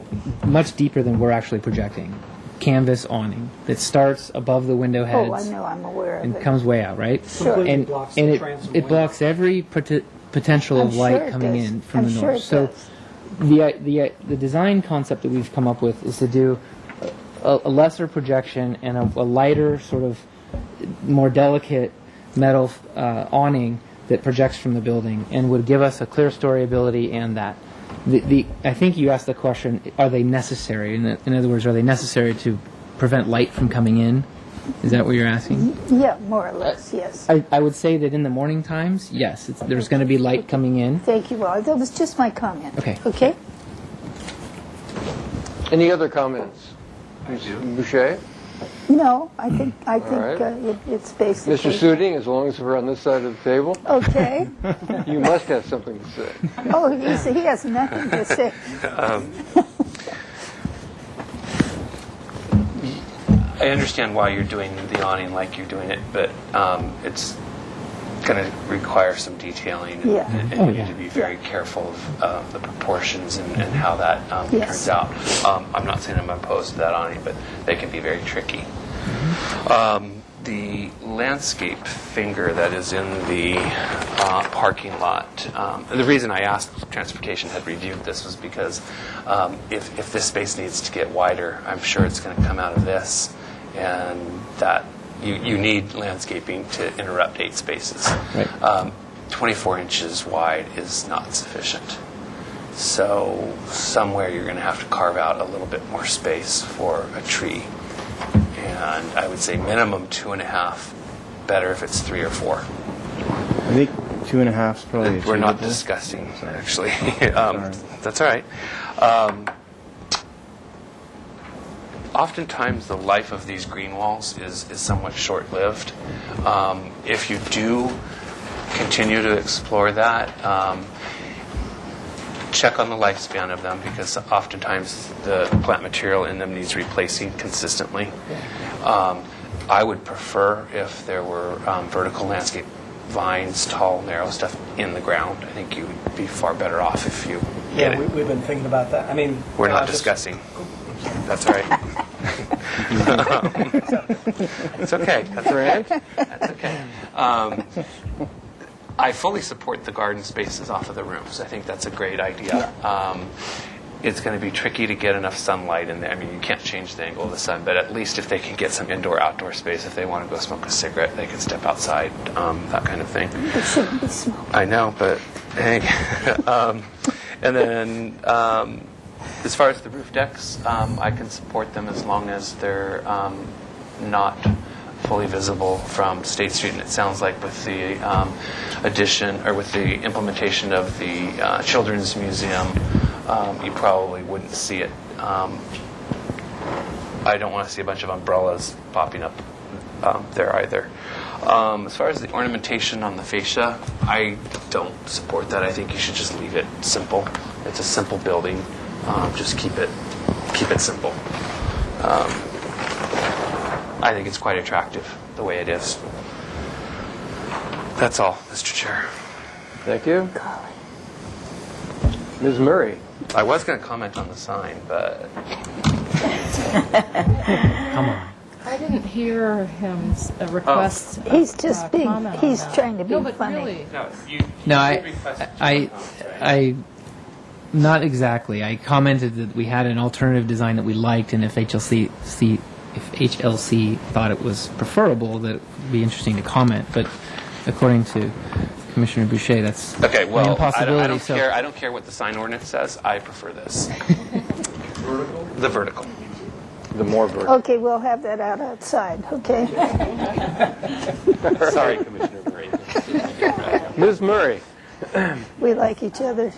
Speaker 22: much deeper than we're actually projecting. Canvas awning that starts above the window heads.
Speaker 10: Oh, I know, I'm aware of
Speaker 22: and
Speaker 10: it.
Speaker 22: comes way out, right?
Speaker 10: Sure.
Speaker 22: And it blocks every potential of light coming in from the north. So the design concept that we've come up with is to do a lesser projection and a lighter, sort of more delicate metal awning that projects from the building and would give us a clear storyability and that. I think you asked the question, are they necessary? In other words, are they necessary to prevent light from coming in? Is that what you're asking?
Speaker 10: Yeah, more or less, yes.
Speaker 22: I would say that in the morning times, yes, there's going to be light coming in.
Speaker 10: Thank you, Well, that was just my comment.
Speaker 22: Okay.
Speaker 10: Okay?
Speaker 1: Any other comments? Boucher?
Speaker 10: No, I think
Speaker 1: right.
Speaker 10: it's basically...
Speaker 1: Mr. Suding, as long as we're on this side of the table.
Speaker 10: Okay.
Speaker 1: You must have something to say.
Speaker 10: Oh, he has nothing to say.
Speaker 4: I understand why you're doing the awning like you're doing it, but it's going to require some detailing, and you need to be very careful of the proportions and how that turns out. I'm not saying I'm opposed to that awning, but they can be very tricky. The landscape finger that is in the parking lot, the reason I asked if Transportation had reviewed this was because if this space needs to get wider, I'm sure it's going to come out of this, and that you need landscaping to interrupt 8 spaces.
Speaker 22: Right.
Speaker 4: 24 inches wide is not sufficient. So somewhere you're going to have to carve out a little bit more space for a tree. And I would say minimum 2.5, better if it's 3 or 4.
Speaker 9: I think 2.5 is probably achievable.
Speaker 4: We're not discussing, actually. That's all right. Oftentimes the life of these green walls is somewhat short-lived. If you do continue to explore that, check on the lifespan of them, because oftentimes the plant material in them needs replacing consistently. I would prefer if there were vertical landscape vines, tall, narrow stuff in the ground. I think you would be far better off if you did it.
Speaker 11: We've been thinking about that. I mean,
Speaker 4: we're not discussing. That's all right. It's okay. That's all right. That's okay. I fully support the garden spaces off of the rooms. I think that's a great idea. It's going to be tricky to get enough sunlight in there. I mean, you can't change the angle of the sun, but at least if they can get some indoor-outdoor space, if they want to go smoke a cigarette, they can step outside, that kind of thing.
Speaker 10: It shouldn't be smoke.
Speaker 4: I know, but hey. And then as far as the roof decks, I can support them as long as they're not fully visible from State Street. And it sounds like with the addition, or with the implementation of the Children's Museum, you probably wouldn't see it. I don't want to see a bunch of umbrellas popping up there either. As far as the ornamentation on the fascia, I don't support that. I think you should just leave it simple. It's a simple building. Just keep it simple. I think it's quite attractive the way it is. That's all, Mr. Chair.
Speaker 1: Thank you. Ms. Murray.
Speaker 4: I was going to comment on the sign, but...
Speaker 22: Come on.
Speaker 5: I didn't hear him request.
Speaker 10: He's just being, he's trying to be
Speaker 5: No, but
Speaker 10: funny.
Speaker 5: really.
Speaker 22: No, I not exactly. I commented that we had an alternative design that we liked, and if HLC if HLC thought it was preferable, that it would be interesting to comment. But according to Commissioner Boucher, that's
Speaker 4: Okay, well,
Speaker 22: an impossibility.
Speaker 4: I don't care what the sign ordinance says. I prefer this. The vertical.
Speaker 1: The more vertical.
Speaker 10: Okay, we'll have that out outside, okay?
Speaker 4: Sorry, Commissioner Murray.
Speaker 1: Ms. Murray.
Speaker 10: We like each other.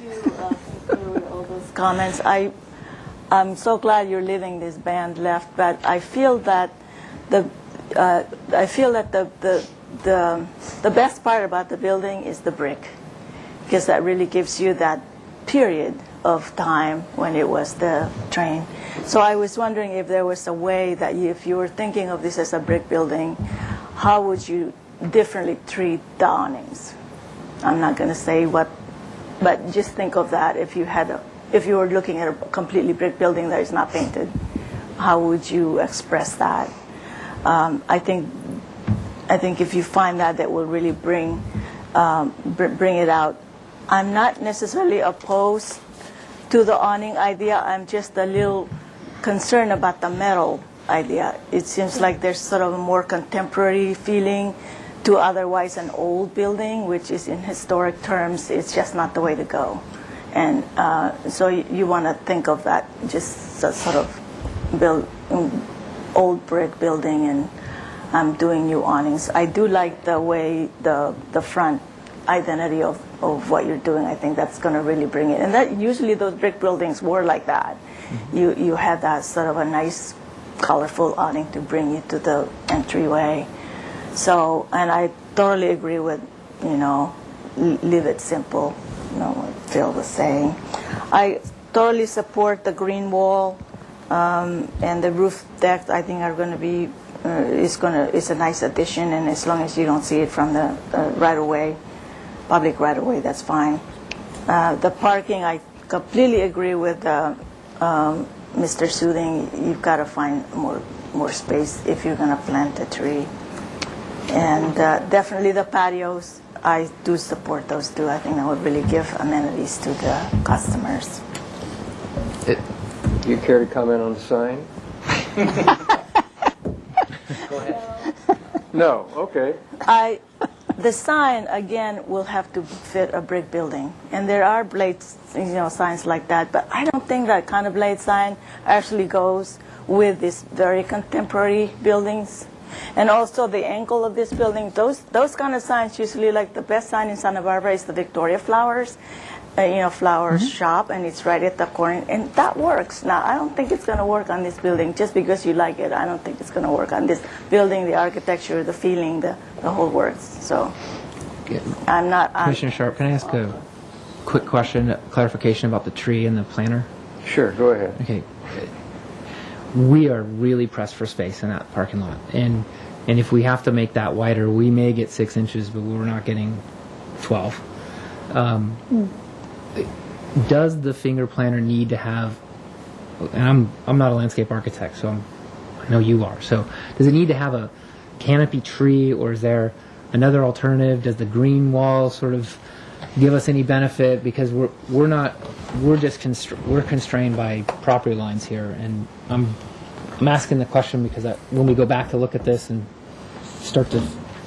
Speaker 8: Comments. I'm so glad you're leaving this band left, but I feel that the best part about the building is the brick, because that really gives you that period of time when it was the train. So I was wondering if there was a way that if you were thinking of this as a brick building, how would you differently treat the awnings? I'm not going to say what, but just think of that. If you were looking at a completely brick building that is not painted, how would you express that? I think if you find that will really bring it out. I'm not necessarily opposed to the awning idea. I'm just a little concerned about the metal idea. It seems like there's sort of a more contemporary feeling to otherwise an old building, which is in historic terms, it's just not the way to go. And so you want to think of that, just sort of old brick building and doing new awnings. I do like the way the front identity of what you're doing. I think that's going to really bring it. And that usually those brick buildings were like that. Mm-hmm. You had that sort of a nice, colorful awning to bring you to the entryway. So, and I totally agree with, leave it simple, what Phil was saying. I totally support the green wall and the roof deck. I think are going to be, it's a nice addition, and as long as you don't see it from the right-of-way, public right-of-way, that's fine. The parking, I completely agree with Mr. Soothing. You've got to find more space if you're going to plant a tree. And definitely the patios, I do support those too. I think that would really give amenities to the customers.
Speaker 1: Do you care to comment on the sign? Go ahead. No, okay.
Speaker 8: The sign, again, will have to fit a brick building. And there are blade signs like that, but I don't think that kind of blade sign actually goes with these very contemporary buildings. And also the angle of this building, those kind of signs usually, like the best sign in Santa Barbara is the Victoria Flowers, flowers shop, and it's right at the corner, and that works. Now, I don't think it's going to work on this building just because you like it. I don't think it's going to work on this building, the architecture, the feeling, the whole works. So I'm not...
Speaker 22: Commissioner Sharp, can I ask a quick question, clarification about the tree and the planter?
Speaker 1: Sure, go ahead.
Speaker 22: Okay. We are really pressed for space in that parking lot, and if we have to make that wider, we may get 6 inches, but we're not getting 12. Does the finger planter need to have? And I'm not a landscape architect, so I know you are. So does it need to have a canopy tree, or is there another alternative? Does the green wall sort of give us any benefit? Because we're constrained by property lines here, and I'm asking the question because when we go back to look at this and start to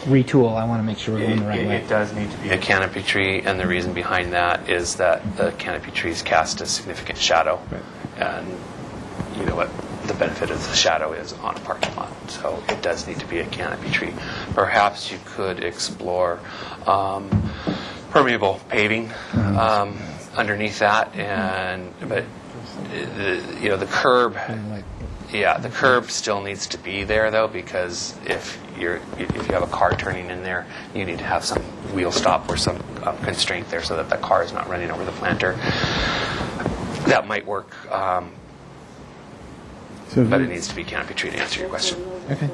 Speaker 22: retool, I want to make sure we're going the right way.
Speaker 4: It does need to be a canopy tree, and the reason behind that is that the canopy trees cast a significant shadow, and you know what the benefit of the shadow is on a parking lot. So it does need to be a canopy tree. Perhaps you could explore permeable paving underneath that, but the curb. The curb still needs to be there though, because if you have a car turning in there, you need to have some wheel stop or some constraint there so that the car is not running over the planter. That might work, but it needs to be canopy tree to answer your question.
Speaker 22: Okay.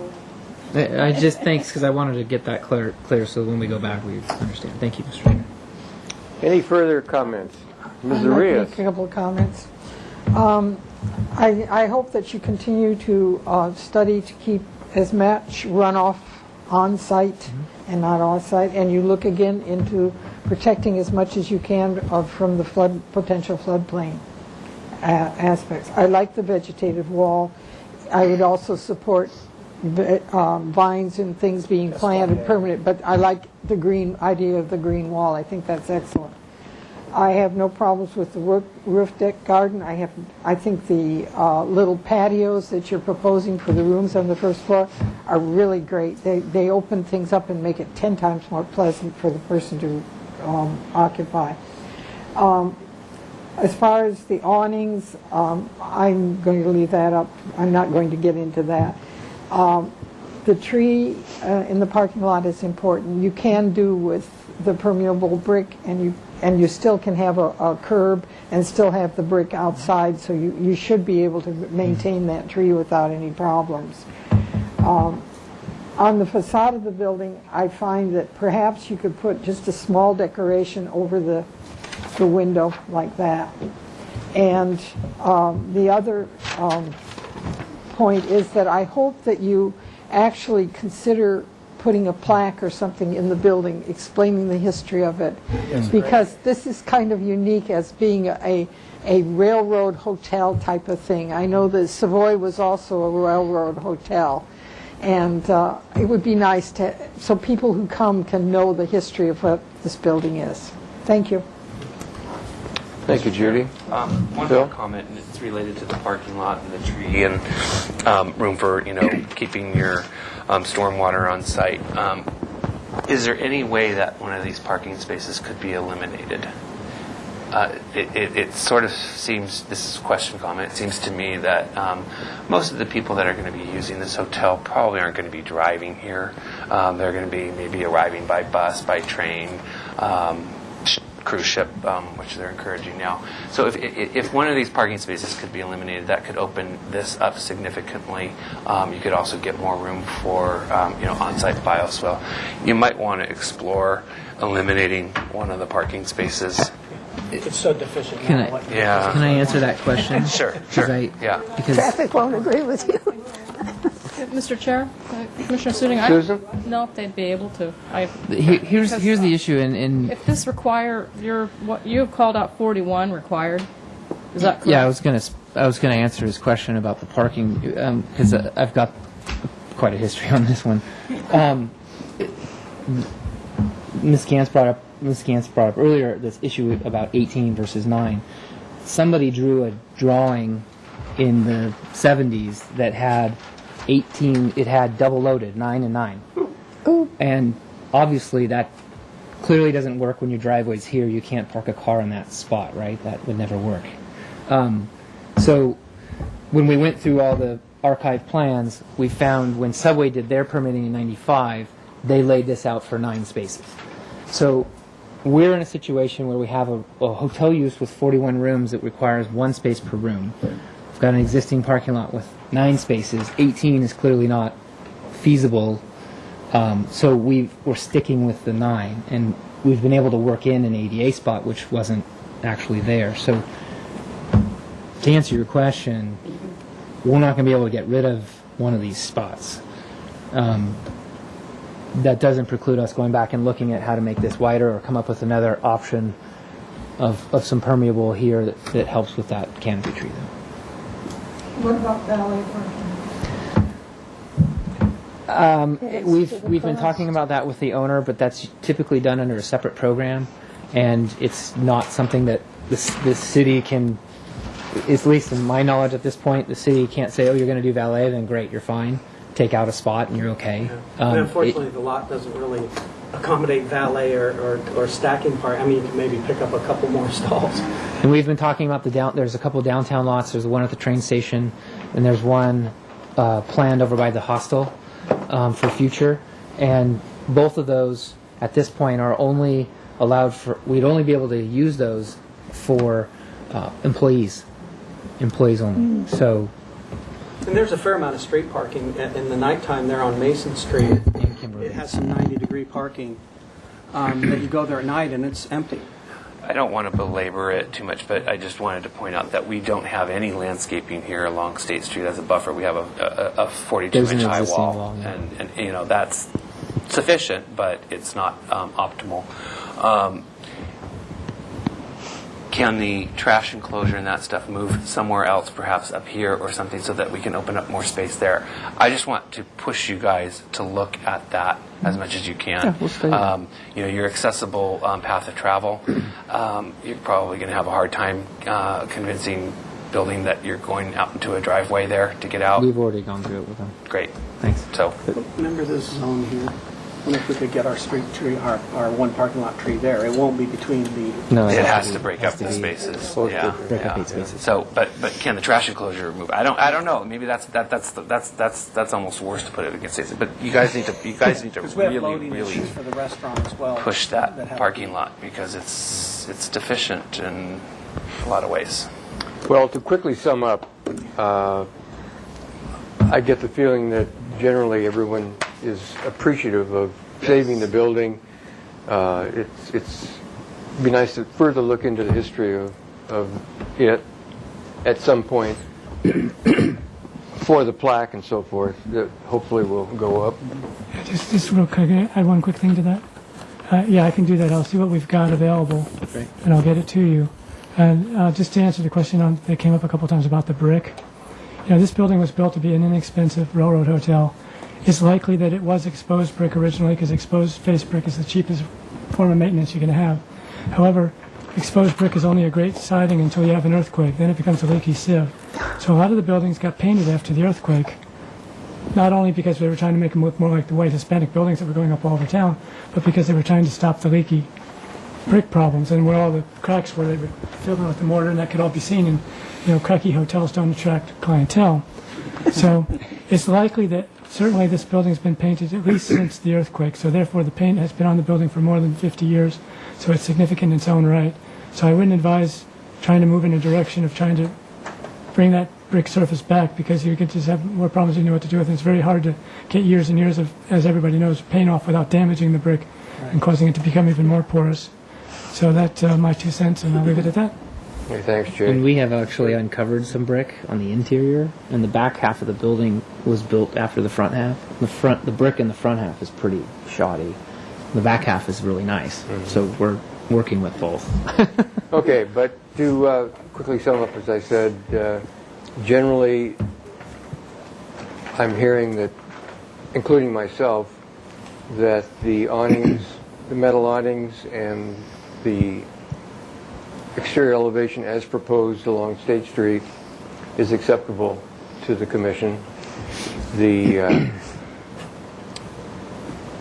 Speaker 22: I just thanks because I wanted to get that clear so when we go back we understand. Thank you, Mr. Chairman.
Speaker 1: Any further comments? Ms.
Speaker 14: I'd like to
Speaker 1: Arias.
Speaker 14: make a couple of comments. I hope that you continue to study to keep as much runoff on site and not off site, and you look again into protecting as much as you can from the potential floodplain aspects. I like the vegetative wall. I would also support vines and things being planted permanent, but I like the green idea of the green wall. I think that's excellent. I have no problems with the roof deck garden. I think the little patios that you're proposing for the rooms on the first floor are really great. They open things up and make it 10 times more pleasant for the person to occupy. As far as the awnings, I'm going to leave that up. I'm not going to get into that. The tree in the parking lot is important. You can do with the permeable brick, and you still can have a curb and still have the brick outside, so you should be able to maintain that tree without any problems. On the facade of the building, I find that perhaps you could put just a small decoration over the window like that. And the other point is that I hope that you actually consider putting a plaque or something in the building explaining the history of it, because this is kind of unique as being a railroad hotel type of thing. I know that Savoy was also a railroad hotel, and it would be nice so people who come can know the history of what this building is. Thank you.
Speaker 1: Thank you, Judy.
Speaker 4: One more comment, and it's related to the parking lot and the tree and room for, keeping your stormwater on site. Is there any way that one of these parking spaces could be eliminated? It sort of seems, this is a question comment, it seems to me that most of the people that are going to be using this hotel probably aren't going to be driving here. They're going to be maybe arriving by bus, by train, cruise ship, which they're encouraging now. So if one of these parking spaces could be eliminated, that could open this up significantly. You could also get more room for on-site bioswale. You might want to explore eliminating one of the parking spaces.
Speaker 20: It's so deficient.
Speaker 22: Can I answer that question?
Speaker 4: Sure.
Speaker 22: Because
Speaker 10: Traffic won't agree with you.
Speaker 5: Mr. Chair, Commissioner Suding,
Speaker 1: Susan?
Speaker 5: I don't know if they'd be able to.
Speaker 22: Here's the issue, and
Speaker 5: if this require what you have called out 41 required, is that correct?
Speaker 22: Yeah, I was gonna answer his question about the parking because I've got quite a history on this one. Ms. Gantz brought up earlier this issue about 18 versus 9. Somebody drew a drawing in the 70s that had 18. It had double loaded 9 and 9.
Speaker 10: Ooh.
Speaker 22: And obviously that clearly doesn't work when your driveway's here. You can't park a car in that spot, right? That would never work. So when we went through all the archived plans, we found when Subway did their permitting in 95, they laid this out for 9 spaces. So we're in a situation where we have a hotel use with 41 rooms that requires 1 space per room. We've got an existing parking lot with 9 spaces. 18 is clearly not feasible. So we're sticking with the 9, and we've been able to work in an ADA spot which wasn't actually there. So to answer your question, we're not going to be able to get rid of one of these spots. That doesn't preclude us going back and looking at how to make this wider or come up with another option of some permeable here that helps with that canopy tree, though.
Speaker 14: What about valet parking?
Speaker 22: We've been talking about that with the owner, but that's typically done under a separate program, and it's not something that the city can, at least in my knowledge at this point, the city can't say, oh, you're going to do valet, then great, you're fine. Take out a spot and you're okay.
Speaker 11: And unfortunately, the lot doesn't really accommodate valet or stacking part. I mean, you can maybe pick up a couple more stalls.
Speaker 22: And we've been talking about there's a couple downtown lots. There's one at the train station, and there's one planned over by the hostel for future. And both of those, at this point, are only allowed for, we'd only be able to use those for employees only. So.
Speaker 11: And there's a fair amount of street parking in the nighttime there on Mason Street. It has some 90-degree parking that you go there at night and it's empty.
Speaker 4: I don't want to belabor it too much, but I just wanted to point out that we don't have any landscaping here along State Street as a buffer. We have a 42-inch high wall, and that's sufficient, but it's not optimal. can the trash enclosure and that stuff move somewhere else, perhaps up here or something, so that we can open up more space there? I just want to push you guys to look at that as much as you can.
Speaker 22: Yeah, we'll stay there.
Speaker 4: Your accessible path of travel, you're probably going to have a hard time convincing building that you're going out into a driveway there to get out.
Speaker 22: We've already gone through it with them.
Speaker 4: Great.
Speaker 22: Thanks.
Speaker 4: So,
Speaker 11: Remember this zone here? What if we could get our street tree, our one parking lot tree there? It won't be between the...
Speaker 22: No,
Speaker 4: it has to break up the spaces. Yeah.
Speaker 22: Break up 8 spaces.
Speaker 4: So, but can the trash enclosure move? I don't know. Maybe that's almost worse to put it against it. But you guys need to
Speaker 11: Because we have
Speaker 4: really
Speaker 11: loading issues for the restaurant as well.
Speaker 4: push that
Speaker 11: have
Speaker 4: parking lot because it's deficient in a lot of ways.
Speaker 1: Well, to quickly sum up, I get the feeling that generally everyone is appreciative of saving the building. It's be nice to further look into the history of it at some point for the plaque and so forth that hopefully will go up.
Speaker 7: Yeah, just real quick, add one quick thing to that. Yeah, I can do that. I'll see what we've got available, and I'll get it to you. And just to answer the question that came up a couple times about the brick, this building was built to be an inexpensive railroad hotel. It's likely that it was exposed brick originally because exposed face brick is the cheapest form of maintenance you can have. However, exposed brick is only a great siding until you have an earthquake. Then it becomes a leaky sieve. So a lot of the buildings got painted after the earthquake, not only because they were trying to make them look more like the white Hispanic buildings that were going up all over town, but because they were trying to stop the leaky brick problems. And where all the cracks were, they were filled in with the mortar, and that could all be seen. And cracky hotels don't attract clientele. So it's likely that certainly this building's been painted at least since the earthquake. So therefore, the paint has been on the building for more than 50 years. So it's significant in its own right. So I wouldn't advise trying to move in a direction of trying to bring that brick surface back, because you could just have more problems than you know what to do with it. It's very hard to get years and years of, as everybody knows, paint off without damaging the brick and causing it to become even more porous. So that's my 2 cents, and I'll leave it at that.
Speaker 1: Okay, thanks, Jay.
Speaker 22: And we have actually uncovered some brick on the interior, and the back half of the building was built after the front half. The brick in the front half is pretty shoddy. The back half is really nice. Mm-hmm. So we're working with both.
Speaker 1: Okay, but to quickly sum up, as I said, generally I'm hearing that, including myself, that the awnings, the metal awnings and the exterior elevation as proposed along State Street is acceptable to the Commission. The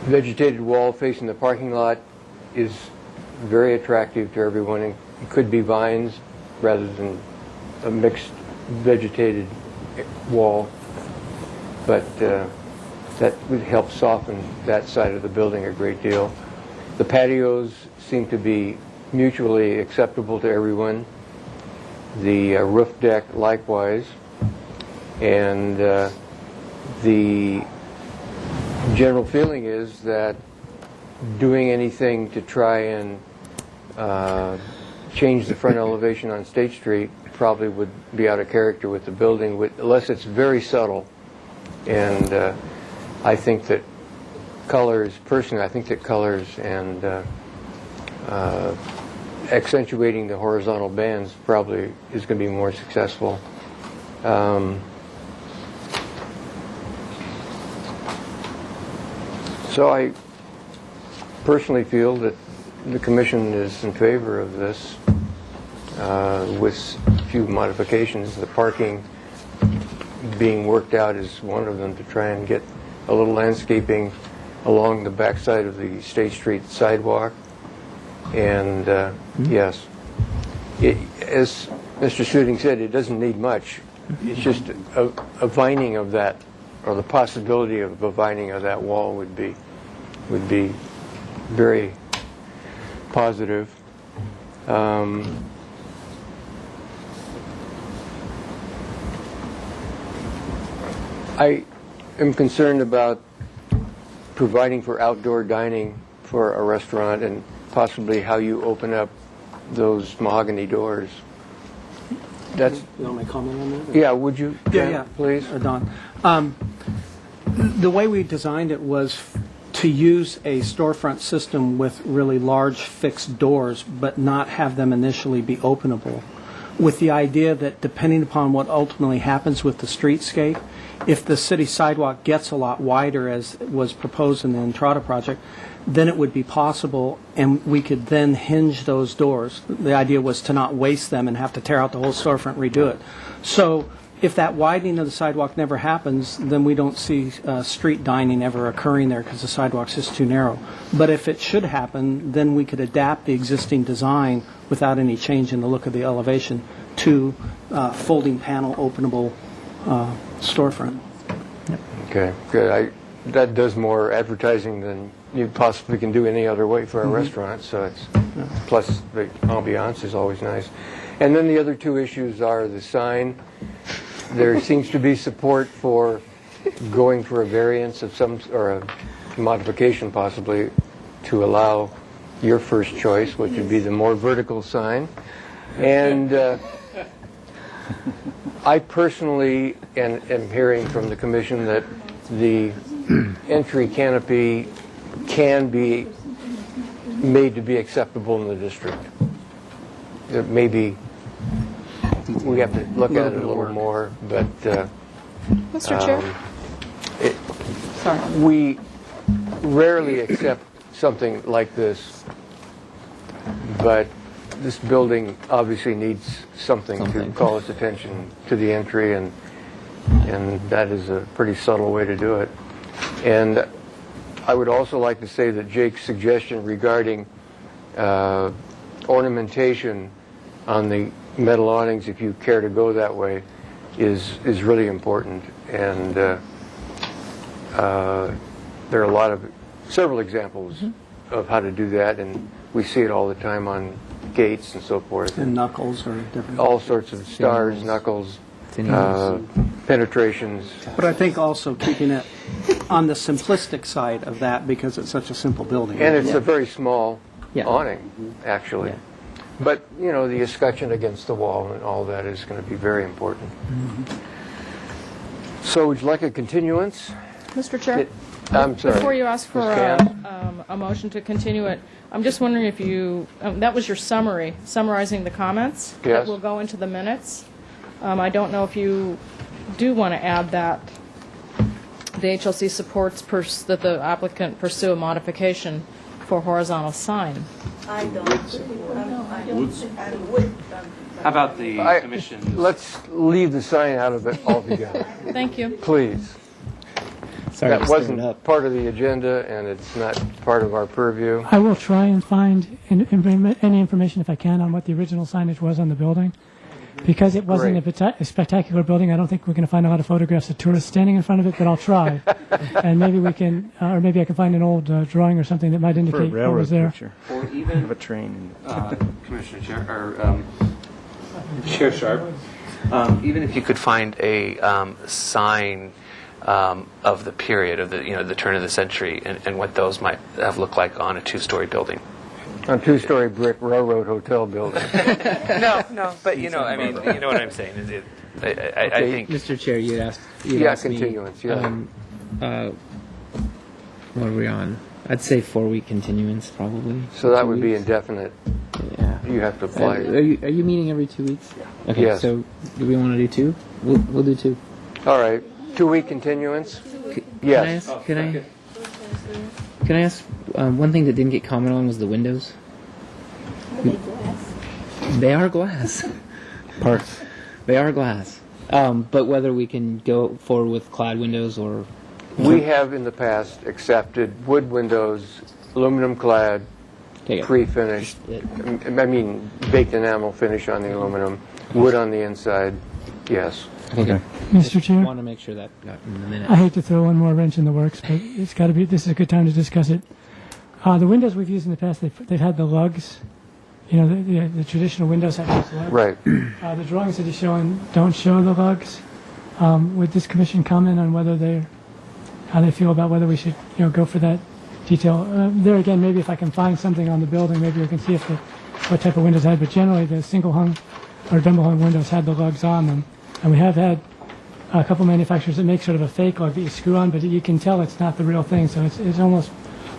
Speaker 1: vegetated wall facing the parking lot is very attractive to everyone. It could be vines rather than a mixed vegetated wall, but that would help soften that side of the building a great deal. The patios seem to be mutually acceptable to everyone. The roof deck likewise, and the general feeling is that doing anything to try and change the front elevation on State Street probably would be out of character with the building, unless it's very subtle. And I think that colors, personally, I think that colors and accentuating the horizontal bands probably is going to be more successful. So I personally feel that the Commission is in favor of this with a few modifications. The parking being worked out is one of them, to try and get a little landscaping along the backside of the State Street sidewalk. And yes, as Mr. Shooting said, it doesn't need much. It's just a vining of that, or the possibility of a vining of that wall would be very positive. I am concerned about providing for outdoor dining for a restaurant, and possibly how you open up those mahogany doors. That's.
Speaker 11: You want me to comment on that?
Speaker 1: Yeah, would you?
Speaker 11: Yeah,
Speaker 1: please.
Speaker 11: Don. The way we designed it was to use a storefront system with really large fixed doors, but not have them initially be openable, with the idea that depending upon what ultimately happens with the streetscape, if the city sidewalk gets a lot wider, as was proposed in the Encanto project, then it would be possible, and we could then hinge those doors. The idea was to not waste them and have to tear out the whole storefront, redo it. So if that widening of the sidewalk never happens, then we don't see street dining ever occurring there because the sidewalk's just too narrow. But if it should happen, then we could adapt the existing design without any change in the look of the elevation to folding panel openable storefront.
Speaker 1: Okay, good. That does more advertising than you possibly can do any other way for a restaurant, so it's, plus the ambiance is always nice. And then the other two issues are the sign. There seems to be support for going for a variance of some, or a modification possibly, to allow your first choice, which would be the more vertical sign. And I personally am hearing from the commission that the entry canopy can be made to be acceptable in the district. It may be, we have to look at it a little more, but
Speaker 5: Mr. Chair?
Speaker 1: Sorry. We rarely accept something like this, but this building obviously needs something to call its attention to the entry, and that is a pretty subtle way to do it. And I would also like to say that Jake's suggestion regarding ornamentation on the metal awnings, if you care to go that way, is really important. And there are several examples of how to do that, and we see it all the time on gates and so forth.
Speaker 11: And knuckles or different.
Speaker 1: All sorts of stars, knuckles, penetrations.
Speaker 11: But I think also keeping it on the simplistic side of that, because it's such a simple building.
Speaker 1: And it's a very small awning, actually.
Speaker 11: Yeah.
Speaker 1: But, you know, the escutcheon against the wall and all that is going to be very important. So would you like a continuance?
Speaker 5: Mr. Chair?
Speaker 1: I'm sorry.
Speaker 5: Before you ask for a motion to continue it, I'm just wondering if you, that was your summary, summarizing the comments that will go into the minutes. I don't know if you do want to add that the HLC supports that the applicant pursue a modification for horizontal sign.
Speaker 8: I don't. I would.
Speaker 4: How about the commission?
Speaker 1: Let's leave the sign out of it altogether.
Speaker 5: Thank you.
Speaker 1: Please.
Speaker 22: Sorry,
Speaker 1: that wasn't part of the agenda, and it's not part of our purview.
Speaker 7: I will try and find any information if I can on what the original signage was on the building. Because it wasn't a spectacular building, I don't think we're going to find a lot of photographs of tourists standing in front of it, but I'll try. And maybe we can, or maybe I can find an old drawing or something that might indicate what was there.
Speaker 9: Picture.
Speaker 4: Or even
Speaker 9: of a train.
Speaker 4: Commissioner Chair, or Chair Sharp, even if you could find a sign of the period of the turn of the century and what those might have looked like on a two-story building.
Speaker 1: A two-story brick railroad hotel building.
Speaker 4: No, but you know what I'm saying. I think,
Speaker 22: Mr. Chair, you asked.
Speaker 1: Continuance.
Speaker 22: What are we on? I'd say 4-week continuance, probably.
Speaker 1: So that would be indefinite.
Speaker 22: Yeah.
Speaker 1: You have to apply.
Speaker 22: Are you meeting every 2 weeks? Yeah. Okay.
Speaker 1: Yes.
Speaker 22: So do we want to do 2? We'll do 2.
Speaker 1: All right. 2-week continuance. Yes.
Speaker 22: Can I ask one thing that didn't get commented on was the windows? They are glass.
Speaker 9: Parts.
Speaker 22: They are glass. But whether we can go forward with clad windows or...
Speaker 1: We have in the past accepted wood windows, aluminum clad, pre-finished, I mean baked enamel finish on the aluminum, wood on the inside, yes.
Speaker 22: Okay.
Speaker 7: Mr. Chair?
Speaker 22: I want to make sure that got in the minutes.
Speaker 7: I hate to throw one more wrench in the works, but it's got to be. This is a good time to discuss it. The windows we've used in the past, they've had the lugs. You know, the traditional windows have those lugs.
Speaker 1: Right.
Speaker 7: The drawings that he's showing don't show the lugs. Would this commission comment on how they feel about whether we should, go for that detail? There again, maybe if I can find something on the building, maybe we can see what type of windows I had. But generally, the single hung or double hung windows had the lugs on them. And we have had a couple manufacturers that make sort of a fake lug that you screw on, but you can tell it's not the real thing. So it's almost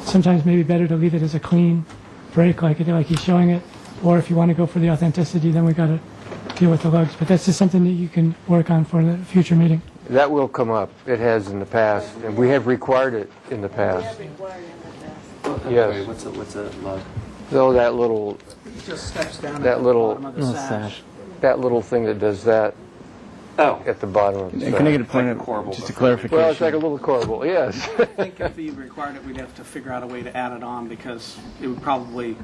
Speaker 7: sometimes maybe better to leave it as a clean break like he's showing it, or if you want to go for the authenticity, then we got to deal with the lugs. But that's just something that you can work on for the future meeting.
Speaker 1: That will come up. It has in the past, and we have required it in the past. Yes.
Speaker 4: What's a lug?
Speaker 1: So that little,
Speaker 11: It just steps down
Speaker 1: that
Speaker 11: at
Speaker 1: little,
Speaker 11: the bottom of the sash.
Speaker 1: that little thing that does that.
Speaker 4: Oh.
Speaker 1: At the bottom of the
Speaker 9: Can I get a
Speaker 1: sash.
Speaker 9: point of, just a clarification?
Speaker 1: Well, it's like a little corbel, yes.
Speaker 11: I think if you required it, we'd have to figure out a way to add it on because it would probably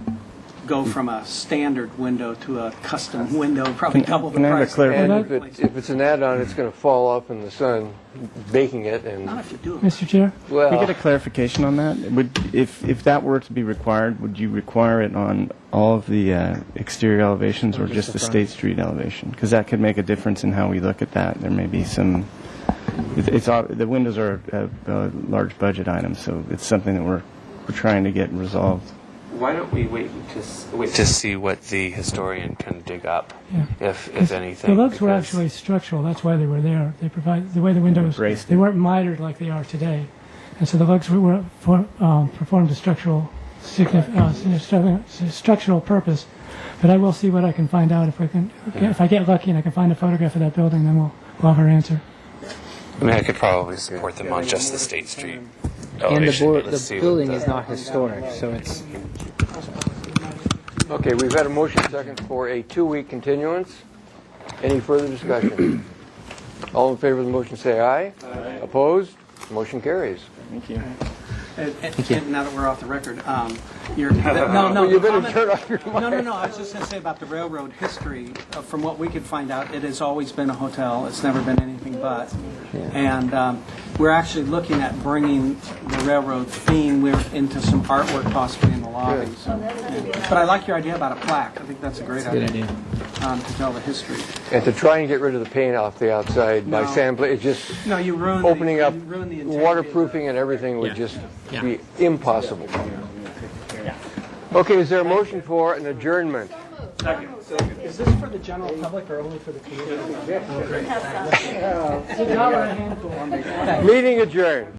Speaker 11: go from a standard window to a custom window, probably double the
Speaker 9: Can I have a
Speaker 11: price.
Speaker 9: clarification?
Speaker 1: And if it's an add-on, it's going to fall off in the sun, baking it, and
Speaker 11: Not if you do it.
Speaker 7: Mr. Chair?
Speaker 1: well,
Speaker 9: Can we get a clarification on that? If that were to be required, would you require it on all of the exterior elevations or just the State Street elevation? Because that could make a difference in how we look at that. There may be some. The windows are a large budget item, so it's something that we're trying to get resolved.
Speaker 4: Why don't we wait to see what the historian can dig up,
Speaker 7: Yeah.
Speaker 4: if anything?
Speaker 7: The lugs were
Speaker 4: because-
Speaker 7: actually structural. That's why they were there. They provide the way the windows.
Speaker 9: Braced
Speaker 7: They weren't mitered like they are today, and so the lugs performed a structural structural purpose. But I will see what I can find out if we can. If I get lucky and I can find a photograph of that building, then we'll have our answer.
Speaker 4: I mean, I could probably support them on just the State Street.
Speaker 22: And
Speaker 4: elevation. Let's
Speaker 22: the
Speaker 4: see
Speaker 22: building
Speaker 4: what
Speaker 22: is not historic, so it's...
Speaker 1: okay, we've had a motion second for a 2-week continuance. Any further discussion? All in favor of the motion say aye. Aye. Opposed? Motion carries.
Speaker 9: Thank you.
Speaker 11: And now that we're off the record, no,
Speaker 1: Well, you better turn off your mic.
Speaker 11: No. I was just going to say about the railroad history. From what we could find out, it has always been a hotel. It's never been anything but. And we're actually looking at bringing the railroad theme into some artwork possibly in the lobby. So, but I like your idea about a plaque. I think that's a great idea. To tell the history.
Speaker 1: And to try and get rid of the paint off the outside by sandblasting, it just
Speaker 11: you ruin
Speaker 1: opening up
Speaker 11: you ruin the integrity
Speaker 1: waterproofing and everything would just be impossible. Okay, is there a motion for an adjournment?
Speaker 11: Second. Is this for the general public or only for the community?
Speaker 1: Meeting adjourned.